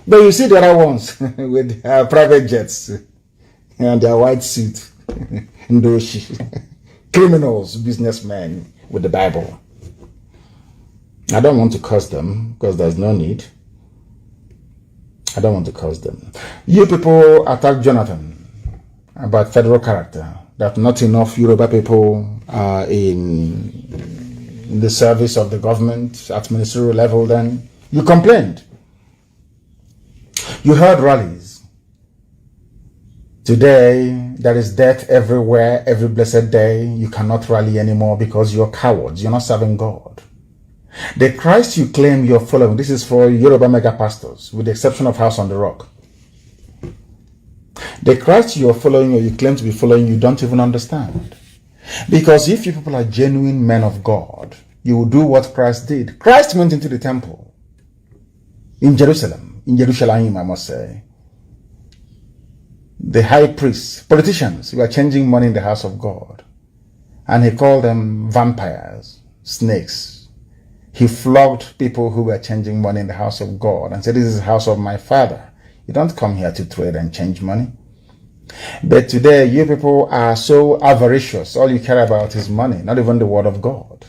But you see the other ones with private jets and their white suit. Criminals, businessmen with the Bible. I don't want to curse them because there's no need. I don't want to curse them. You people attack Jonathan about federal character, that not enough Yoruba people are in the service of the government at ministerial level. Then you complained. You heard rallies. Today, there is death everywhere, every blessed day. You cannot rally anymore because you're cowards. You're not serving God. The Christ you claim you're following, this is for Yoruba mega pastors, with the exception of House on the Rock. The Christ you're following or you claim to be following, you don't even understand. Because if you people are genuine men of God, you will do what Christ did. Christ went into the temple in Jerusalem, I must say. The high priests, politicians, who are changing money in the house of God. And he called them vampires, snakes. He flogged people who were changing money in the house of God and said, this is the house of my Father. You don't come here to trade and change money. But today, you people are so avaricious. All you care about is money, not even the word of God.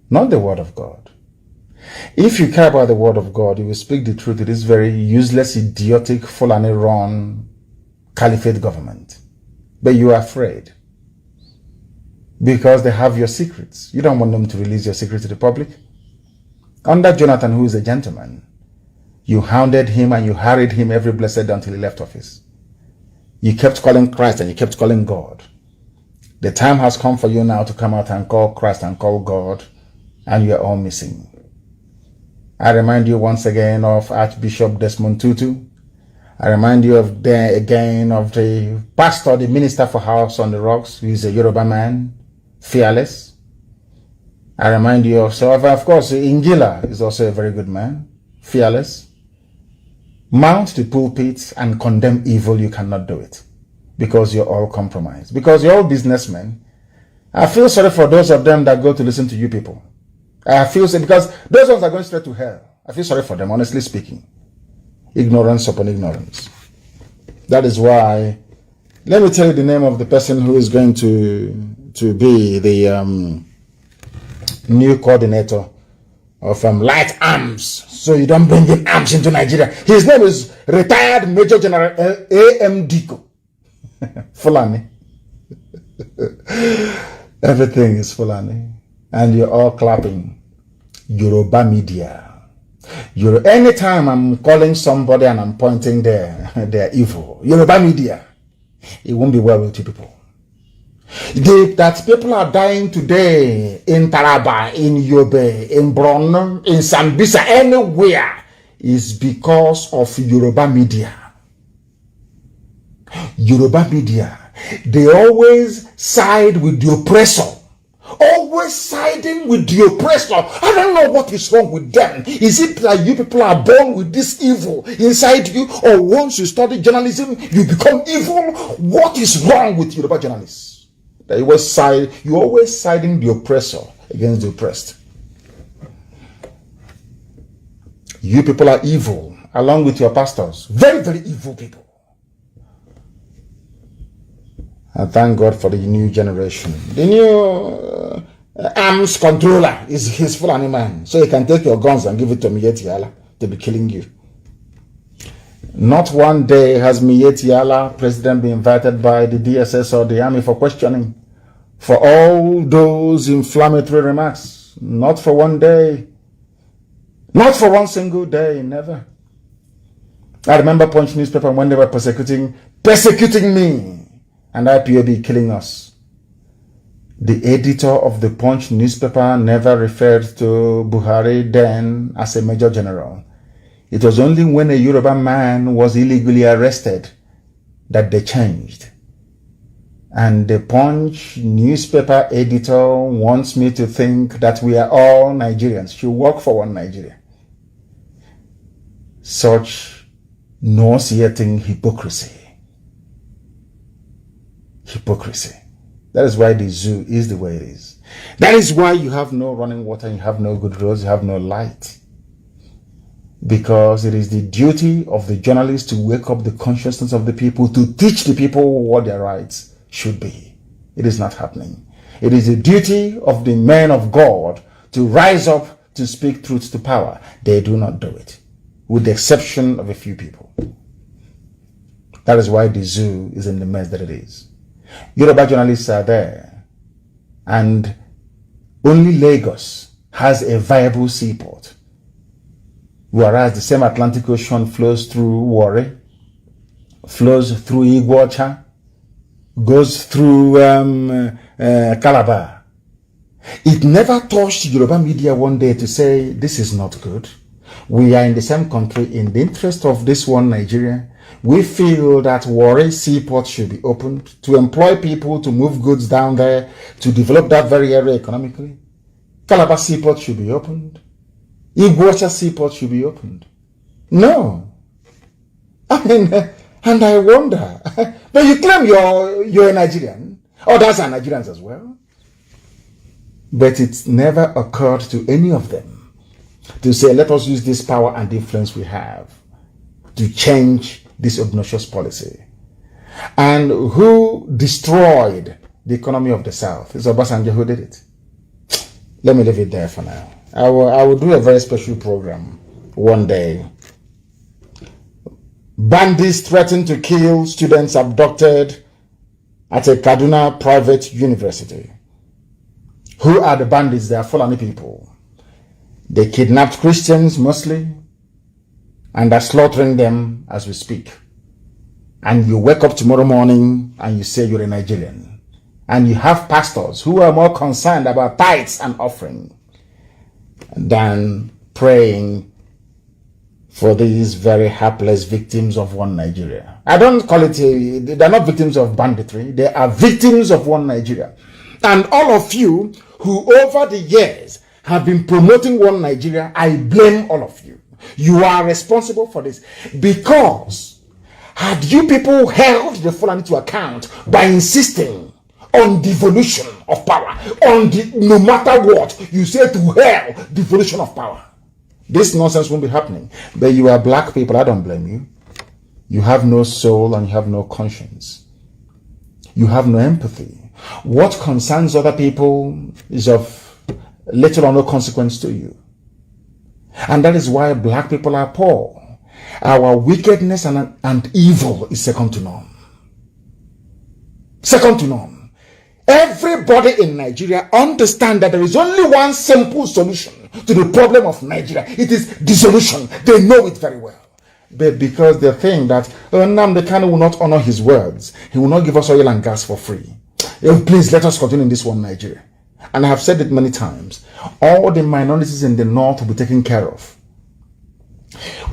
Not the word of God. If you care about the word of God, you will speak the truth to this very useless, idiotic, Fulani-run caliphate government. But you are afraid because they have your secrets. You don't want them to release your secrets to the public. Under Jonathan, who is a gentleman, you hounded him and you harried him every blessed day until he left office. You kept calling Christ and you kept calling God. The time has come for you now to come out and call Christ and call God, and you are all missing. I remind you once again of Archbishop Desmond Tutu. I remind you again of the pastor, the minister for House on the Rocks, who is a Yoruba man, fearless. I remind you of, so of course, Ingila is also a very good man, fearless. Mount the pulpit and condemn evil, you cannot do it because you're all compromised, because you're all businessmen. I feel sorry for those of them that go to listen to you people. I feel sorry because those ones are going straight to hell. I feel sorry for them, honestly speaking. Ignorance upon ignorance. That is why, let me tell you the name of the person who is going to be the new coordinator of light arms, so you don't bring in arms into Nigeria. His name is retired Major General A.M. Diko. Fulani. Everything is Fulani. And you're all clapping. Yoruba media. Anytime I'm calling somebody and I'm pointing there, they're evil. Yoruba media. It won't be well with you people. That people are dying today in Taraba, in Yobe, in Bron, in Sambisa, anywhere is because of Yoruba media. Yoruba media, they always side with the oppressor. Always siding with the oppressor. I don't know what is wrong with them. Is it that you people are born with this evil inside you, or once you study journalism, you become evil? What is wrong with Yoruba journalists? That you always siding the oppressor against the oppressed. You people are evil, along with your pastors. Very, very evil people. I thank God for the new generation. The new arms controller is his Fulani man. So he can take your guns and give it to Miyetti Allah to be killing you. Not one day has Miyetti Allah, president, been invited by the DSS or the army for questioning for all those inflammatory remarks. Not for one day. Not for one single day, never. I remember Punch newspaper when they were persecuting me. And IPOB killing us. The editor of the Punch newspaper never referred to Buhari then as a major general. It was only when a Yoruba man was illegally arrested that they changed. And the Punch newspaper editor wants me to think that we are all Nigerians. She work for one Nigeria. Such nauseating hypocrisy. Hypocrisy. That is why the zoo is the way it is. That is why you have no running water, you have no good roads, you have no light. Because it is the duty of the journalists to wake up the consciousness of the people, to teach the people what their rights should be. It is not happening. It is the duty of the men of God to rise up to speak truth to power. They do not do it, with the exception of a few people. That is why the zoo is in the mess that it is. Yoruba journalists are there, and only Lagos has a viable seaport, whereas the same Atlantic Ocean flows through Warri, flows through Iguacha, goes through Calabar. It never touched Yoruba media one day to say this is not good. We are in the same country. In the interest of this one Nigeria, we feel that Warri seaport should be opened to employ people to move goods down there, to develop that very area economically. Calabar seaport should be opened. Iguacha seaport should be opened. No. I mean, and I wonder, but you claim you're a Nigerian. Others are Nigerians as well. But it never occurred to any of them to say, let us use this power and influence we have to change this obnoxious policy. And who destroyed the economy of the South? It's Obasanjo who did it. Let me leave it there for now. I will do a very special program one day. Bandits threaten to kill students abducted at a Kaduna private university. Who are the bandits? They are Fulani people. They kidnapped Christians mostly and are slaughtering them as we speak. And you wake up tomorrow morning and you say you're a Nigerian. And you have pastors who are more concerned about tithes and offering than praying for these very hapless victims of one Nigeria. I don't call it, they're not victims of banditry. They are victims of one Nigeria. And all of you who over the years have been promoting one Nigeria, I blame all of you. You are responsible for this. Because had you people held the Fulani to account by insisting on devolution of power, no matter what, you say to hell, devolution of power, this nonsense won't be happening. But you are black people, I don't blame you. You have no soul and you have no conscience. You have no empathy. What concerns other people is of little or no consequence to you. And that is why black people are poor. Our wickedness and evil is second to none. Second to none. Everybody in Nigeria understands that there is only one simple solution to the problem of Nigeria. It is dissolution. They know it very well. But because they think that Nnamdi Kanu will not honor his words, he will not give us oil and gas for free. Please let us continue in this one Nigeria. And I have said it many times. All the minorities in the north will be taken care of.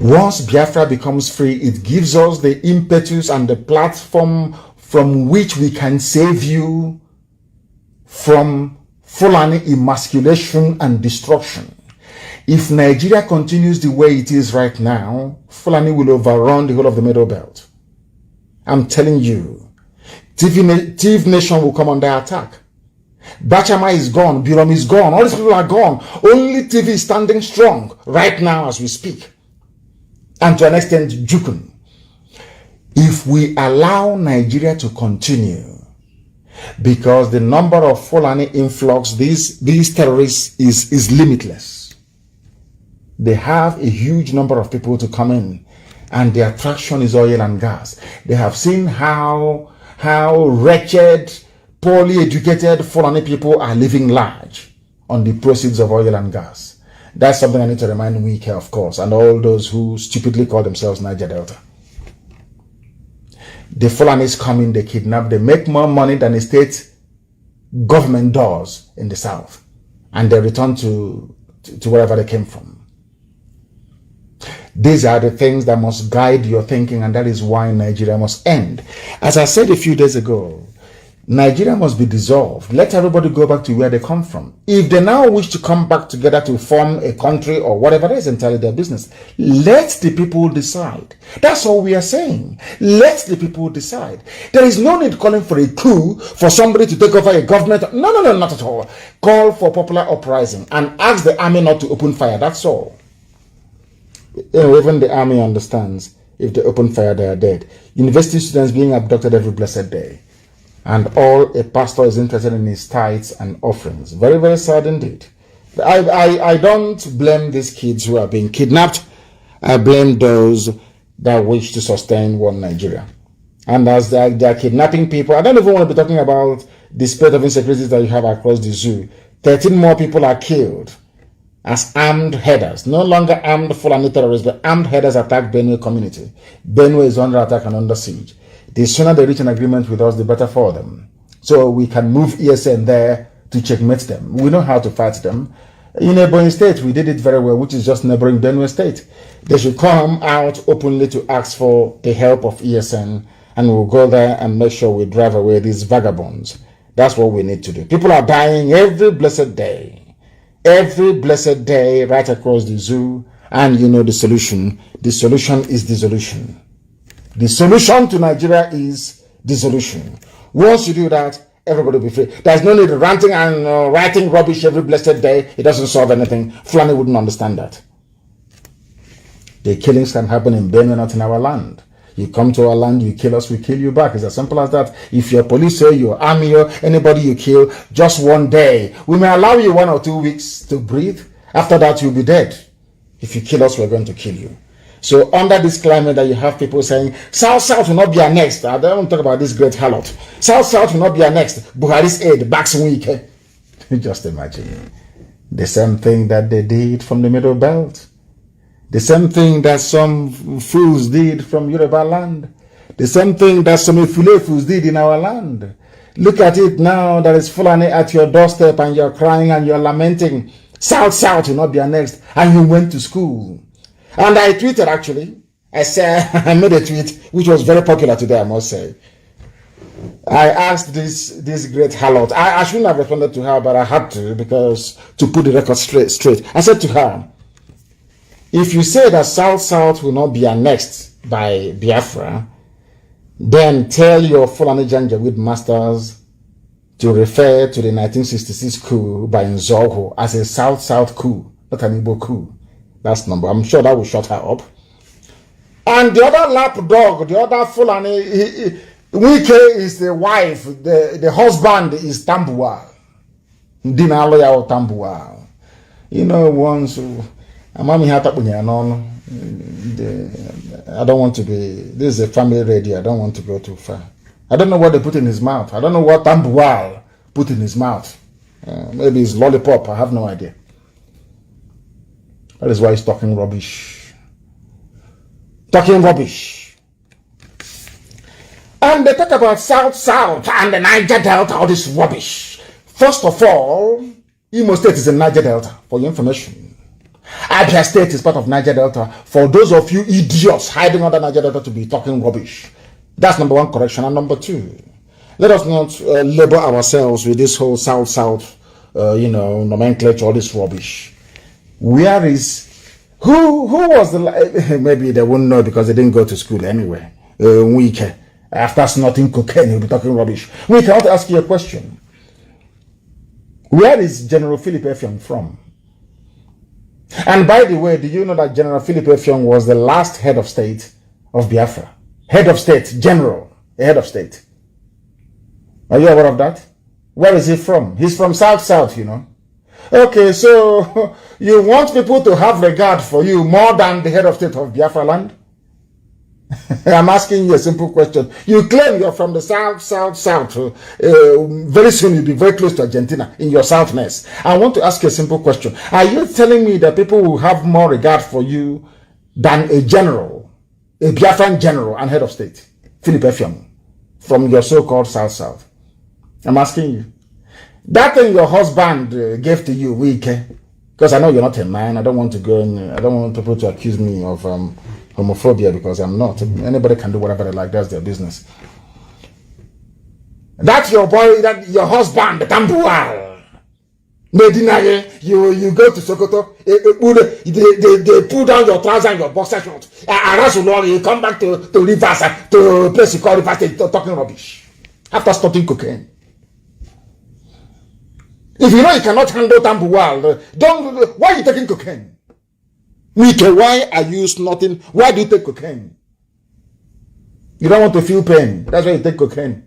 Once Biafra becomes free, it gives us the impetus and the platform from which we can save you from Fulani emasculation and destruction. If Nigeria continues the way it is right now, Fulani will overrun the whole of the Middle Belt. I'm telling you, TV Nation will come under attack. Bachama is gone, Birom is gone, all these people are gone. Only TV is standing strong right now as we speak. And to an extent, Jukun. If we allow Nigeria to continue, because the number of Fulani influx, these terrorists is limitless. They have a huge number of people to come in, and the attraction is oil and gas. They have seen how wretched, poorly educated Fulani people are living large on the proceeds of oil and gas. That's something I need to remind Wike, of course, and all those who stupidly call themselves Niger Delta. The Fulanis come in, they kidnap, they make more money than the state government does in the south, and they return to wherever they came from. These are the things that must guide your thinking, and that is why Nigeria must end. As I said a few days ago, Nigeria must be dissolved. Let everybody go back to where they come from. If they now wish to come back together to form a country or whatever, that is entirely their business. Let the people decide. That's all we are saying. Let the people decide. There is no need calling for a coup, for somebody to take over a government. No, not at all. Call for popular uprising and ask the army not to open fire. That's all. Even the army understands if they open fire, they are dead. University students being abducted every blessed day. And all a pastor is interested in his tithes and offerings. Very, very sad indeed. I don't blame these kids who are being kidnapped. I blame those that wish to sustain one Nigeria. And as they are kidnapping people, I don't even want to be talking about the spread of insecurities that you have across the zoo. 13 more people are killed as armed headers. No longer armed Fulani terrorists, but armed headers attack Benue community. Benue is under attack and under siege. The sooner they reach an agreement with us, the better for them. So we can move ESN there to checkmate them. We know how to fight them. In Ebonyi State, we did it very well, which is just neighboring Benue State. They should come out openly to ask for the help of ESN, and we'll go there and make sure we drive away these vagabonds. That's what we need to do. People are dying every blessed day. Every blessed day right across the zoo. And you know the solution. The solution is dissolution. The solution to Nigeria is dissolution. Once you do that, everybody will be free. There's no need of ranting and writing rubbish every blessed day. It doesn't solve anything. Fulani wouldn't understand that. The killings can happen in Benue, not in our land. You come to our land, you kill us, we kill you back. It's as simple as that. If you're police or your army or anybody you kill, just one day. We may allow you 1 or 2 weeks to breathe. After that, you'll be dead. If you kill us, we're going to kill you. So under this climate that you have people saying, South will not be our next. I don't want to talk about this great harlot. South will not be our next. Buhari's aid, backs weak. Just imagine. The same thing that they did from the Middle Belt. The same thing that some fools did from Yoruba land. The same thing that some fools did in our land. Look at it now that is Fulani at your doorstep and you're crying and you're lamenting. South will not be our next. And you went to school. And I tweeted actually. I made a tweet which was very popular today, I must say. I asked this great harlot. I shouldn't have responded to her, but I had to, because to put the record straight. I said to her, if you say that South will not be annexed by Biafra, then tell your Fulani Janjaweed masters to refer to the 1966 coup by Nzoho as a South coup, not an Igbo coup. That's number. I'm sure that will shut her up. And the other lapdog, the other Fulani, Wike is the wife, the husband is Tambuwal. Dina lawyer or Tambuwal. You know, once I don't want to be, this is a family radio, I don't want to go too far. I don't know what they put in his mouth. I don't know what Tambuwal put in his mouth. Maybe it's lollipop, I have no idea. That is why he's talking rubbish. Talking rubbish. And they talk about South and the Niger Delta, all this rubbish. First of all, Imo State is in Niger Delta, for your information. Abia State is part of Niger Delta, for those of you idiots hiding under Niger Delta to be talking rubbish. That's number one correction. And number two, let us not label ourselves with this whole South, nomenclature, all this rubbish. Where is, who was the, maybe they won't know because they didn't go to school anyway. Wike. After snorting cocaine, he'll be talking rubbish. We cannot ask you a question. Where is General Philip Effiong from? And by the way, do you know that General Philip Effiong was the last head of state of Biafra? Head of state, general, head of state. Are you aware of that? Where is he from? He's from South, you know. Okay, so you want people to have regard for you more than the head of state of Biafra land? I'm asking you a simple question. You claim you're from the South. Very soon you'll be very close to Argentina in your Southness. I want to ask you a simple question. Are you telling me that people will have more regard for you than a general, a Biafran general and head of state, Philip Effiong, from your so-called South? I'm asking you. That thing your husband gave to you, Wike, because I know you're not a man. I don't want to go and I don't want people to accuse me of homophobia, because I'm not. Anybody can do whatever they like. That's their business. That's your boy, that your husband, Tambuwal. Medinaye, you go to Sokoto, they pull down your trousers and your boxer shorts. You come back to Rivers, to a place you call Rivers State, talking rubbish. After starting cocaine. If you know you cannot handle Tambuwal, why are you taking cocaine? Mike, why are you snorting? Why do you take cocaine? You don't want to feel pain. That's why you take cocaine.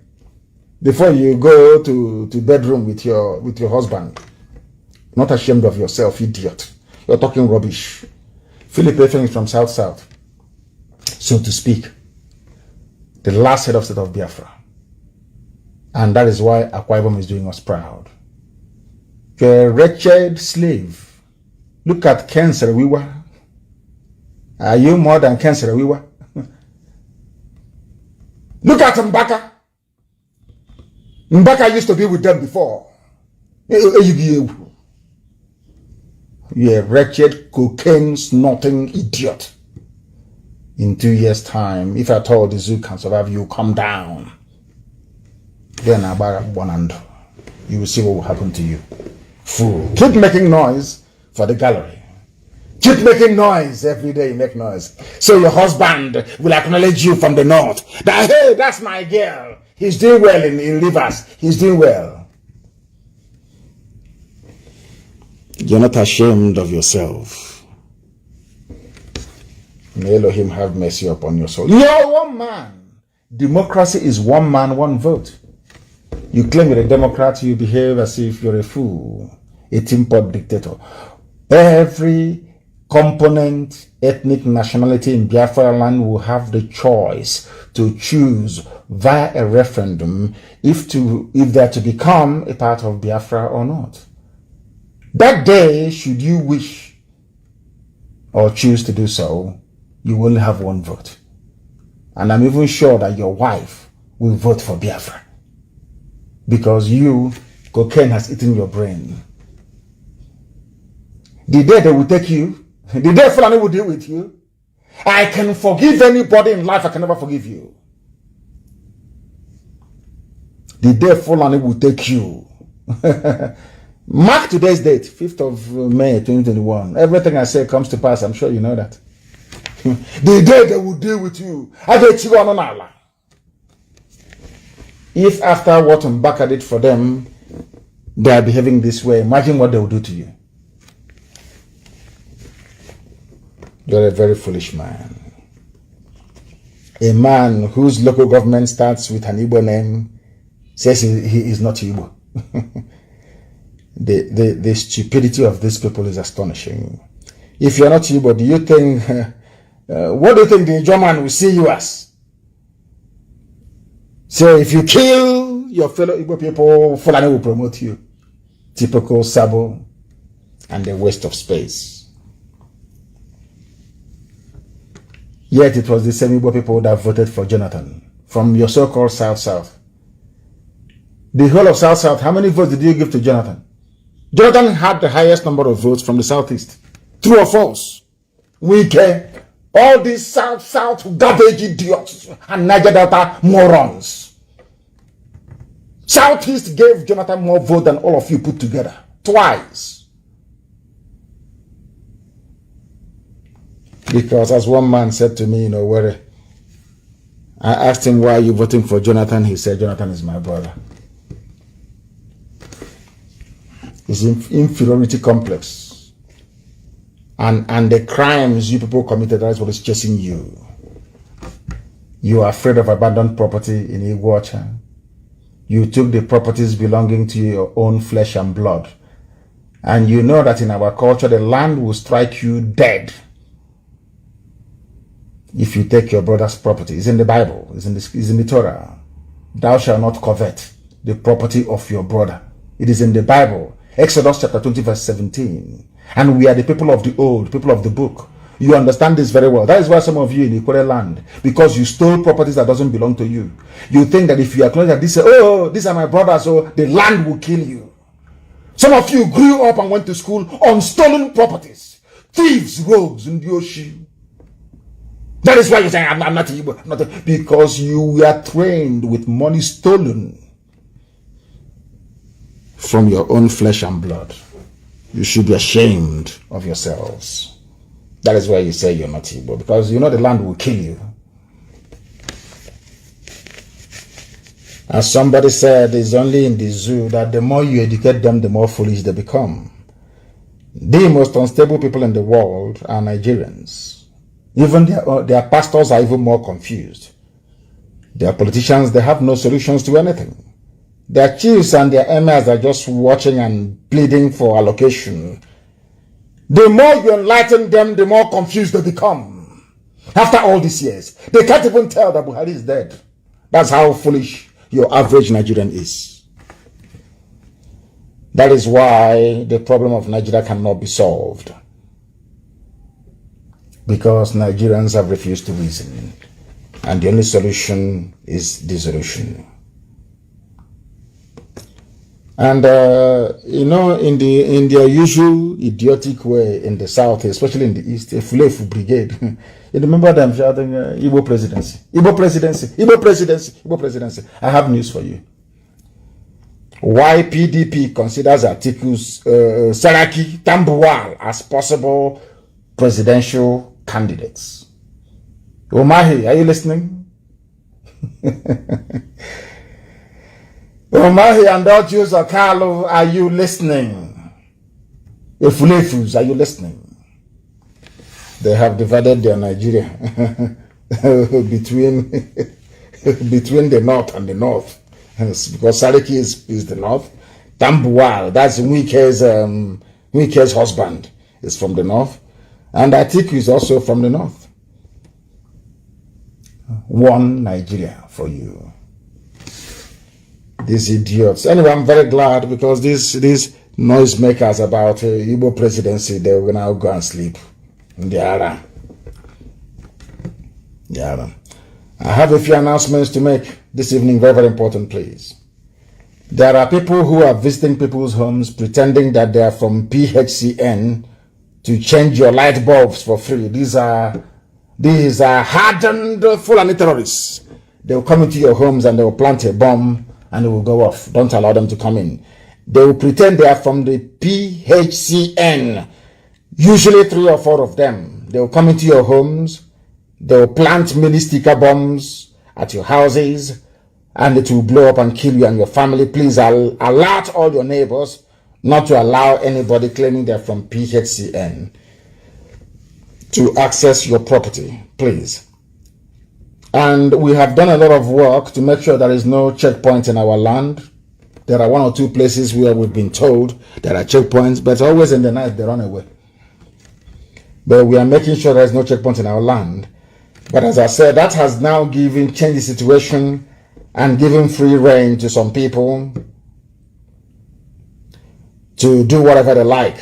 Before you go to bedroom with your husband. Not ashamed of yourself, idiot. You're talking rubbish. Philip Effiong is from South. So to speak. The last head of state of Biafra. And that is why Akwa Ibom is doing us proud. You're a wretched slave. Look at Ken Sere-Wiwa. Are you more than Ken Sere-Wiwa? Look at Mbaka. Mbaka used to be with them before. You're a wretched, cocaine snorting idiot. In 2 years' time, if at all the zoo can survive, you come down. Then you will see what will happen to you. Fool. Keep making noise for the gallery. Keep making noise every day. You make noise, so your husband will acknowledge you from the north. That hey, that's my girl. He's doing well in Rivers. He's doing well. You're not ashamed of yourself. May Elohim have mercy upon your soul. You're one man. Democracy is one man, one vote. You claim you're a Democrat, you behave as if you're a fool, a tin-pot dictator. Every component, ethnic nationality in Biafra land will have the choice to choose via a referendum if they're to become a part of Biafra or not. That day, should you wish or choose to do so, you will have one vote. And I'm even sure that your wife will vote for Biafra. Because cocaine has eaten your brain. The day they will take you, the day Fulani will deal with you, I can forgive anybody in life, I can never forgive you. The day Fulani will take you. Mark today's date, 5th of May 2021. Everything I say comes to pass. I'm sure you know that. The day they will deal with you. If after what Mbaka did for them, they are behaving this way, imagine what they will do to you. You're a very foolish man. A man whose local government starts with an Igbo name says he is not Igbo. The stupidity of these people is astonishing. If you're not Igbo, do you think, what do you think the German will see you as? So if you kill your fellow Igbo people, Fulani will promote you. Typical Sabo and a waste of space. Yet it was the same Igbo people that voted for Jonathan from your so-called South. The whole of South, how many votes did you give to Jonathan? Jonathan had the highest number of votes from the Southeast. True or false? We care. All these South garbage idiots and Niger Delta morons. Southeast gave Jonathan more vote than all of you put together. Twice. Because as one man said to me, I asked him, why are you voting for Jonathan? He said, Jonathan is my brother. It's inferiority complex. And the crimes you people committed, that's what is chasing you. You are afraid of abandoned property in Iguacha. You took the properties belonging to your own flesh and blood. And you know that in our culture, the land will strike you dead if you take your brother's property. It's in the Bible. It's in the Torah. Thou shalt not covet the property of your brother. It is in the Bible. Exodus chapter 20 verse 17. And we are the people of the old, people of the book. You understand this very well. That is why some of you in Equatorial land, because you stole properties that doesn't belong to you, you think that if you acknowledge that these are my brothers, so the land will kill you. Some of you grew up and went to school on stolen properties. Thieves, rogues, and Yoshi. That is why you're saying, I'm not Igbo. Because you were trained with money stolen from your own flesh and blood. You should be ashamed of yourselves. That is why you say you're not Igbo. Because you know the land will kill you. As somebody said, it's only in the zoo that the more you educate them, the more foolish they become. The most unstable people in the world are Nigerians. Even their pastors are even more confused. Their politicians, they have no solutions to anything. Their chiefs and their emirs are just watching and pleading for allocation. The more you enlighten them, the more confused they become. After all these years, they can't even tell that Buhari is dead. That's how foolish your average Nigerian is. That is why the problem of Nigeria cannot be solved. Because Nigerians have refused to reason. And the only solution is dissolution. And, in their usual idiotic way in the South, especially in the East, a Fulefu brigade, you remember them shouting, Igbo presidency, Igbo presidency, Igbo presidency, Igbo presidency. I have news for you. Why PDP considers Atiku's Saraki Tambuwal as possible presidential candidates. Omahi, are you listening? Omahi and Dodgers or Carlo, are you listening? Efulefus, are you listening? They have divided their Nigeria between the north and the north. Because Sariki is the north. Tambuwal, that's Wike's husband, is from the north. And Atiku is also from the north. One Nigeria for you. These idiots. Anyway, I'm very glad because these noisemakers about Igbo presidency, they will now go and sleep. I have a few announcements to make this evening, very, very important, please. There are people who are visiting people's homes pretending that they are from PHCN to change your light bulbs for free. These are hardened Fulani terrorists. They will come into your homes and they will plant a bomb and it will go off. Don't allow them to come in. They will pretend they are from the PHCN, usually 3 or 4 of them. They will come into your homes, they will plant mini sticker bombs at your houses, and it will blow up and kill you and your family. Please alert all your neighbors not to allow anybody claiming they're from PHCN to access your property, please. And we have done a lot of work to make sure there is no checkpoint in our land. There are 1 or 2 places where we've been told there are checkpoints, but always in the night they run away. But we are making sure there is no checkpoint in our land. But as I said, that has now changed the situation and given free rein to some people to do whatever they like.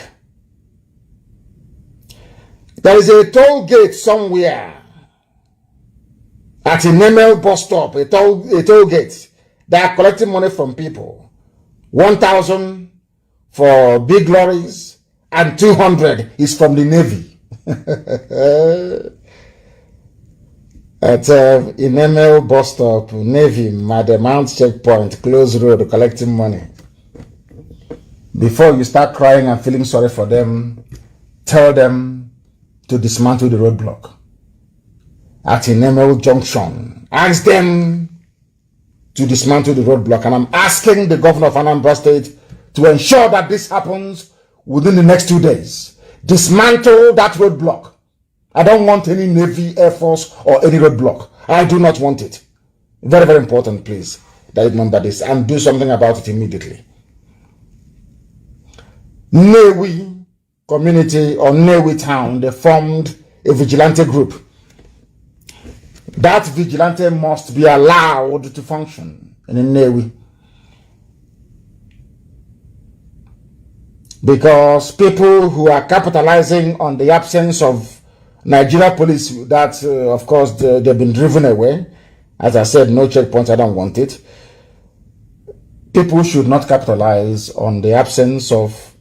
There is a toll gate somewhere at a NNAMDI'S bus stop, a toll gate. They are collecting money from people. 1,000 for big lorries and 200 is from the Navy. At NNAMDI'S bus stop, Navy, Madam Mount checkpoint, close road, collecting money. Before you start crying and feeling sorry for them, tell them to dismantle the roadblock at NNAMDI'S junction. Ask them to dismantle the roadblock, and I'm asking the governor of Anambra State to ensure that this happens within the next 2 days. Dismantle that roadblock. I don't want any Navy, Air Force, or any roadblock. I do not want it. Very, very important, please, that you remember this and do something about it immediately. Newi community or Newi town, they formed a vigilante group. That vigilante must be allowed to function in Newi. Because people who are capitalizing on the absence of Nigeria police, that of course they've been driven away. As I said, no checkpoints, I don't want it. People should not capitalize on the absence of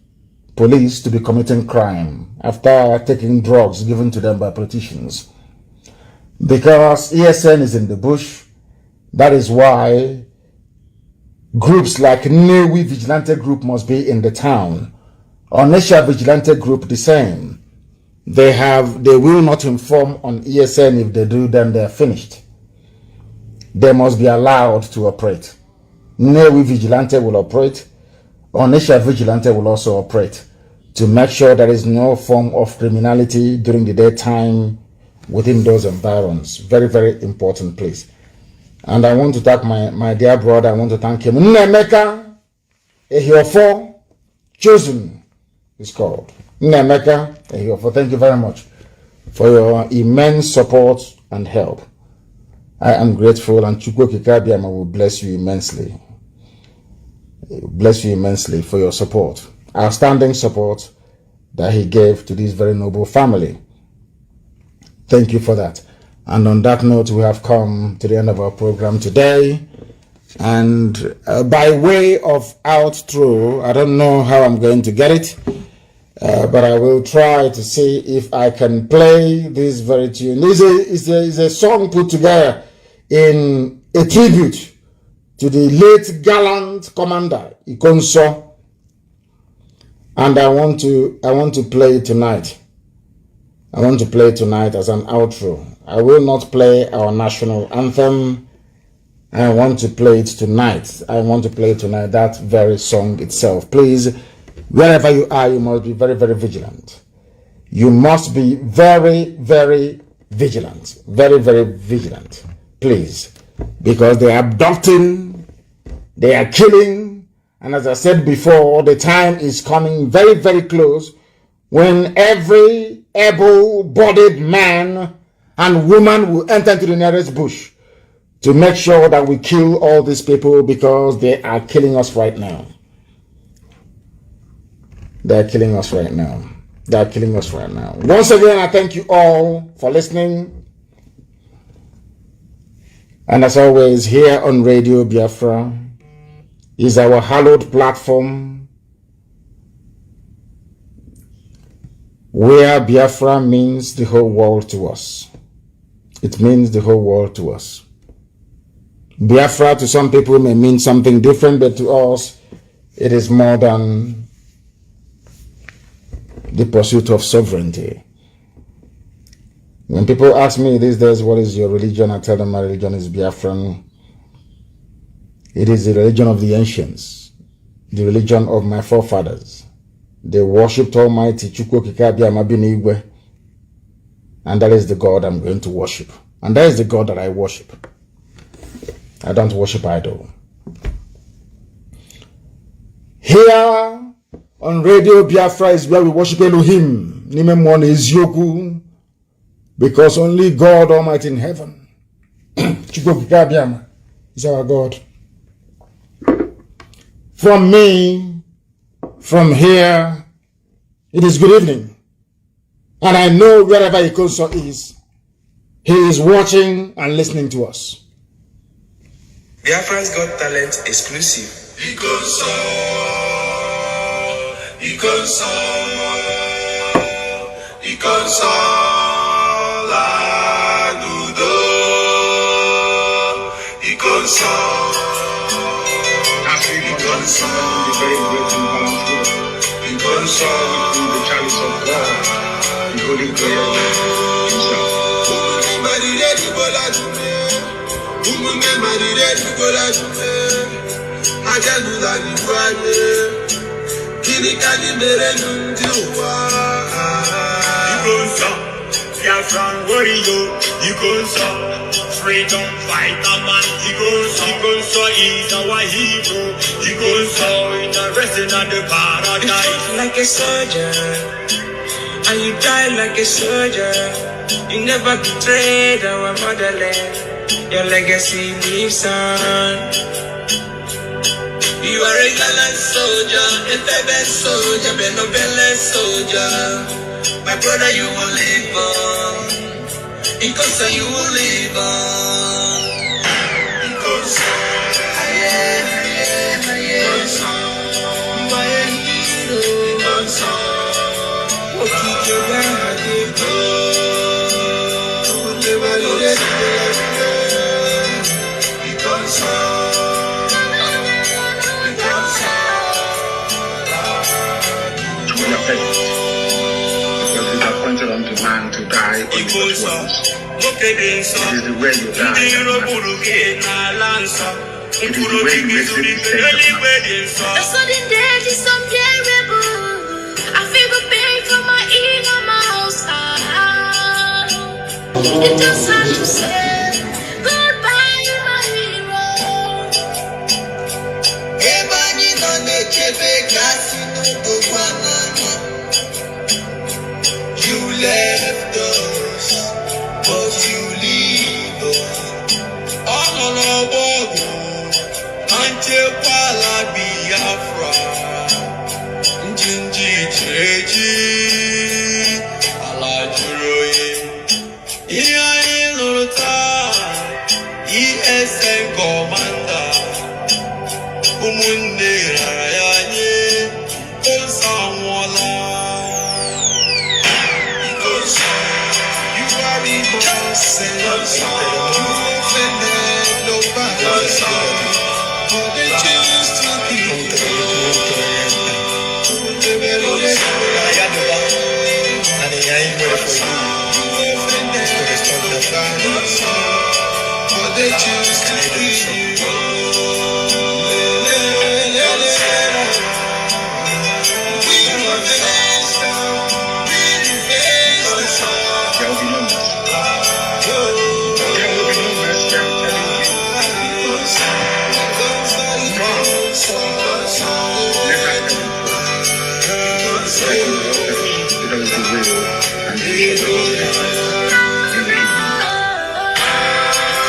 police to be committing crime after taking drugs given to them by politicians. Because ESN is in the bush, that is why groups like Newi Vigilante Group must be in the town. Onisha Vigilante Group, the same. They will not inform on ESN. If they do, then they're finished. They must be allowed to operate. Newi Vigilante will operate. Onisha Vigilante will also operate to make sure there is no form of criminality during the daytime within those environs. Very, very important place. And I want to thank my dear brother. I want to thank him. Nnemeka Ehiofo Chosen is called. Nnemeka Ehiofo. Thank you very much for your immense support and help. I am grateful, and Chukwu Kikabiama will bless you immensely. Bless you immensely for your support. Outstanding support that he gave to this very noble family. Thank you for that. And on that note, we have come to the end of our program today. And by way of outro, I don't know how I'm going to get it, but I will try to see if I can play this very tune. This is a song put together in a tribute to the late gallant commander Ikonso, and I want to play it tonight. I want to play it tonight as an outro. I will not play our national anthem. I want to play it tonight. I want to play tonight that very song itself. Please, wherever you are, you must be very, very vigilant. You must be very, very vigilant. Very, very vigilant. Please. Because they are abducting, they are killing, and as I said before, the time is coming very, very close when every able-bodied man and woman will enter into the nearest bush to make sure that we kill all these people, because they are killing us right now. They are killing us right now. They are killing us right now. Once again, I thank you all for listening. And as always, here on Radio Biafra is our hallowed platform where Biafra means the whole world to us. It means the whole world to us. Biafra to some people may mean something different, but to us, it is more than the pursuit of sovereignty. When people ask me these days, what is your religion? I tell them my religion is Biafran. It is the religion of the ancients, the religion of my forefathers. They worshipped Almighty Chukwu Kikabia Mabinigwe, and that is the God I'm going to worship. And that is the God that I worship. I don't worship idol. Here on Radio Biafra is where we worship Elohim. Nimemwone Ezioku. Because only God Almighty in heaven, Chukwu Kikabia, is our God. From me, from here, it is good evening. And I know wherever Ikonso is, he is watching and listening to us. Biafra's Got Talent exclusive. Ikonso, Ikonso, Ikonso, la nudo, Ikonso. Ikonso, the very great and powerful. Ikonso, the chalice of God, the holy prayer himself. Ikonso, Biafran warrior, Ikonso, freedom fighter man, Ikonso is our hero, Ikonso in the resting of the paradise. You fight like a soldier, and you die like a soldier. You never betrayed our motherland. Your legacy lives on. You are a gallant soldier, a fervent soldier, but no balanced soldier. My brother, you will live on. Ikonso, you will live on. Ikonso, Ikonso, Ikonso, what did you want to do? Ikonso, Ikonso, because it is appointed unto man to die only but once. It is the way you die. It is the way you receive the same of man. The sudden death is unbearable. I feel the pain from my inner mouth. You just have to say goodbye, my hero. You left us, but you leave us. All on our board, until Pala Biafra, Jinji Treji, Allah Juroye, Iya Lota, ESN Commander, Umunde Rayanye, Onsamwala. They choose to be you.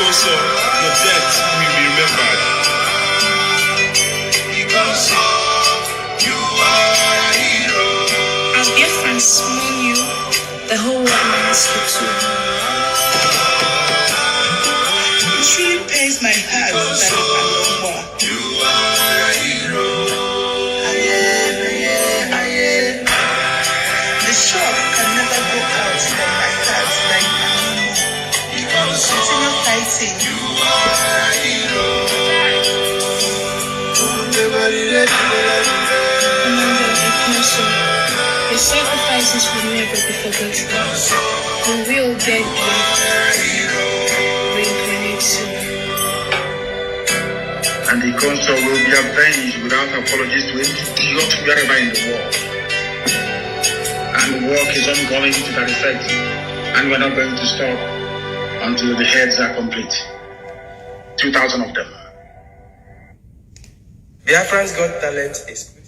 So your death will be remembered. Ikonso, you are a hero. As Biafrans mourn you, the whole world mourns you too. It truly pains my heart that you are no more. You are a hero. The shock can never go out from my heart like now. Continue fighting. You are a hero. Jesus will never be forgotten. And we all beg you, reincarnate soon. And the console will be avenged without apologies to any idiot wherever in the world. And the work is ongoing to that effect. And we're not going to stop until the heads are complete. 2,000 of them. Biafra's Got Talent is